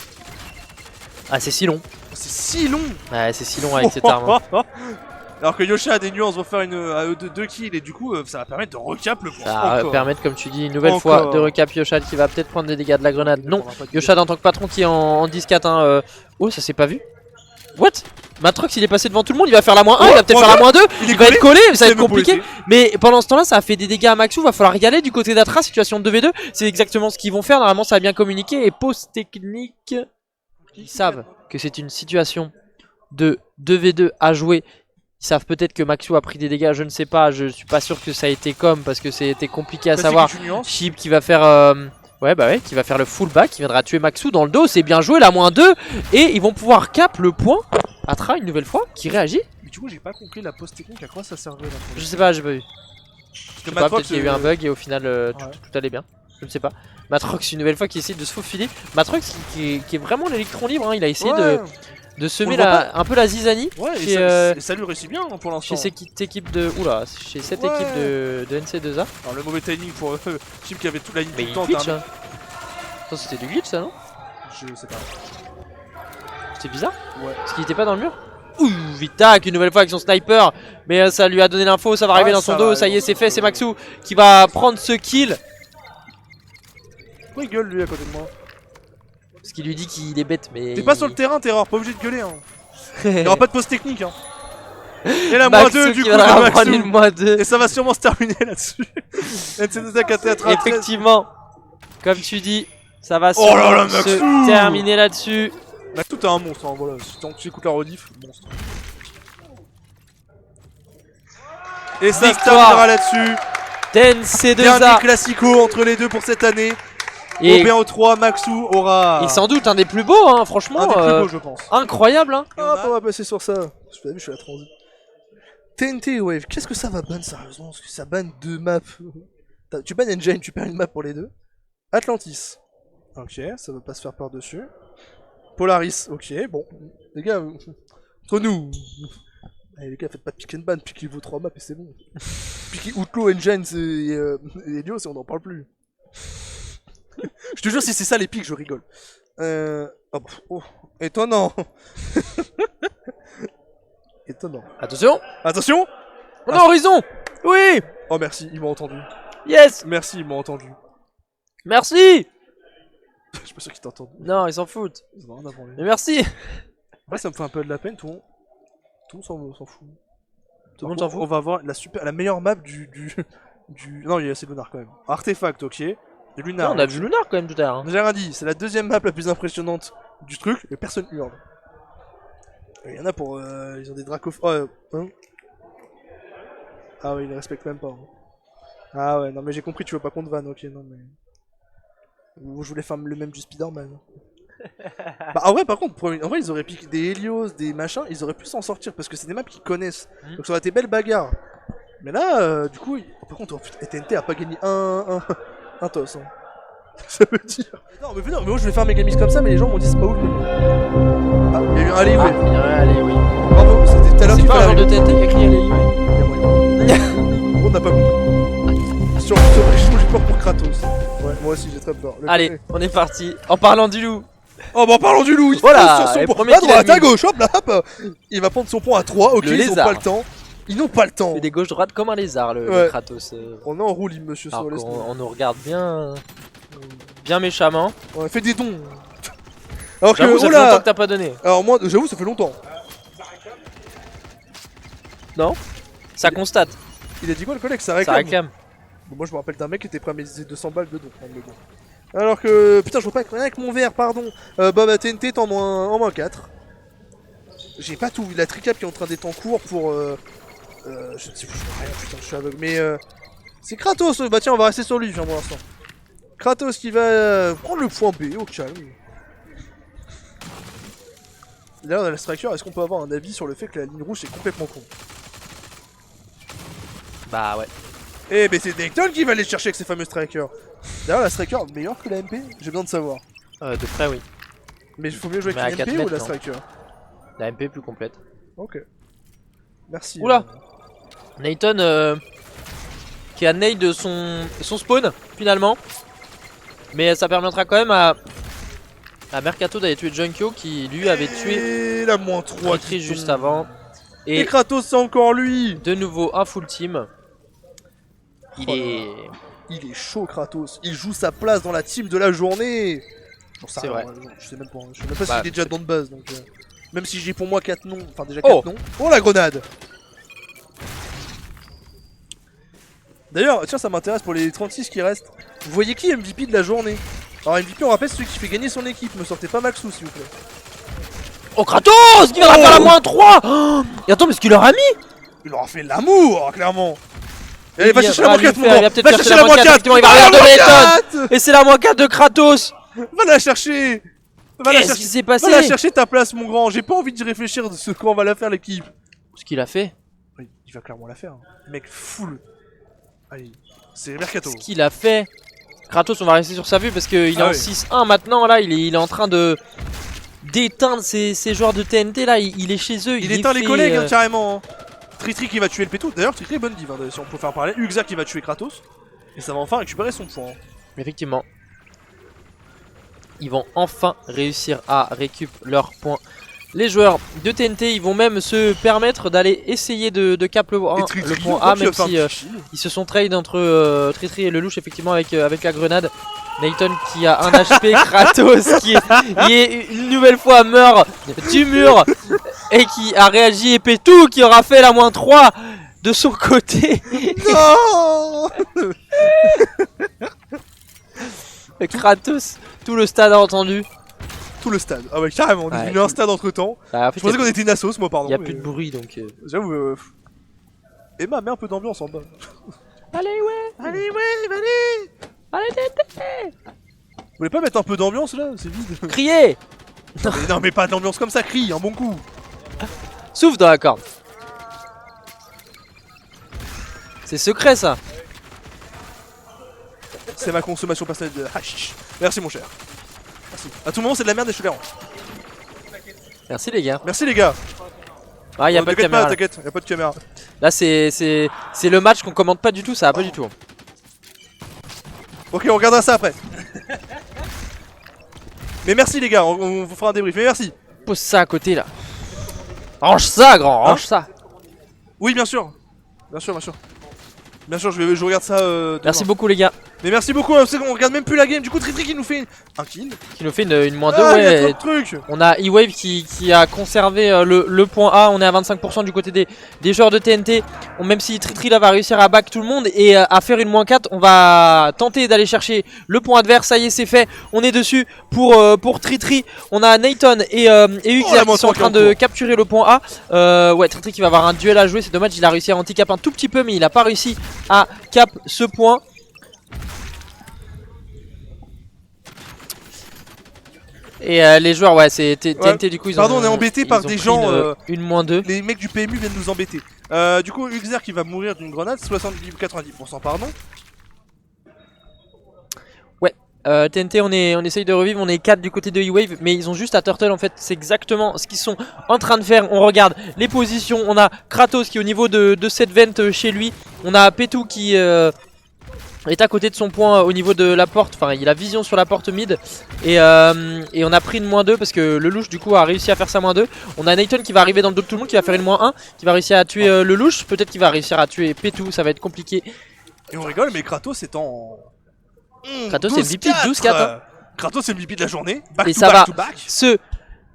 Ah, c'est si long. C'est si long. Ouais, c'est si long avec cette arme. Hein. Alors que Yosha a des nuances, vont faire une AE de 2 kills et du coup ça va permettre de recap le point. Ça va permettre, comme tu dis, une nouvelle fois de recap Yoshad qui va peut-être prendre des dégâts de la grenade. Non, Yoshad en tant que patron qui est en 10-4. Hein, Oh, ça s'est pas vu. What? Matrox il est passé devant tout le monde, il va faire la -1, il va peut-être faire la -2, il va être collé, ça va être compliqué. Mais pendant ce temps là ça a fait des dégâts à Maxou, va falloir y aller du côté d'Atra, situation de 2v2. C'est exactement ce qu'ils vont faire, normalement ça a bien communiqué. Et post technique, ils savent que c'est une situation de 2v2 à jouer. Ils savent peut-être que Maxou a pris des dégâts, je ne sais pas, je suis pas sûr que ça a été comme, parce que c'était compliqué à savoir. Chip qui va faire... Ouais bah ouais, qui va faire le fullback, qui viendra tuer Maxou dans le dos, c'est bien joué, la -2. Et ils vont pouvoir cap le point. Atra une nouvelle fois, qui réagit. Mais du coup j'ai pas compris la pause technique, à quoi ça servait là. Je sais pas, j'ai pas vu. Parce que Peut-être qu'il y a eu un bug et au final tout allait bien. Je ne sais pas. Matrox une nouvelle fois qui essaie de se faufiler. Matrox qui est vraiment l'électron libre, hein. Il a essayé de semer un peu la zizanie. Ouais, et ça lui réussit bien hein, pour l'instant. Chez cette équipe de. Oula, chez cette équipe de NC2A. Alors le mauvais timing pour Chip qui avait toute la ligne mais tout le temps. Glitch, hein. Ça c'était du glitch ça non? Je sais pas. C'était bizarre. Ouais. Parce qu'il était pas dans le mur. Ouh, Vitak une nouvelle fois avec son sniper. Mais ça lui a donné l'info, ça va arriver dans son dos. Ça y est, c'est fait, c'est Maxou qui va prendre ce kill. Pourquoi il gueule lui à côté de moi? Parce qu'il lui dit qu'il est bête, mais. T'es pas sur le terrain, Terror, pas obligé de gueuler. Hein. Il y aura pas de pause technique. Hein. Et la -2 du coup de Maxou. Et ça va sûrement se terminer là-dessus. Effectivement, comme tu dis, ça va se terminer là-dessus. Maxou t'es un monstre, hein, voilà. Tant que tu écoutes la rediff, monstre. Et ça se terminera là-dessus. NC2A. Dernier classico entre les deux pour cette année. Et au BO3, Maxou aura. Il sans doute un des plus beaux, hein, franchement. Un des plus beaux, je pense. Incroyable, hein. Hop, on va passer sur ça. Je t'ai vu, je suis à la transit. TNT Wave, qu'est-ce que ça va ban sérieusement? Parce que ça ban 2 maps. Tu bannes Engine, tu perds une map pour les deux. Atlantis. Ok, ça va pas se faire par-dessus. Polaris, ok, bon. Les gars, entre nous. Allez, les gars, faites pas de pick and ban, piquez vos 3 maps et c'est bon. Piquez Outlaw, Engine et Helios et on n'en parle plus. Je te jure, si c'est ça les pics, je rigole. Oh, étonnant. Étonnant. Attention. Attention. On a Horizon. Oui. Oh merci, ils m'ont entendu. Yes. Merci, ils m'ont entendu. Merci. Je suis pas sûr qu'ils t'entendent. Non, ils s'en foutent. Ils ont rien à branler. Mais merci. Ouais, ça me fait un peu de la peine, tout le monde s'en fout. Tout le monde s'en fout. On va avoir la meilleure map du... Non, il y a assez Lunar quand même. Artefact, ok. Lunar. Non, on a vu Lunar quand même tout à l'heure. Hein. J'ai rien dit, c'est la deuxième map la plus impressionnante du truc, et personne hurle. Il y en a pour... ils ont des Dracoph... Oh, hein. Ah ouais, ils les respectent même pas. Hein. Ah ouais, non mais j'ai compris, tu veux pas qu'on te vanne, ok, non mais... Je voulais faire le même du Spider-Man. Bah en vrai par contre, en vrai ils auraient piqué des Helios, des machins, ils auraient pu s'en sortir parce que c'est des maps qu'ils connaissent. Donc ça aurait été belle bagarre. Mais là, du coup, par contre, TNT a pas gagné un toss. Hein. Ça veut dire... Non mais moi je voulais faire un Megamis comme ça, mais les gens m'ont dit c'est pas ouf. Ah, il y a eu un alley, ouais. Il y a un alley, oui. Bravo, c'était tout à l'heure. C'est pas un genre de TNT écrit alley, ouais. On n'a pas compris. J'ai peur pour Kratos. Ouais, moi aussi j'ai très peur. Allez, on est parti. En parlant du loup. Oh bah en parlant du loup, il voilà, sur son pont. À droite, à gauche, hop là, hop. Il va prendre son pont à 3, ok, ils ont pas le temps. Ils n'ont pas le temps. Il fait des gauches-droites comme un lézard, le Kratos. On est en roue libre, monsieur Solès. On nous regarde bien méchamment. Ouais, fait des dons. Alors que, ça fait longtemps que t'as pas donné. Alors moi, j'avoue, ça fait longtemps. Non, ça constate. Il a dit quoi le collègue? Ça réclame. Ça réclame. Bon, moi je me rappelle d'un mec qui était prêt à mettre 200 balles dedans. Alors que... Putain, je vois pas avec mon verre, pardon. Bah TNT est en moins 4. J'ai pas tout. La tricap qui est en train d'être en cours pour... je ne sais plus, je vois rien, putain, je suis aveugle. Mais c'est Kratos. Bah tiens, on va rester sur lui, pour l'instant. Kratos qui va prendre le point B, au calme. D'ailleurs, dans la striker, est-ce qu'on peut avoir un avis sur le fait que la ligne rouge est complètement con? Bah ouais. Eh ben c'est Dayton qui va aller chercher avec ses fameux strikers. D'ailleurs la striker meilleure que la MP, j'ai besoin de savoir. De près oui. Mais il faut mieux jouer avec la MP ou la striker? La MP plus complète. Ok. Merci. Oula Nathan qui a nade son spawn finalement. Mais ça permettra quand même à Ah, Mercato d'aller tuer Junkyo qui lui avait tué Et la moins 3 Tritri juste avant. Et Kratos, c'est encore lui. De nouveau un full team. Il est chaud, Kratos. Il joue sa place dans la team de la journée. C'est vrai. Je sais même pas, s'il Bah, est déjà dans de base. Donc, même si j'ai pour moi 4 noms, enfin déjà 4 noms. Oh la grenade. D'ailleurs, tiens, ça m'intéresse pour les 36 qui restent. Vous voyez qui MVP de la journée? Alors MVP, on rappelle celui qui fait gagner son équipe. Ne sortez pas Maxou, s'il vous plaît. Oh, Kratos qui va faire la moins 3. Oh, et attends, mais ce qu'il leur a mis? Il leur a fait l'amour, clairement. Allez, va chercher la va moins 4, lui mon faire- grand. il va peut-être Va chercher chercher la moins 4. effectivement, il va regarder Layton. Et c'est la moins 4 de Kratos. Va la chercher. Va la Qu'est-ce chercher. qui s'est passé? Va la chercher ta place, mon grand. J'ai pas envie d'y réfléchir de ce qu'on va la faire, l'équipe. Ce qu'il a fait. Oui, il va clairement la faire. Mec, full. Allez, c'est Mercato. Ce qu'il a fait. Kratos, on va rester sur sa vue parce qu'il est en 6-1 maintenant. Là, il est en train de d'éteindre ces joueurs de TNT. Là, il est chez eux. Il éteint les collègues, hein, carrément. Tritri qui va tuer le pétou. D'ailleurs, Tritri est bonne div, hein, si on peut faire parler. Uxar qui va tuer Kratos. Et ça va enfin récupérer son point. Effectivement. Ils vont enfin réussir à récupérer leurs points. Les joueurs de TNT, ils vont même se permettre d'aller essayer de cap le point A, même si ils se sont trade entre Tritri et Lelouch, effectivement, avec la grenade. Nathan qui a un HP, Kratos qui est une nouvelle fois meurt du mur et qui a réagi, et Pétou qui aura fait la moins 3 de son côté. Non. Kratos, tout le stade a entendu. Tout le stade. Ah ouais, carrément, on est devenu un stade entre temps. Bah, en fait, je pensais qu'on était une assos, moi, pardon. Il n'y a plus de bruit donc. J'avoue. Emma, mets un peu d'ambiance en bas. Allez, ouais! Allez, ouais, allez! Allez, Vous voulez pas mettre un peu d'ambiance là? C'est vide. criez! Non, mais pas d'ambiance comme ça, crie, un bon coup. Souffle dans la corde. C'est secret ça. C'est ma consommation personnelle de hashish. Merci, mon cher. Merci. À tout moment, c'est de la merde et je suis garant. Merci les gars. Merci, les gars. Ah, y a pas de caméra. T'inquiète, y'a pas de caméra. Là, c'est le match qu'on commente pas du tout, ça va pas du tout. Ok, on regardera ça après. Mais merci, les gars, on vous fera un débrief. Mais merci. Pose ça à côté là. Range ça, grand, range ça. Oui, bien sûr. Bien sûr, bien sûr. Bien sûr, je regarde ça. Merci beaucoup les gars. Mais merci beaucoup, on regarde même plus la game. Du coup, Tritri qui nous fait un kill. Qui nous fait une moins 2, Ah, ouais. y a trop de trucs. On a E-Wave qui a conservé le point A. On est à 25% du côté des joueurs de TNT. Même si Tritri là va réussir à back tout le monde et à faire une moins 4, on va tenter d'aller chercher le point adverse. Ça y est, c'est fait. On est dessus pour Tritri. On a Nathan et Uxer qui sont en train de capturer le point A. Ouais, Tritri qui va avoir un duel à jouer. C'est dommage, il a réussi à handicap un tout petit peu, mais il a pas réussi à cap ce point. Et les joueurs, ouais, c'est TNT du coup ils on est embêté par des gens. Une moins 2. Les mecs du PMU viennent nous embêter. Du coup, Uxer qui va mourir d'une grenade, 90% pardon. Ouais, TNT on essaye de revivre, on est 4 du côté de E-Wave, mais ils ont juste à Turtle en fait, c'est exactement ce qu'ils sont en train de faire. On regarde les positions, on a Kratos qui est au niveau de cette vente chez lui, on a Pétou qui est à côté de son point au niveau de la porte, enfin il a vision sur la porte mid et on a pris une moins 2 parce que Lelouch du coup a réussi à faire sa moins 2. On a Nathan qui va arriver dans le dos de tout le monde, qui va faire une moins 1, qui va réussir à tuer Lelouch, peut-être qu'il va réussir à tuer Pétou, ça va être compliqué. Et on rigole, mais Kratos est en... Kratos c'est MVP 12-4 hein. Kratos c'est MVP de la journée, back et to ça back va to back. se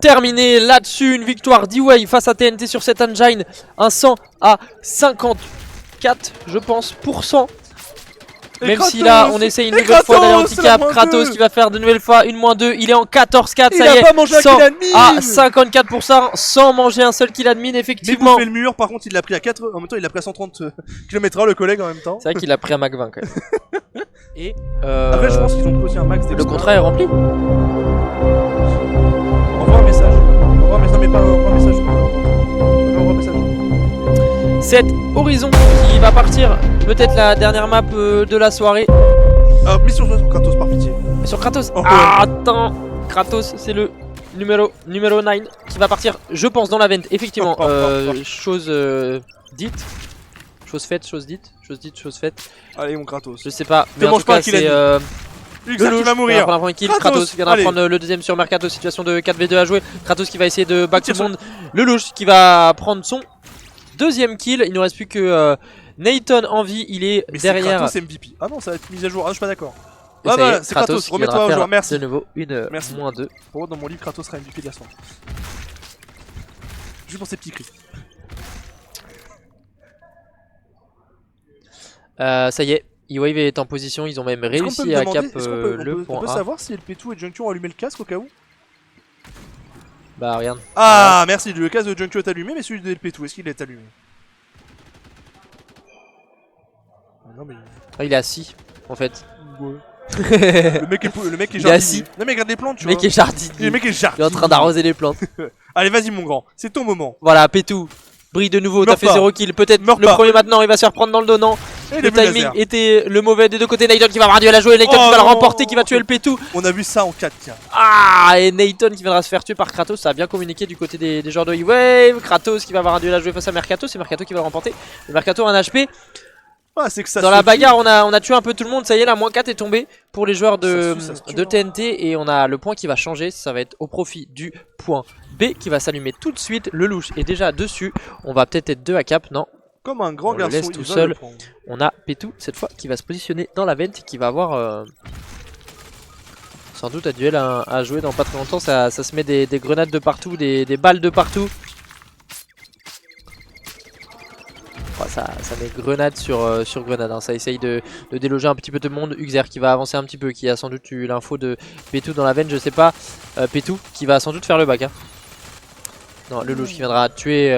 terminer là-dessus, une victoire d'E-Wave face à TNT sur cette engine, un 100 à 54 je pense %. Même si là on essaye une nouvelle fois d'aller handicap, Kratos qui va faire de nouvelle fois une moins 2, il est en 14-4, ça y est, 100 à 54% sans manger un seul kill admin effectivement. Mais le mur, par contre il l'a pris à 4, en même temps il l'a pris à 130 km/h le collègue en même temps. C'est vrai qu'il a pris un Mac 20 quand même. Et après je pense qu'ils ont pris aussi un max. Le contrat est rempli. Envoie un message. Envoie un message, mais pas un message. Envoie un message. Cette Horizon qui va partir, peut-être la dernière map de la soirée. Mission sur Kratos par pitié. Sur Kratos. Oh, ah, attends, Kratos c'est le numéro 9 qui va partir, je pense, dans la vente. Effectivement, chose dite, chose faite, chose dite, chose faite. Allez mon Kratos. Je sais pas, mais te en mange tout cas pas c'est Uxer qui va mourir. Prendre un premier kill. Kratos, Kratos viendra allez. prendre le deuxième sur Mercato. Situation de 4v2 à jouer. Kratos qui va essayer de back tout le monde. Le louche qui va prendre son deuxième kill. Il ne reste plus que Nathan en vie. Il est Mais derrière. Kratos MVP. Ah non, ça va être mis à jour. Ah, je suis pas d'accord. Et Ah ça y est, bah, c'est Kratos. qui Remets-toi viendra au faire joueur. Merci. De nouveau une Merci. -2. Pour moi, dans mon livre, Kratos sera MVP de la soirée. Juste pour ces petits cris. Ça y est, E-Wave est en position. Ils ont même réussi à cap le On point peut A. savoir si LP2 et Junkyo ont allumé le casque au cas où? Bah regarde. Ah, merci. Le casque de Junkyo est allumé, mais celui de LP2, est-ce qu'il est allumé? Ah, non, mais. Ah, il est assis en fait. Ouais. le mec est Il est jardinier. assis. Non, mais regarde les plantes, tu Le vois. mec est jardinier. Le mec est Il est jardinier. en train d'arroser les plantes. Allez, vas-y, mon grand. C'est ton moment. Voilà, Pétou. Brille de nouveau, Meurs t'as fait pas. 0 kill. Peut-être Meurs le pas. premier maintenant, il va se faire prendre dans le dos. Non, Et le timing était le mauvais des deux côtés. Nathan qui va avoir du à la jouer. Nathan Oh qui va le non. remporter, qui va tuer le Pétou. On a vu ça en 4K. Ah, et Nathan qui viendra se faire tuer par Kratos. Ça a bien communiqué du côté des joueurs de E-Wave. Kratos qui va avoir un duel à jouer face à Mercato. C'est Mercato qui va le remporter. Le Mercato a un HP. Ah, c'est que ça Dans se la joue. bagarre, on a tué un peu tout le monde. Ça y est, la -4 est tombée pour les joueurs Ça se tue, de TNT. Et on a le point qui va changer. Ça va être au profit du point B qui va s'allumer tout de suite. Le louche est déjà dessus. On va peut-être être 2 à cap. Non, Comme un grand On le garçon, laisse il tout va seul. le prendre. on a Pétou cette fois qui va se positionner dans la vente et qui va avoir sans doute un duel à jouer dans pas très longtemps. Ça se met des grenades de partout, des balles de partout. Ouais, ça met grenade sur grenade, hein. Ça essaye de déloger un petit peu tout le monde. Uxer qui va avancer un petit peu, qui a sans doute eu l'info de Pétou dans la veine, je sais pas. Pétou qui va sans doute faire le bac, hein. Non, le louche qui viendra tuer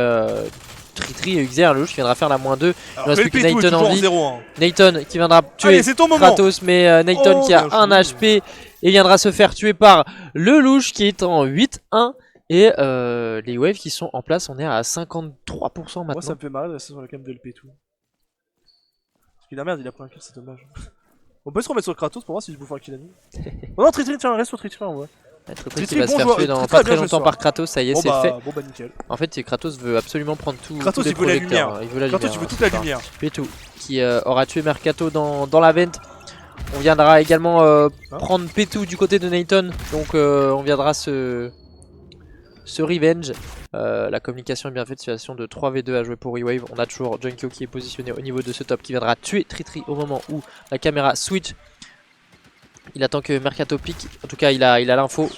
Tritri et Uxer, le louche qui viendra faire la -2. Alors, reste plus que LP2 est Nathan toujours en en vie. 0-1. Nathan qui viendra tuer Allez, c'est ton moment. Kratos, mais Nathan Oh, qui a bien 1 joué. HP et viendra se faire tuer par le louche qui est en 8-1. Et les waves qui sont en place, on est à 53% maintenant. Moi, ça me fait marrer de rester sur la cam de LP2. Parce qu'il a merde, il a pris un kill, c'est dommage. On peut se remettre sur Kratos pour voir si je bouffe un kill à nous. Oh non, Tritri, tiens, reste sur Tritri en vrai. Tritri Tritri, qui va se bon faire joueur, tuer dans Tritri pas a bien très joué longtemps ce par soir. Kratos, ça y est, c'est fait. Bon bah nickel. En fait, Kratos veut absolument prendre tout. Kratos, tous les il veut la projecteurs, lumière. hein. Il veut la Kratos, lumière. tu veux hein, toute la c'est lumière. Pétou qui aura tué Mercato dans la vente. On viendra également prendre Pétou du côté de Nathan. Donc on viendra se revenge. La communication est bien faite. Situation de 3v2 à jouer pour E-Wave. On a toujours Junkyo qui est positionné au niveau de ce top qui viendra tuer Tritri au moment où la caméra switch. Il attend que Mercato pique. En tout cas, il a l'info.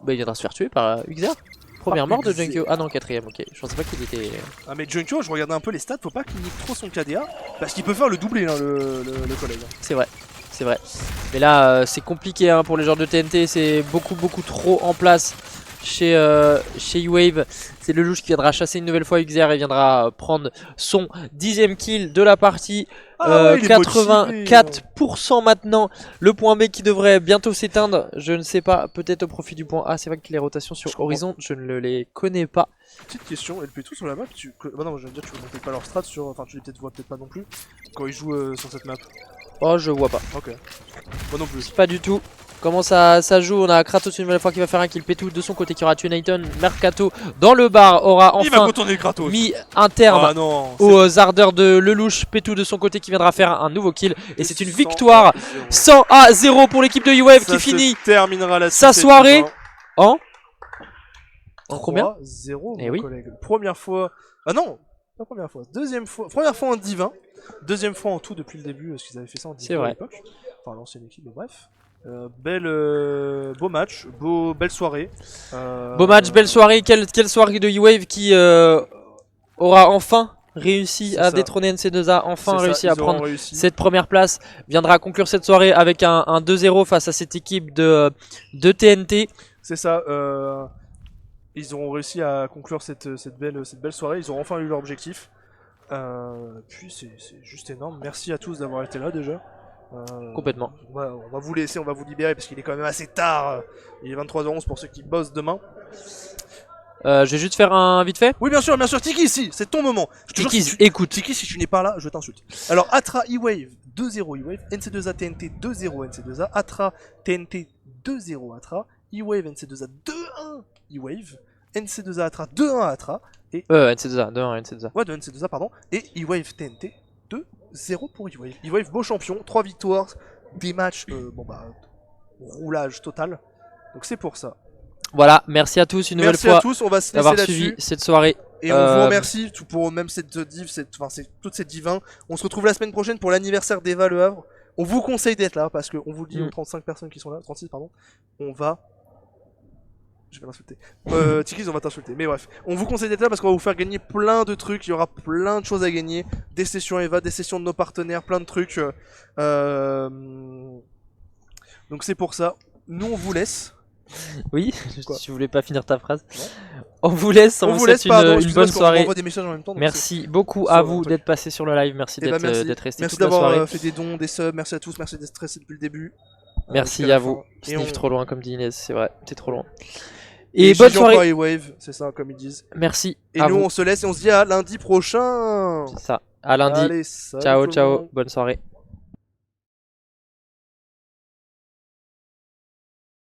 Bah, il viendra se faire tuer par Uxer. Première mort de Uxer. Junkyo. Ah non, quatrième, ok. Je pensais pas qu'il était. Ah mais Junkyo, je regardais un peu les stats, faut pas qu'il nique trop son KDA. Parce qu'il peut faire le doublé, hein, le collègue. C'est vrai, c'est vrai. Mais là, c'est compliqué hein, pour les joueurs de TNT. C'est beaucoup trop en place chez E-Wave. C'est le louche qui viendra chasser une nouvelle fois Uxer et viendra prendre son 10ème kill de la partie. Ah ouais, il est 84% maintenant. Le point B qui devrait bientôt s'éteindre. Je ne sais pas, peut-être au profit du point A. C'est vrai que les rotations sur Horizon, je ne les connais pas. Petite question, LP2 sur la map, bah non, je veux dire, tu ne peut pas leur strat sur. Enfin, tu les peut-être vois peut-être pas non plus. Quand ils jouent sur cette map. Oh, je vois pas. Ok. Moi non plus. Pas du tout. Comment ça joue? On a Kratos une nouvelle fois qui va faire un kill. Pétou de son côté qui aura tué Nathan. Mercato dans le bar aura Il va enfin contourner Kratos. mis un terme Ah non. aux ardeurs de Lelouch. Pétou de son côté qui viendra faire un nouveau kill. Et c'est une 100 victoire 100-0 pour l'équipe de E-Wave qui finit terminera la sa soirée en combien? 0 Eh mon oui. collègue. Première fois. Ah non, pas première fois. Deuxième fois. Première fois en divin. Deuxième fois en tout depuis le début, parce qu'ils avaient fait ça en divin C'est à vrai. l'époque. Enfin, l'ancienne équipe, mais bref. Beau match, belle soirée. Beau match, belle soirée. Quelle soirée de E-Wave qui aura enfin réussi C'est à ça. détrôner NC2A, enfin C'est ça, réussi ils à auront prendre réussi. cette première place. Viendra conclure cette soirée avec un 2-0 face à cette équipe de TNT. C'est ça. Ils auront réussi à conclure cette belle soirée. Ils auront enfin eu leur objectif. Puis c'est juste énorme. Merci à tous d'avoir été là déjà. Complètement. On va vous laisser, on va vous libérer parce qu'il est quand même assez tard. Il est 23h11 pour ceux qui bossent demain. Je vais juste faire un vite fait. Oui, bien sûr, Tiki, ici, c'est ton moment. Je te jure, Tiki, si tu- écoute. Tiki, si tu n'es pas là, je t'insulte. Alors, Atra E-Wave 2-0 E-Wave, NC2A TNT 2-0 NC2A, Atra TNT 2-0 Atra, E-Wave NC2A 2-1 E-Wave, NC2A Atra 2-1 Atra, et NC2A, 2-1 NC2A. ouais, de NC2A, pardon, et E-Wave TNT 2-0 pour E-Wave. E-Wave, beau champion, 3 victoires, des matchs, roulage total. Donc c'est pour ça. Voilà, merci à tous une nouvelle Merci fois à tous, on va se laisser d'avoir suivi là-dessus. cette soirée. Et on vous remercie pour même cette div, toutes ces divins. On se retrouve la semaine prochaine pour l'anniversaire d'Eva Le Havre. On vous conseille d'être là parce qu'on vous le dit aux 35 personnes qui sont là, 36 pardon. On va. Je vais l'insulter. Tikis, on va t'insulter. Mais bref, on vous conseille d'être là parce qu'on va vous faire gagner plein de trucs. Il y aura plein de choses à gagner. Des sessions Eva, des sessions de nos partenaires, plein de trucs. Donc c'est pour ça. Nous on vous laisse. Oui, Quoi tu voulais pas finir ta phrase. On vous laisse, on vous souhaite une bonne soirée. Des messages en même temps, merci beaucoup à vous d'être passé sur le live, merci d'être resté merci toute la soirée. Merci d'avoir fait des dons, des subs, merci à tous, merci d'être stressé depuis le début. Merci à vous. Sniff trop loin comme dit Inès, c'est vrai, c'est trop loin. Et bonne soirée. Wave, c'est ça comme ils disent. Merci. Et nous on se laisse et on se dit à lundi prochain. C'est ça. À lundi. Allez, ciao, ciao. Bonne soirée.